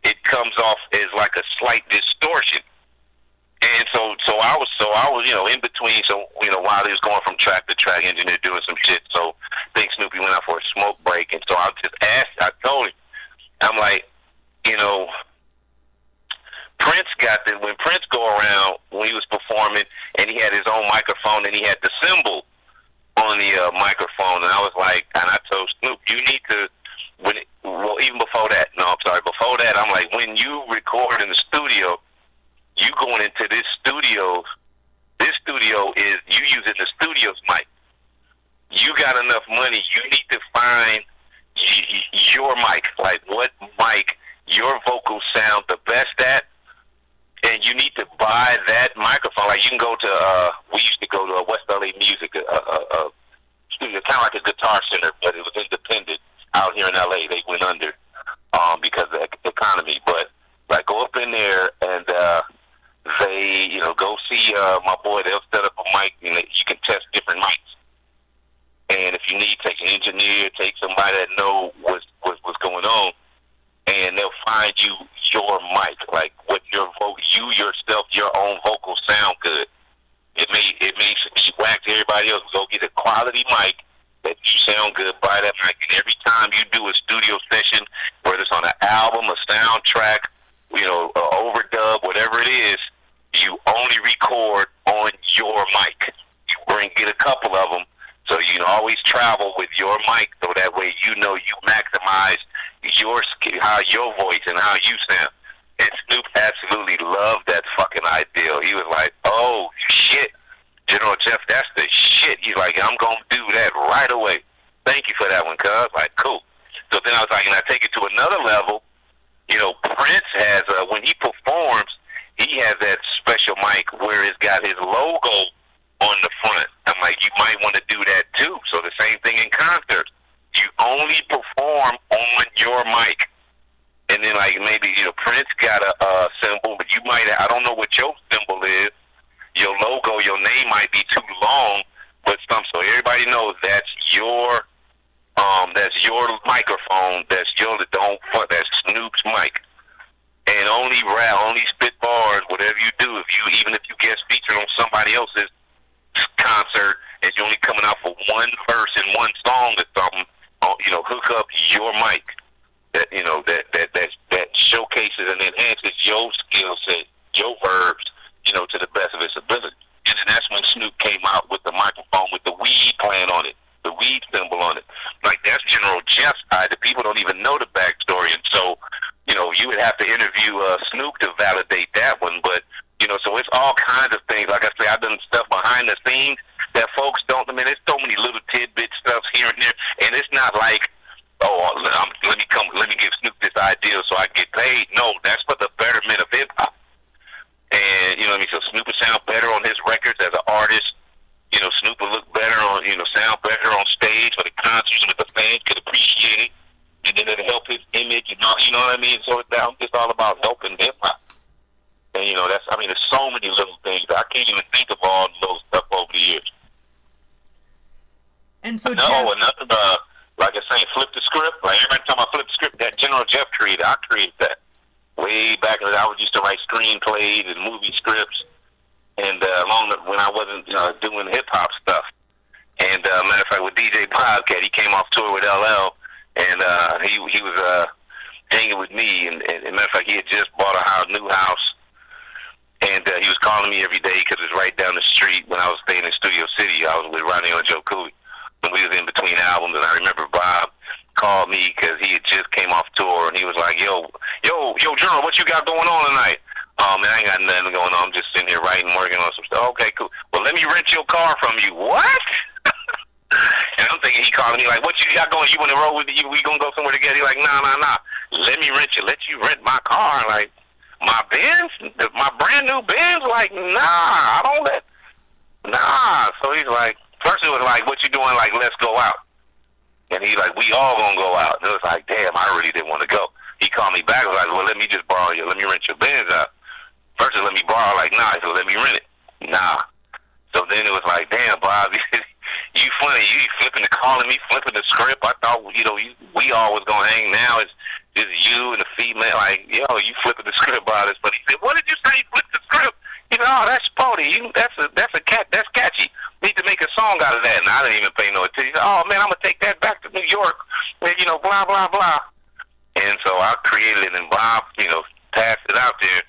it comes off as like a slight distortion. And so I was in between. So while he was going from track to track, engineer doing some shit. So I think Snoopy went out for a smoke break, and so I told him, I'm like, Prince got this. When Prince go around, when he was performing, and he had his own microphone, and he had the symbol on the microphone, and I was like, and I told Snoop, you need to, even before that, before that, I'm like, when you record in the studio, you going into this studio is you using the studio's mic. You got enough money, you need to find your mic, like what mic your vocals sound the best at, and you need to buy that microphone. Like, you can go to, we used to go to West LA Music studio, kind of like a Guitar Center, but it was independent out here in LA. They went under because of the economy. But, like, go up in there and they, go see my boy. They'll set up a mic, and you can test different mics. And if you need, take an engineer, take somebody that know what's going on, and they'll find you your mic, like what your yourself, your own vocals sound good. It may whack to everybody else. Go get a quality mic that you sound good. Buy that mic, and every time you do a studio session, whether it's on an album, a soundtrack, a overdub, whatever it is, you only record on your mic. You get a couple of them, so you can always travel with your mic, so that way you maximize your voice and how you sound. And Snoop absolutely loved that fucking ideal. He was like, oh, shit, General Jeff, that's the shit. He's like, I'm going to do that right away. Thank you for that one, cuz. Like, cool. So then I was like, and I take it to another level. Prince has, when he performs, he has that special mic where it's got his logo on the front. I'm like, you might want to do that too. So the same thing in concerts. You only perform on your mic. And then, like, maybe, Prince got a symbol, but you might, I don't know what your symbol is. Your logo, your name might be too long, but so everybody knows that's your microphone, that's Snoop's mic. And only spit bars, whatever you do, even if you get featured on somebody else's concert, and you're only coming out for one verse in one song or something, hook up your mic. That showcases and enhances your skill set, your verbs, to the best of its ability. And then that's when Snoop came out with the microphone with the weed plant on it, the weed symbol on it. Like, that's General Jeff's side. The people don't even know the backstory. And so, you would have to interview Snoop to validate that one. But, so it's all kinds of things. Like I say, I've done stuff behind the scenes that folks don't. I mean, there's so many little tidbit stuff here and there. And it's not like, oh, let me give Snoop this idea so I get paid. No, that's for the betterment of hip hop. And so Snoop would sound better on his records as an artist. Snoop would look better on, sound better on stage for the concerts, so that the fans could appreciate it. And then it'll help his image and all You know what I mean? So I'm just all about helping hip hop. And there's so many little things. I can't even think of all those stuff over the years. And so Nothing. Like I say, flip the script. Like every time I flip the script, that General Jeff created, I created that way back. I used to write screenplays and movie scripts, and when I wasn't doing hip hop stuff. And matter of fact, with DJ Bobcat, he came off tour with LL, and he was hanging with me. And matter of fact, he had just bought a new house. And he was calling me every day because it's right down the street. When I was staying in Studio City, I was with Ronnie and Joe Cooley. When we was in between albums, and I remember Bob called me because he had just came off tour, and he was like, yo, General, what you got going on tonight? Oh, man, I ain't got nothing going on. I'm just sitting here writing, working on some stuff. Okay, cool. Well, let me rent your car from you. What? And I'm thinking he calling me like, what you got going? You want to roll with you? We going to go somewhere together? He's like, nah. Let you rent my car. Like, my Benz? My brand new Benz? Like, nah, I don't let. Nah. So he's like, first it was like, what you doing? Like, let's go out. And he's like, we all gonna go out. And it was like, damn, I really didn't want to go. He called me back. I was like, well, let me just borrow you. Let me rent your Benz out. First it let me borrow. Like, nah. He said, let me rent it. Nah. So then it was like, damn, Bob, you funny. You flipping calling me, flipping the script. I thought, we all was gonna hang. Now it's just you and the female. Like, you flipping the script about this. But he said, what did you say? You flipped the script? He said, oh, that's sporty. That's catchy. Need to make a song out of that. And I didn't even pay no attention. He said, oh, man, I'm going to take that back to New York. And, blah, blah, blah. And so I created it, and Bob, passed it out there.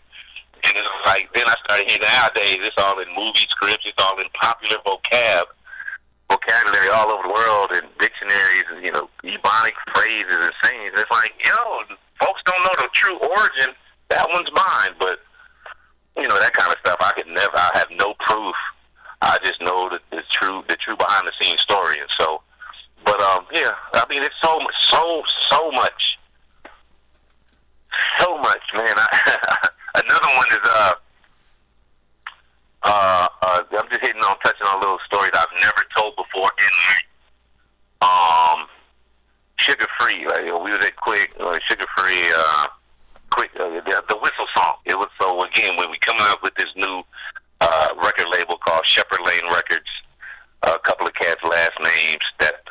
And it was like, then I started hearing nowadays, it's all in movie scripts. It's all in popular vocabulary all over the world, and dictionaries, and, ebonic phrases and sayings. It's like, folks don't know the true origin. That one's mine. But, that kind of stuff, I have no proof. I just know the true behind the scenes story. And so, but it's so much, man. Another one is I'm just touching on a little story that I've never told before in Sugar Free. Like, we was at Sugar Free, the Whistle song. It was so again when we coming out with this new record label called Shepherd Lane Records. A couple of cats' last names that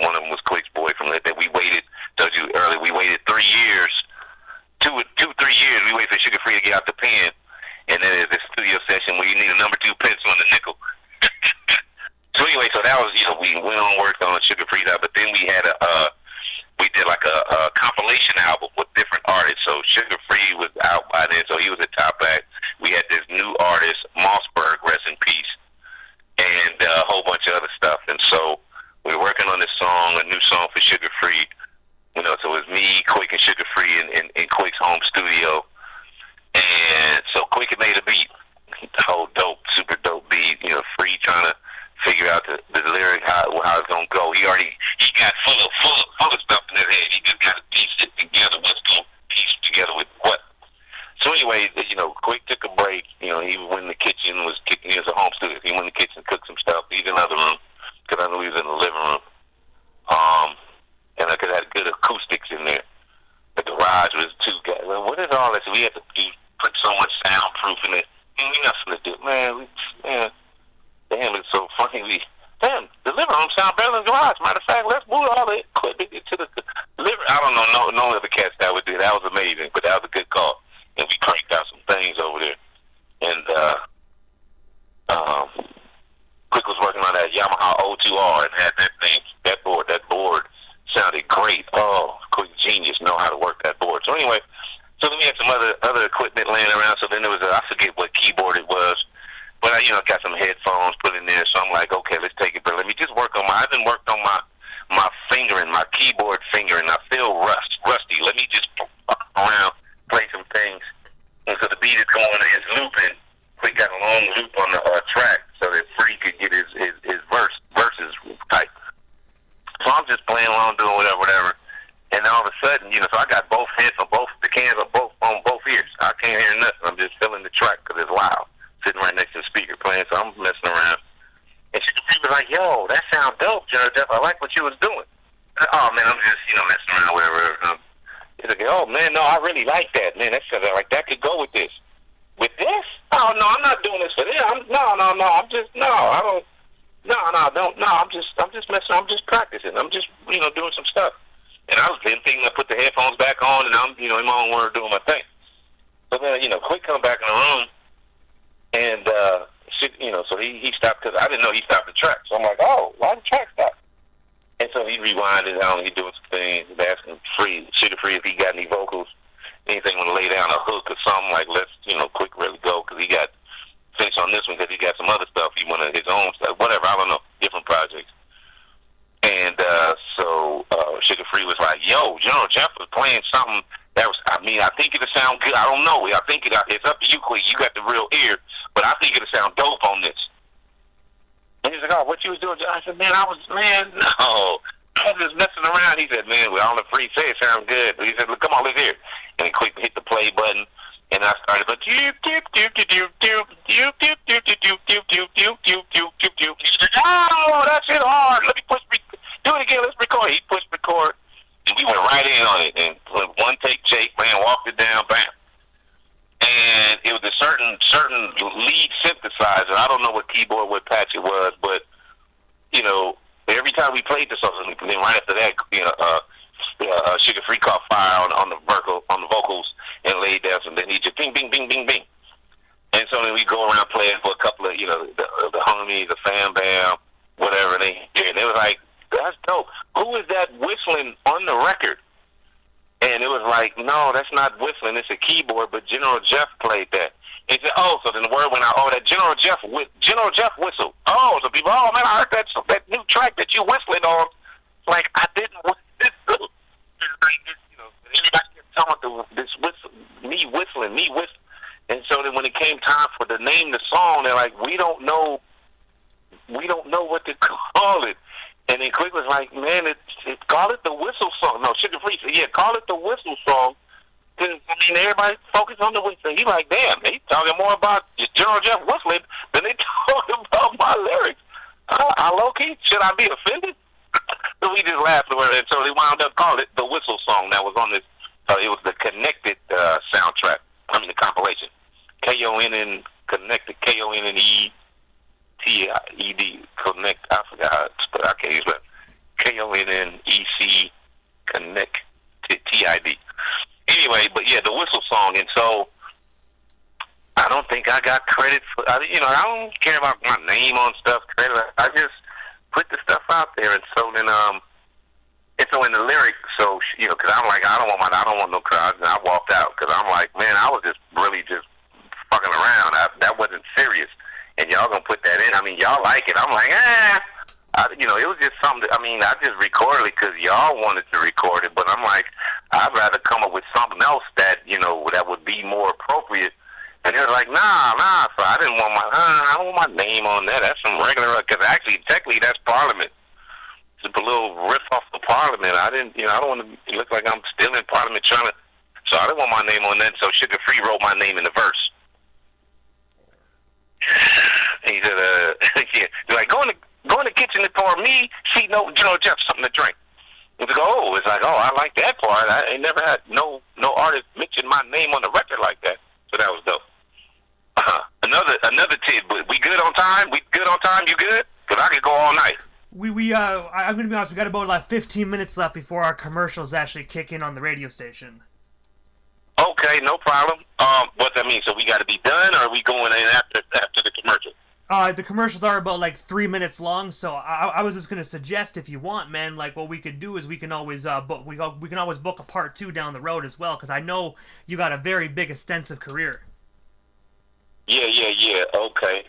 one of them was Quick's boyfriend. That we waited. Told you earlier, we waited 3 years, 3 years. We waited for Sugar Free to get out the pen, and then there's this studio session where you need a number 2 pencil and a nickel. So anyway, so that was we went on worked on Sugar Free that, but then we had we did like a compilation album with different artists. So Sugar Free was out by then, so he was a top act. We had this new artist, Mossberg, rest in peace, and a whole bunch of other stuff. And so we were working on this song, a new song for Sugar Free. So it was me, Quick, and Sugar Free in Quick's home studio. And so Quick had made a beat, the whole dope, super dope beat. Free trying to figure out the lyric, how it's gonna go. He got full of stuff in his head. He just got to piece it together. What's going to piece together with what? So anyway, Quick took a break. He went in the kitchen, was kicking. He was a home studio. He went in the kitchen, cooked some stuff. He's in the other room because I knew he was in the living room. And I could have good acoustics in there. The garage was 2 guys. Well, what is all this? We had to put so much soundproof in it. We nothing to do, man. Damn, it's so funny. The living room sound better than the garage. Matter of fact, let's move all the equipment into the living. I don't know no other cats that would do. That was amazing, but that was a good call. And we cranked out some things over there. And Quick was working on that Yamaha O2R and had that board sounded great. Oh, Quick genius, know how to work that board. So anyway, so then we had some other equipment laying around. So then there was I forget what keyboard it was, but I got some headphones put in there. So I'm like, okay, let's take it, but let me just work on I didn't work on my fingering, my keyboard fingering. I feel rusty. Let me just around, play some things. And so the beat is going, it's looping. Quick got a long loop on the track so that Free could get his verses tight. So I'm just playing along, doing whatever. And then all of a sudden, so I got both heads on the cans on both ears. I can't hear nothing. I'm just feeling the track because it's loud. Sitting right next to the speaker playing, so I'm messing around. And she was like, yo, that sounds dope, Jeff. I like what you was doing. Oh, man, I'm just, messing around, whatever. He's like, oh man, no, I really like that, man. That's like that could go with this. With this? Oh no, I'm not doing this for this. I'm just messing. I'm just practicing. I'm just doing some stuff. And I was then thinking I put the headphones back on, and I'm in my own word doing my thing. So then Quick come back in the room, and so he stopped because I didn't know he stopped the track. So I'm like, oh, why the track stop? And so he rewinded on. He doing some things. He's asking Sugar Free if he got any vocals, anything want to lay down a hook or something like let's Quick really go because he got finished on this one because he got some other stuff he wanted his own stuff, whatever, I don't know, different projects. And so Sugar Free was like, yo, Jeff was playing something that was, I think it'll sound good. I don't know. I think it's up to you, Quick. You got the real ear, but I think it'll sound dope on this. And he's like, oh, what you was doing? I said, no. I was just messing around. He said, man, we're on the free say it sounds good. He said, look, come on, let's hear it. And he quick hit the play button. And I started, but He said, oh, that shit hard. Let me do it again. Let's record. He pushed record, and we went right in on it. And one take, Jake, man, walked it down, bam. And it was a certain lead synthesizer. I don't know what keyboard, what patch it was, but every time we played the song, and then right after that, Sugar Free caught fire on the vocals and laid down some. Then he just bing, bing, bing, bing, bing. And so then we go around playing for a couple of the homies, the fam bam, whatever. And they was like, that's dope. Who is that whistling on the record? And it was like, no, that's not whistling. It's a keyboard, but General Jeff played that. He said, oh, so then the word went out, oh, that General Jeff whistled. Oh, so people, oh, man, I heard that new track that you whistling on. Like, I didn't whistle. Everybody kept telling this whistle, me whistling. And so then when it came time for to name the song, they're like, we don't know what to call it. And then Quick was like, man, call it the whistle song. No, Sugar Free said, yeah, call it the whistle song. Because, everybody focused on the whistle. He like, damn, they talking more about General Jeff whistling than they talking about my lyrics. I low-key, should I be offended? So we just laughed about it. And so they wound up calling it the whistle song that was on this. It was the Connected soundtrack. The compilation. K-O-N-N, Connected, K-O-N-N-E. T-I-E-D, Connect, I forgot, but I can't use that. K-O-N-N-E-C, Connect, T-I-D. Anyway, but yeah, the whistle song, and so I don't think I got credit for, I don't care about my name on stuff, credit. I just put the stuff out there, and so then, so in the lyrics, so, because I'm like, I don't want no crowds, and I walked out, because I'm like, man, I was just really just fucking around. That wasn't serious. And y'all gonna put that in. Y'all like it. I'm like, it was just something I just recorded it because y'all wanted to record it, but I'm like, I'd rather come up with something else that, that would be more appropriate. And they were like, nah, so I didn't want I don't want my name on that. That's some regular, because actually, technically, that's Parliament. It's a little riff off of Parliament. I don't want to look like I'm still in Parliament so I didn't want my name on that, so Sugar Free wrote my name in the verse. And he said, yeah. He's like, go in the kitchen and pour me, General Jeff something to drink. It's like, I like that part. I ain't never had no artist mention my name on the record like that. So that was dope. Another tidbit. We good on time? You good? Because I could go all night. I'm going to be honest, we got about 15 minutes left before our commercials actually kick in on the radio station. Okay, no problem. What that mean? So we got to be done, or are we going in after the commercial? The commercials are about 3 minutes long, so I was just gonna suggest, if you want, man, what we could do is we can always book a part 2 down the road as well, because I know you got a very big, extensive career. Yeah. Okay.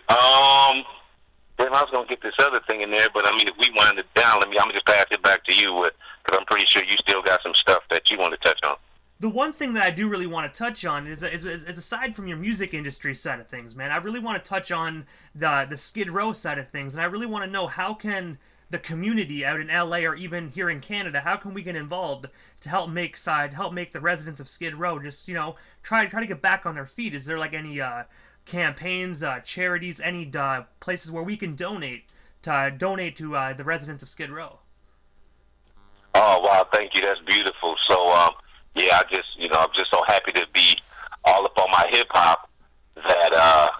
Then I was gonna get this other thing in there, but if we wind it down, I'm gonna just pass it back to you, because I'm pretty sure you still got some stuff that you want to touch on. The one thing that I do really want to touch on is aside from your music industry side of things, man, I really want to touch on the Skid Row side of things, and I really want to know how can the community out in LA or even here in Canada, how can we get involved to help make the residents of Skid Row just, try to get back on their feet? Is there any campaigns, charities, any places where we can donate to the residents of Skid Row? Oh, wow, thank you. That's beautiful. So, yeah, I'm just so happy to be all up on my hip hop that,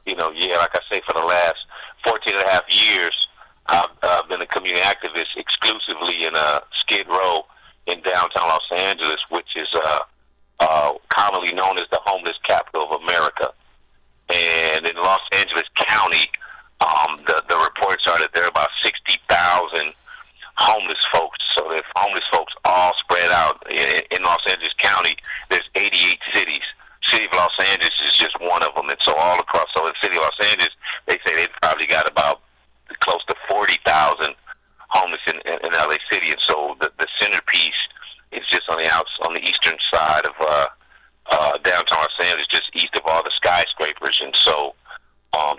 yeah, like I say, for the last 14 and a half years, I've been a community activist exclusively in Skid Row in downtown Los Angeles, which is commonly known as the homeless capital of America. And in Los Angeles County, the reports are that there are about 60,000 homeless folks. So there's homeless folks all spread out in Los Angeles County. There's 88 cities. City of Los Angeles is just one of them. And so all across, so in the city of Los Angeles, they say they've probably got about close to 40,000 homeless in LA City. And so the centerpiece is just on the eastern side of downtown Los Angeles, just east of all the skyscrapers. And so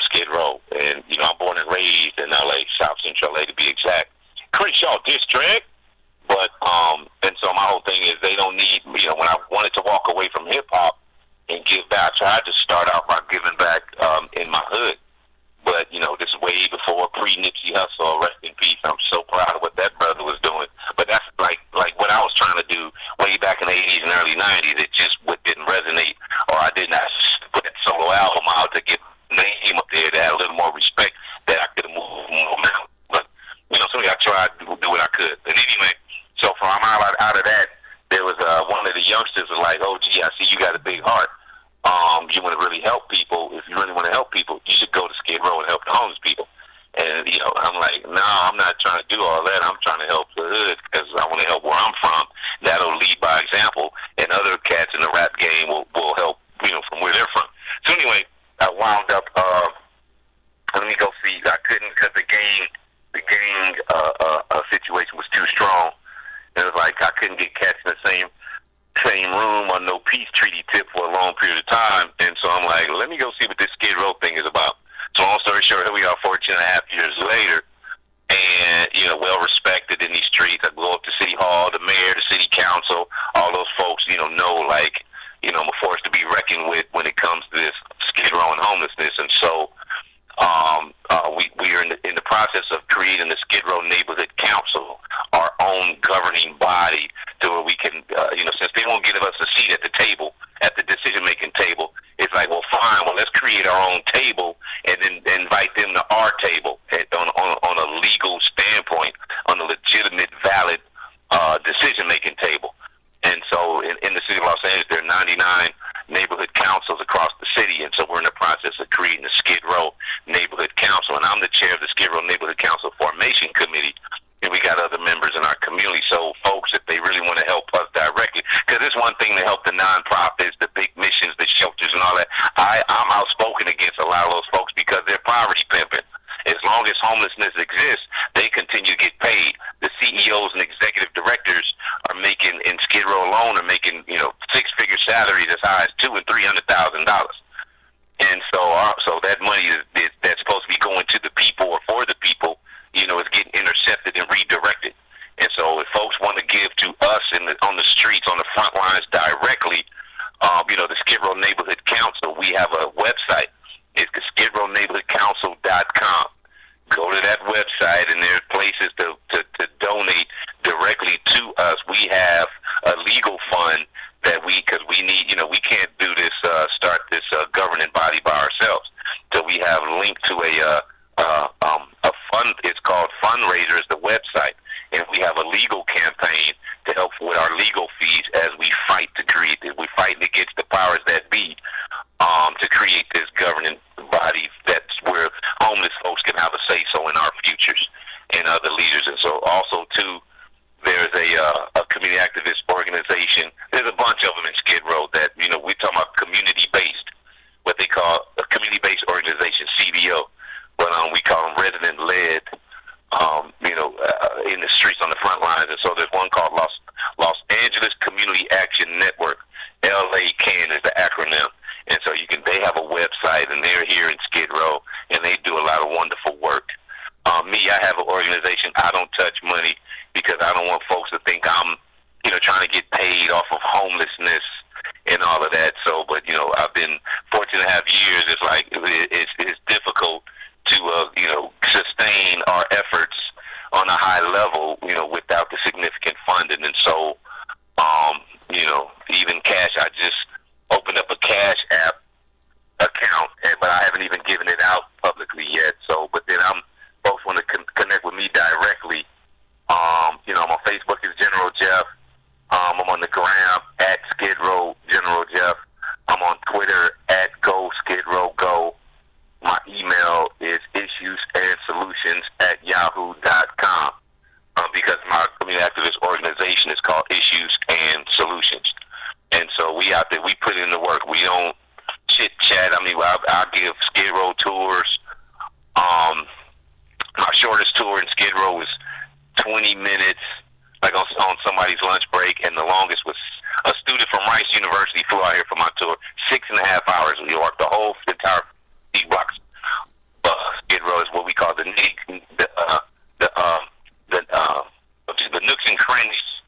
Skid Row. And, I'm born and raised in LA, South Central LA to be exact. Crenshaw District. But, and so my whole thing is they don't need, when I wanted to walk away from hip hop and give back, I tried to start out by giving back in my hood. But, this is way before pre-Nipsey Hussle, rest in peace. I'm so proud of what that brother was doing. But that's like what I was trying to do way back in the 80s and early 90s. It just didn't resonate, or I did not put that solo album out to get name up there that had a little more respect that I could have moved more now. But, so I tried to do what I could. But anyway, so from out of that, there was one of the youngsters was like, "Oh, gee, I see you got a big heart. You want to really help people. If you really want to help people, you should go to Skid Row and help the homeless people." And, I'm like, "No, I'm not trying to do all that. I'm trying to help the hood because I want to help where I'm from. That'll lead by example, and other cats in the rap game will help, from where they're from." So anyway, I wound up, let me go see. I couldn't because the gang situation was too strong. It was like I couldn't get cats in the same room on no peace treaty tip for a long period of time. And so I'm like, let me go see what this Skid Row thing is about. So long story short, here we are 14 and a half years later, and, well respected in these streets. I go up to City Hall, the mayor, the city council, all those folks, know, like, I'm a force to be reckoned with when it comes to this Skid Row and homelessness. And so we are in the process of creating the Skid Row Neighborhood Council, our own governing body, to where we can, since they won't give us a seat at the table, at the decision-making table, it's like, well, fine, well, let's create our own table and then invite them to our table on a legal standpoint, on a legitimate, valid decision-making table. And so in the city of Los Angeles, there are 99 neighborhood councils across the city, and so we're in the process of creating the Skid Row Neighborhood Council, and I'm the chair of the Skid Row Neighborhood Council Formation Committee, and we got other members in our community. So folks, if they really want to help us directly, because it's one thing to help the nonprofits, the big missions, the shelters and all that. I'm outspoken against a lot of those folks because they're poverty pimping. As long as homelessness exists, they continue to get paid. The CEOs and executive directors are making, in Skid Row alone, are making, six-figure salaries as high as $200,000 and $300,000. And so that money that's supposed to be going to the people or for the people, is getting intercepted and redirected. And so if folks want to give to us on the streets, on the front lines directly, the Skid Row Neighborhood Council, we have a website. It's the skidrowneighborhoodcouncil.com. Go to that website, and there's places to donate directly to us. We have a legal fund that because we need, we can't do this, start this governing body by ourselves. So we have linked to a fund. It's called Fundraisers, the website, and we have a legal campaign to help with our legal fees as we fight to create this. We're fighting against the powers that be to create this governing body that's where homeless folks can have a say-so in our futures and other leaders. And so also, too, there's a community activist organization. There's a bunch of them in Skid Row that, we're talking about community-based, what they call a community-based organization, CBO. But we call them resident-led, in the streets on the front lines. And so there's one called Los Angeles Community Action Network. LACAN is the acronym. And so they have a website, and they're here in Skid Row, and they do a lot of wonderful work. I have an organization. I don't touch money because I don't want folks to think I'm, trying to get paid off of homelessness and all of that. So, but, I've been 14 and a half years. It's like it's difficult to, sustain our efforts on a high level, without the significant funding. And so, even we put in the work. We don't chit chat. I mean, I give Skid Row tours. My shortest tour in Skid Row was 20 minutes, like on somebody's lunch break, and the longest was a student from Rice University flew out here for my tour. 6.5 hours. We walked the whole entire blocks. Skid Row is what we call the nooks and crannies.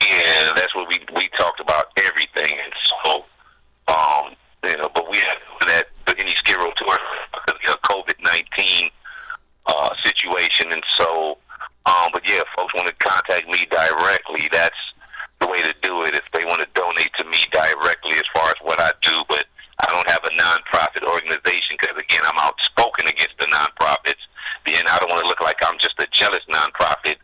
Yeah, that's what we talked about everything, and so but we had that any Skid Row tour because of the COVID-19 situation, and so but yeah, folks want to contact me directly. That's the way to do it. If they want to donate to me directly, as far as what I do, but I don't have a nonprofit organization because again, I'm outspoken against the nonprofits, and I don't want to look like I'm just a jealous nonprofit,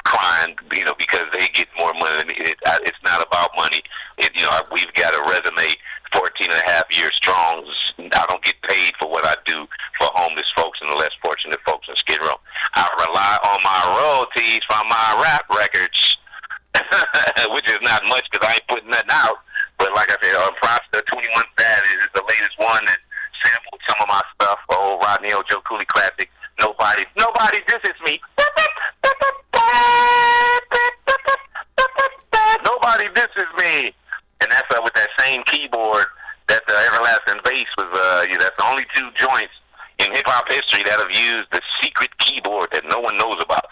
crying, because they get more money than me. It's not about money. We've got a resume 14 and a half years strong. I don't get paid for what I do for homeless folks and the less fortunate folks in Skid Row. I rely on my royalties from my rap records, which is not much because I ain't putting nothing out. But like I said, Props 21 Savage is the latest one that sampled some of my stuff. Oh, Rodney Ojo Cooley classic. Nobody disses me. Nobody disses me. And that's with that same keyboard that the Everlasting Bass was. That's the only two joints in hip hop history that have used the secret keyboard that no one knows about.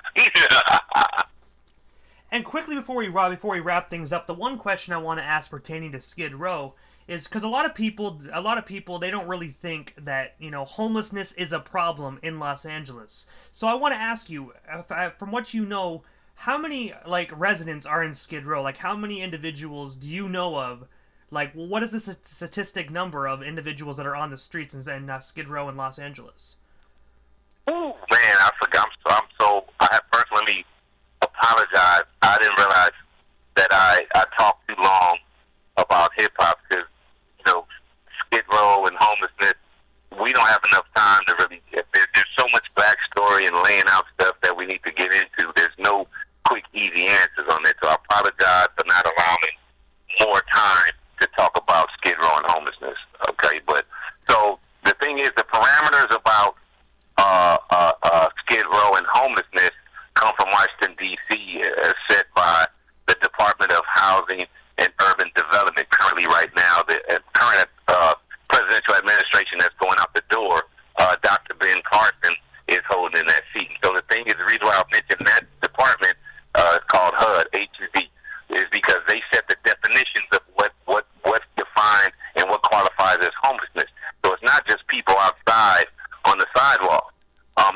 And quickly before we wrap things up, the one question I want to ask pertaining to Skid Row is because a lot of people they don't really think that homelessness is a problem in Los Angeles. So I want to ask you, from what you know, how many residents are in Skid Row? Like how many individuals do you know of? Like what is the statistic number of individuals that are on the streets in Skid Row in Los Angeles? Oh man, I forgot. First let me apologize. I didn't realize that I talked too long about hip hop because Skid Row and homelessness. We don't have enough time to really. There's so much backstory and laying out stuff that we need to get into. There's no quick, easy answers on it. So I apologize for not allowing more time to talk about Skid Row and homelessness. Okay, but so the thing is, the parameters about Skid Row and homelessness come from Washington, D.C., set by the Department of Housing and Urban Development currently right now. The current presidential administration that's going out the door, Dr. Ben Carson, is holding that seat. So the thing is, the reason why I mentioned that department is called HUD, H-U-D, is because they set the definitions of what's defined and what qualifies as homelessness. So it's not just people outside on the sidewalk.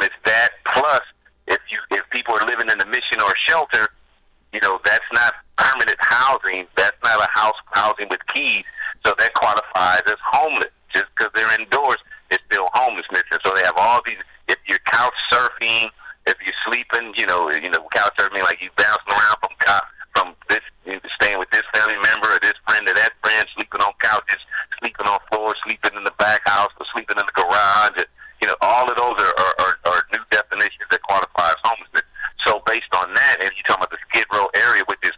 It's that plus if people are living in a mission or shelter, that's not permanent housing. That's not a housing with keys. So that qualifies as homeless. Just because they're indoors, it's still homelessness. And so they have all these. If you're couch surfing, if you're sleeping, couch surfing like you bouncing around from this, staying with this family member or this friend to that friend, sleeping on couches, sleeping on floors, sleeping in the back house, or sleeping in the garage. All of those are new definitions that qualify as homelessness. So based on that, and you're talking about the Skid Row area, which is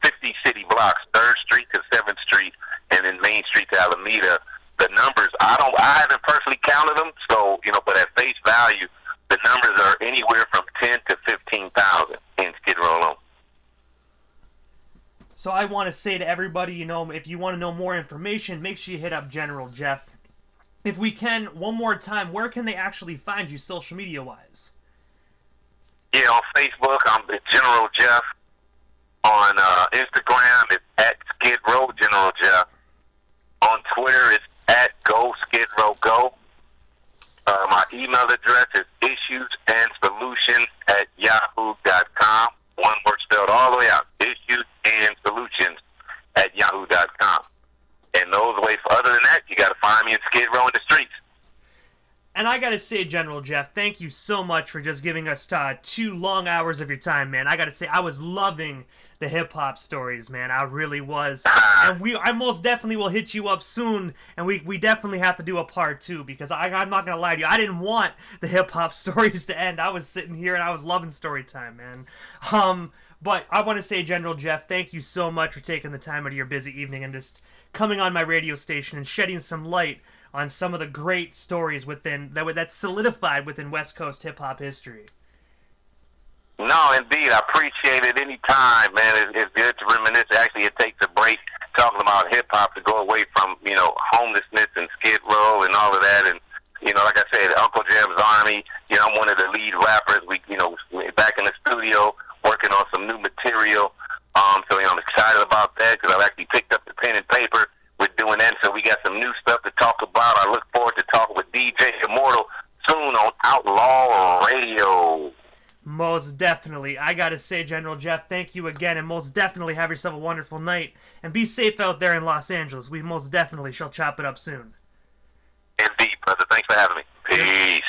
50 city blocks, 3rd Street to 7th Street, and then Main Street to Alameda, the numbers, I haven't personally counted them, so, but at face value, the numbers are anywhere from 10 to 15,000 in Skid Row alone. So I want to say to everybody, if you want to know more information, make sure you hit up General Jeff. If we can, one more time, where can they actually find you social media-wise? Yeah, on Facebook, I'm General Jeff. On Instagram, it's at Skid Row General Jeff. On Twitter, it's at Go Skid Row Go. My email address is issuesandsolutions@yahoo.com. One word spelled all the way out. issuesandsolutions@yahoo.com. And other than that, you got to find me in Skid Row in the streets. And I gotta say, General Jeff, thank you so much for just giving us 2 long hours of your time, man. I gotta say, I was loving the hip-hop stories, man. I really was. And I most definitely will hit you up soon, and we definitely have to do a part 2, because I'm not gonna lie to you, I didn't want the hip-hop stories to end. I was sitting here, and I was loving story time, man. But I want to say, General Jeff, thank you so much for taking the time out of your busy evening and just coming on my radio station and shedding some light on some of the great stories that's solidified within West Coast hip-hop history. No, indeed. I appreciate it any time, man. It's good to reminisce. Actually, it takes a break talking about hip-hop to go away from, homelessness and Skid Row and all of that. And, like I said, Uncle Jam's Army, I'm one of the lead rappers. We, back in the studio working on some new material. So, I'm excited about that because I've actually picked up the pen and paper with doing that. So we got some new stuff to talk about. I look forward to talking with DJ Immortal soon on Outlaw Radio. Most definitely. I gotta say, General Jeff, thank you again, and most definitely have yourself a wonderful night. And be safe out there in Los Angeles. We most definitely shall chop it up soon. Indeed, brother. Thanks for having me. Peace.